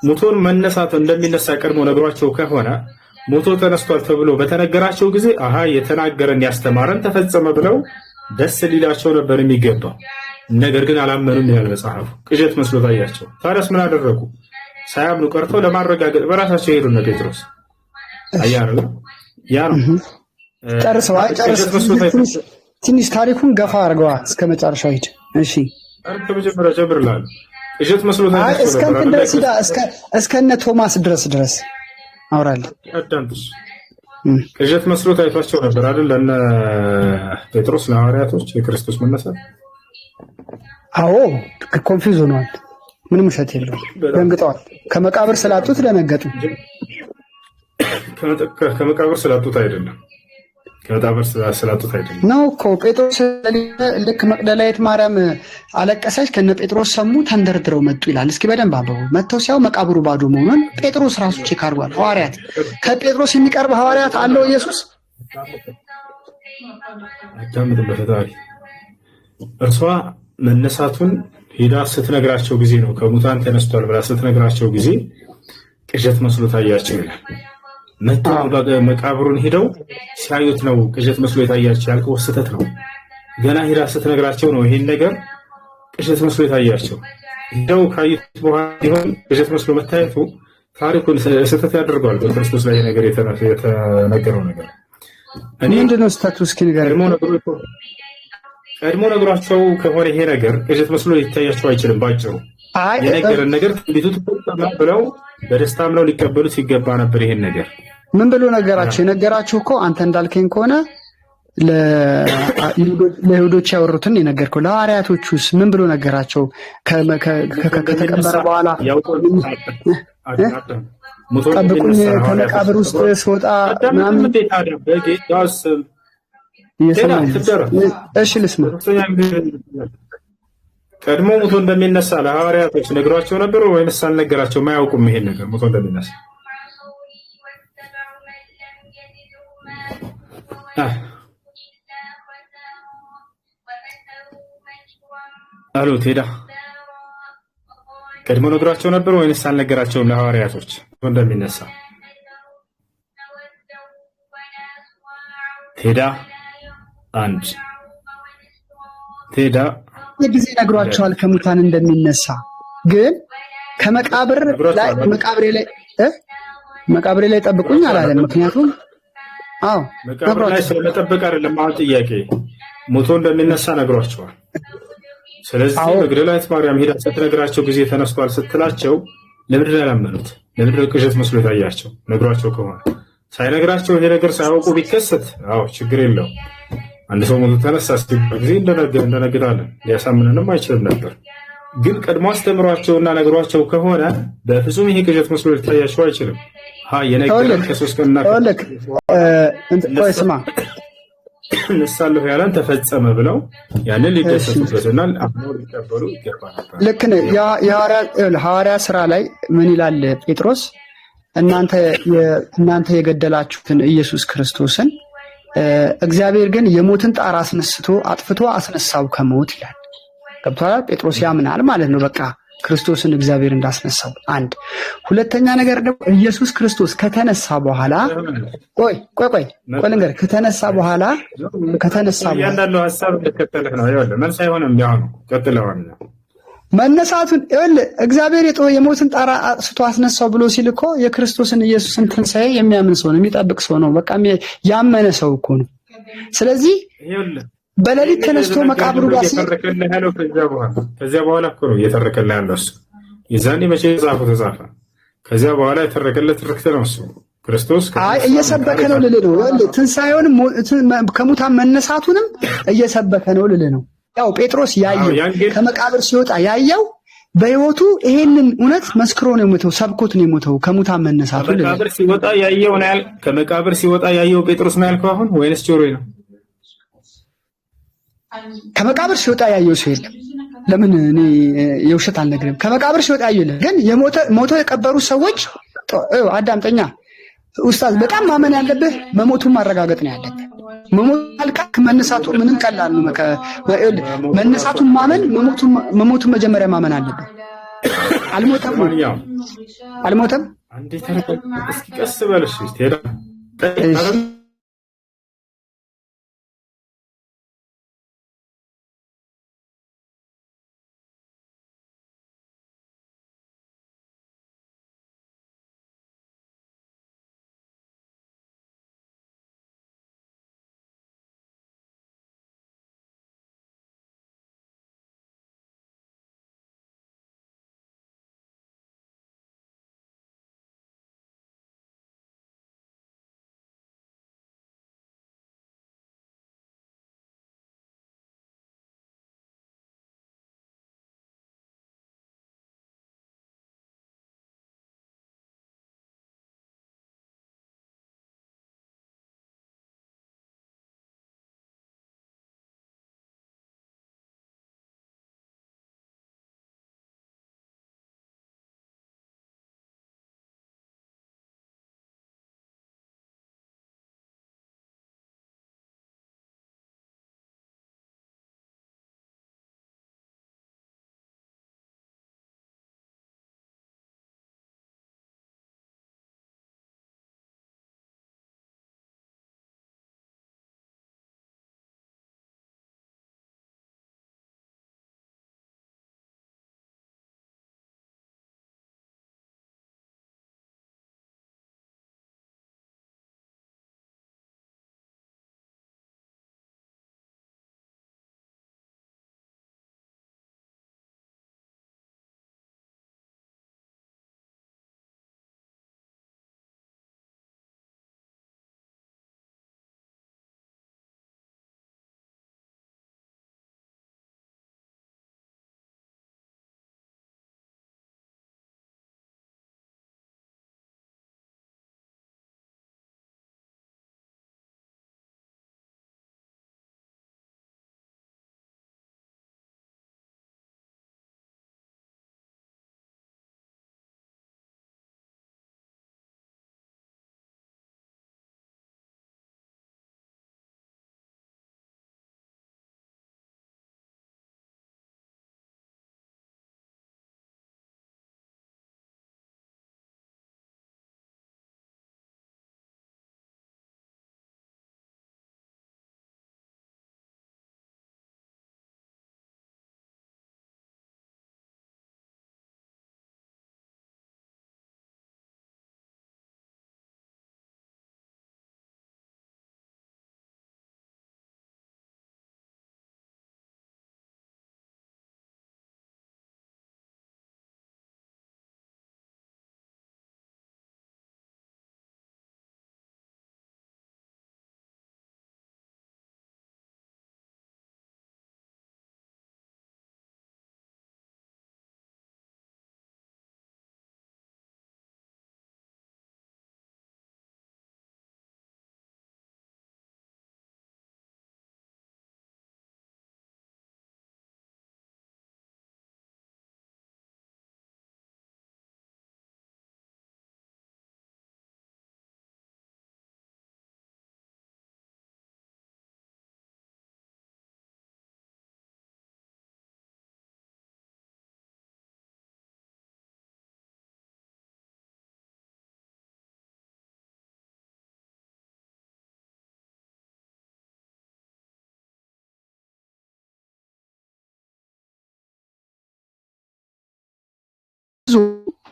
ሞቶን መነሳት እንደሚነሳ ቀድሞ ነግሯቸው ከሆነ ሞቶ ተነስቷል ተብሎ በተነገራቸው ጊዜ አሃ የተናገረን ያስተማረን ተፈጸመ ብለው ደስ ሊላቸው ነበር የሚገባው። ነገር ግን አላመኑም ይላል መጽሐፉ። ቅዠት መስሎ ታያቸው። ታዲያስ ምን አደረጉ? ሳያምኑ ቀርተው ለማረጋገጥ በራሳቸው ሄዱ። እነ ጴጥሮስ አያረጋ ያ ነው ጨርሰው ትንሽ ታሪኩን ገፋ አድርገዋል እስከ መጨረሻው ሂድ። እሺ ከመጀመሪያ ጀምርላል። ቅዠት መስሎ እስከነ ቶማስ ድረስ አውራለሁ። አዳምጥሽ። ቅዠት መስሎ ታይቷቸው ነበር አይደል? ለነ ጴጥሮስ ለሐዋርያቶች የክርስቶስ መነሳት። አዎ ኮንፊውዝ ሆነዋል። ምንም ውሸት የለውም። ደንግጠዋል። ከመቃብር ስላጡት ደነገጡ። ከመቃብር ስላጡት አይደለም ነው እኮ ጴጥሮስ ልክ መቅደላዊት ማርያም አለቀሰች። ከነ ጴጥሮስ ሰሙ፣ ተንደርድረው መጡ ይላል። እስኪ በደንብ አንብቡ። መጥተው ሲያው መቃብሩ ባዶ መሆኑን ጴጥሮስ ራሱ ቼክ አድርጓል። ሐዋርያት ከጴጥሮስ የሚቀርብ ሐዋርያት አለው ኢየሱስ? አዳምጥ በፈጣሪ እርሷ መነሳቱን ሄዳ ስትነግራቸው ጊዜ ነው ከሙታን ተነስቷል ብላ ስትነግራቸው ጊዜ ቅዠት መስሎ ታያቸው ይላል። መቃብሩን ሄደው ሲያዩት ነው ቅዠት መስሎ የታያቸው ያልከው ስህተት ነው። ገና ሄዳ ስትነግራቸው ነው ይሄን ነገር ቅዠት መስሎ የታያቸው። ሄደው ካዩት በኋላ ሲሆን ቅዠት መስሎ መታየቱ ታሪኩን ስህተት ያደርገዋል። በክርስቶስ ላይ ነገር የተነገረው ነገር ምንድን ነው ስህተቱ? እስኪ ንገረኝ። ቀድሞ ነግሯቸው ከሆነ ይሄ ነገር ቅዠት መስሎ ሊታያቸው አይችልም። ባጭሩ የነገረን ነገር ትንቢቱ ተፈጸመ ብለው በደስታ አምነው ሊቀበሉት ሲገባ ነበር። ይሄን ነገር ምን ብሎ ነገራቸው? የነገራቸው እኮ አንተ እንዳልከኝ ከሆነ ለይሁዶች ያወሩትን የነገርከው፣ ለሐዋርያቶቹስ ምን ብሎ ነገራቸው? ከተቀበረ በኋላ ጠብቁኝ ከመቃብር ውስጥ ስወጣ ምናምን እሺ ልስማ። ቀድሞ ሞቶ እንደሚነሳ ለሐዋርያቶች ነግሯቸው ነበር ወይስ አልነገራቸውም? አያውቁም ይሄን ነገር ሞቶ እንደሚነሳ አሉ ቴዳ ቀድሞ ነግሯቸው ነበር ወይስ አልነገራቸውም ለሐዋርያቶች እንደሚነሳ? ቴዳ አንድ ቴዳ ጊዜ ነግሯቸዋል ከሙታን እንደሚነሳ፣ ግን ከመቃብር ላይ መቃብሬ ላይ ጠብቁኝ አላለም። ምክንያቱም መቃብር ላይ ስለመጠበቅ አይደለም አሁን ጥያቄ፣ ሞቶ እንደሚነሳ ነግሯቸዋል። ስለዚህ መግደላዊት ማርያም ሄዳ ስትነግራቸው ጊዜ ተነስቷል ስትላቸው ለምንድን ነው ያላመኑት? ለምንድን ነው ቅዠት መስሎ የታያቸው? ነግሯቸው ከሆነ ሳይነግራቸው ይሄ ነገር ሳያውቁ ቢከሰት ችግር የለውም። አንድ ሰው ሞቶ ተነሳ ሲባል ጊዜ እንደነግዳለን ሊያሳምንንም አይችልም ነበር። ግን ቀድሞ አስተምሯቸውና ነግሯቸው ከሆነ በፍጹም ይሄ ቅዠት መስሎ ሊታያቸው አይችልም። የነገረን ከሶስት ቀንና ስማ እነሳለሁ ያለን ተፈጸመ ብለው ያንን ሊደሰቱበትና አምነው ሊቀበሉ ይገባ ነበር። ልክ ነው። ሐዋርያ ስራ ላይ ምን ይላል ጴጥሮስ? እናንተ የገደላችሁትን ኢየሱስ ክርስቶስን እግዚአብሔር ግን የሞትን ጣር አጥፍቶ አስነሳው ከሞት ይላል። ገብቶሃል? ጴጥሮስ ያምናል ማለት ነው። በቃ ክርስቶስን እግዚአብሔር እንዳስነሳው አንድ። ሁለተኛ ነገር ደግሞ ኢየሱስ ክርስቶስ ከተነሳ በኋላ ቆይ ልንገርህ፣ ከተነሳ በኋላ እያንዳንዱ ሐሳብ እንደተከተለህ ነው። ይኸውልህ መልስ አይሆንም። ያው ነው ቀጥለዋል። መነሳቱን እግዚአብሔር የሞትን ጣራ አጥፍቶ አስነሳው ብሎ ሲል እኮ የክርስቶስን ኢየሱስን ትንሣኤ የሚያምን ሰው ነው፣ የሚጠብቅ ሰው ነው። በቃ ያመነ ሰው እኮ ነው። ስለዚህ በሌሊት ተነስቶ መቃብሩ ጋር እየተረከልህ ያለው ከዚያ በኋላ እኮ ነው እየተረከልህ ያለው እሱ። የዛኔ መቼ ተጻፈ? ከዚያ በኋላ የተረከልህ ትርክት ነው እሱ። ክርስቶስ እየሰበከ ነው ልልህ ነው። ትንሣኤውንም ከሙታን መነሳቱንም እየሰበከ ነው ልልህ ነው። ያው ጴጥሮስ ያየው ከመቃብር ሲወጣ ያየው በሕይወቱ ይሄንን እውነት መስክሮ ነው የሞተው፣ ሰብኮት ነው የሞተው ከሙታን መነሳቱ። ከመቃብር ሲወጣ ያየው ነው ከመቃብር ሲወጣ ያየው ጴጥሮስ ነው ያልከው አሁን ወይንስ ጆሮዬ ነው? ከመቃብር ሲወጣ ያየው ሰው የለም። ለምን እኔ የውሸት አልነግርም። ከመቃብር ሲወጣ ያየው የለም። ግን ሞተው የቀበሩ ሰዎች አዳምጠኛ ኡስታዝ፣ በጣም ማመን ያለብህ መሞቱን ማረጋገጥ ነው ያለብህ። መሞቱ አልቃክ መነሳቱ ምንም ቀላል ነው። መነሳቱን ማመን መሞቱን መጀመሪያ ማመን አለብህ። አልሞተም። አንዴ ተረጋጋ እስኪ፣ ቀስ በልሽ ቴዳ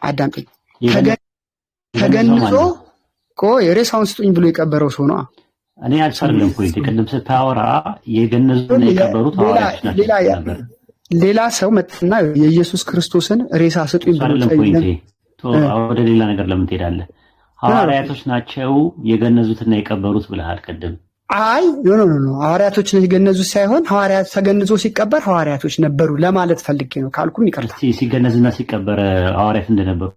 አዳምጠኝ። ተገንዞ ቆይ ሬሳውን ስጡኝ ብሎ የቀበረው ሰው ነው። እኔ አልፈርድም እኮ ቅድም ስታወራ የገነዙና የቀበሩት ሐዋርያቶች ናቸው። ሌላ ሰው መጥና የኢየሱስ ክርስቶስን ሬሳ ስጡኝ ብሎ ወደ ሌላ ነገር ለምን ትሄዳለህ? ሐዋርያቶች ናቸው የገነዙትና የቀበሩት ብለሃል ቅድም። አይ ኖ ሐዋርያቶች ነው የገነዙት ሳይሆን ሐዋርያት ተገንዞ ሲቀበር ሐዋርያቶች ነበሩ ለማለት ፈልጌ ነው ካልኩም ይቀርታ። ሲገነዝና ሲቀበር ሐዋርያት እንደነበሩ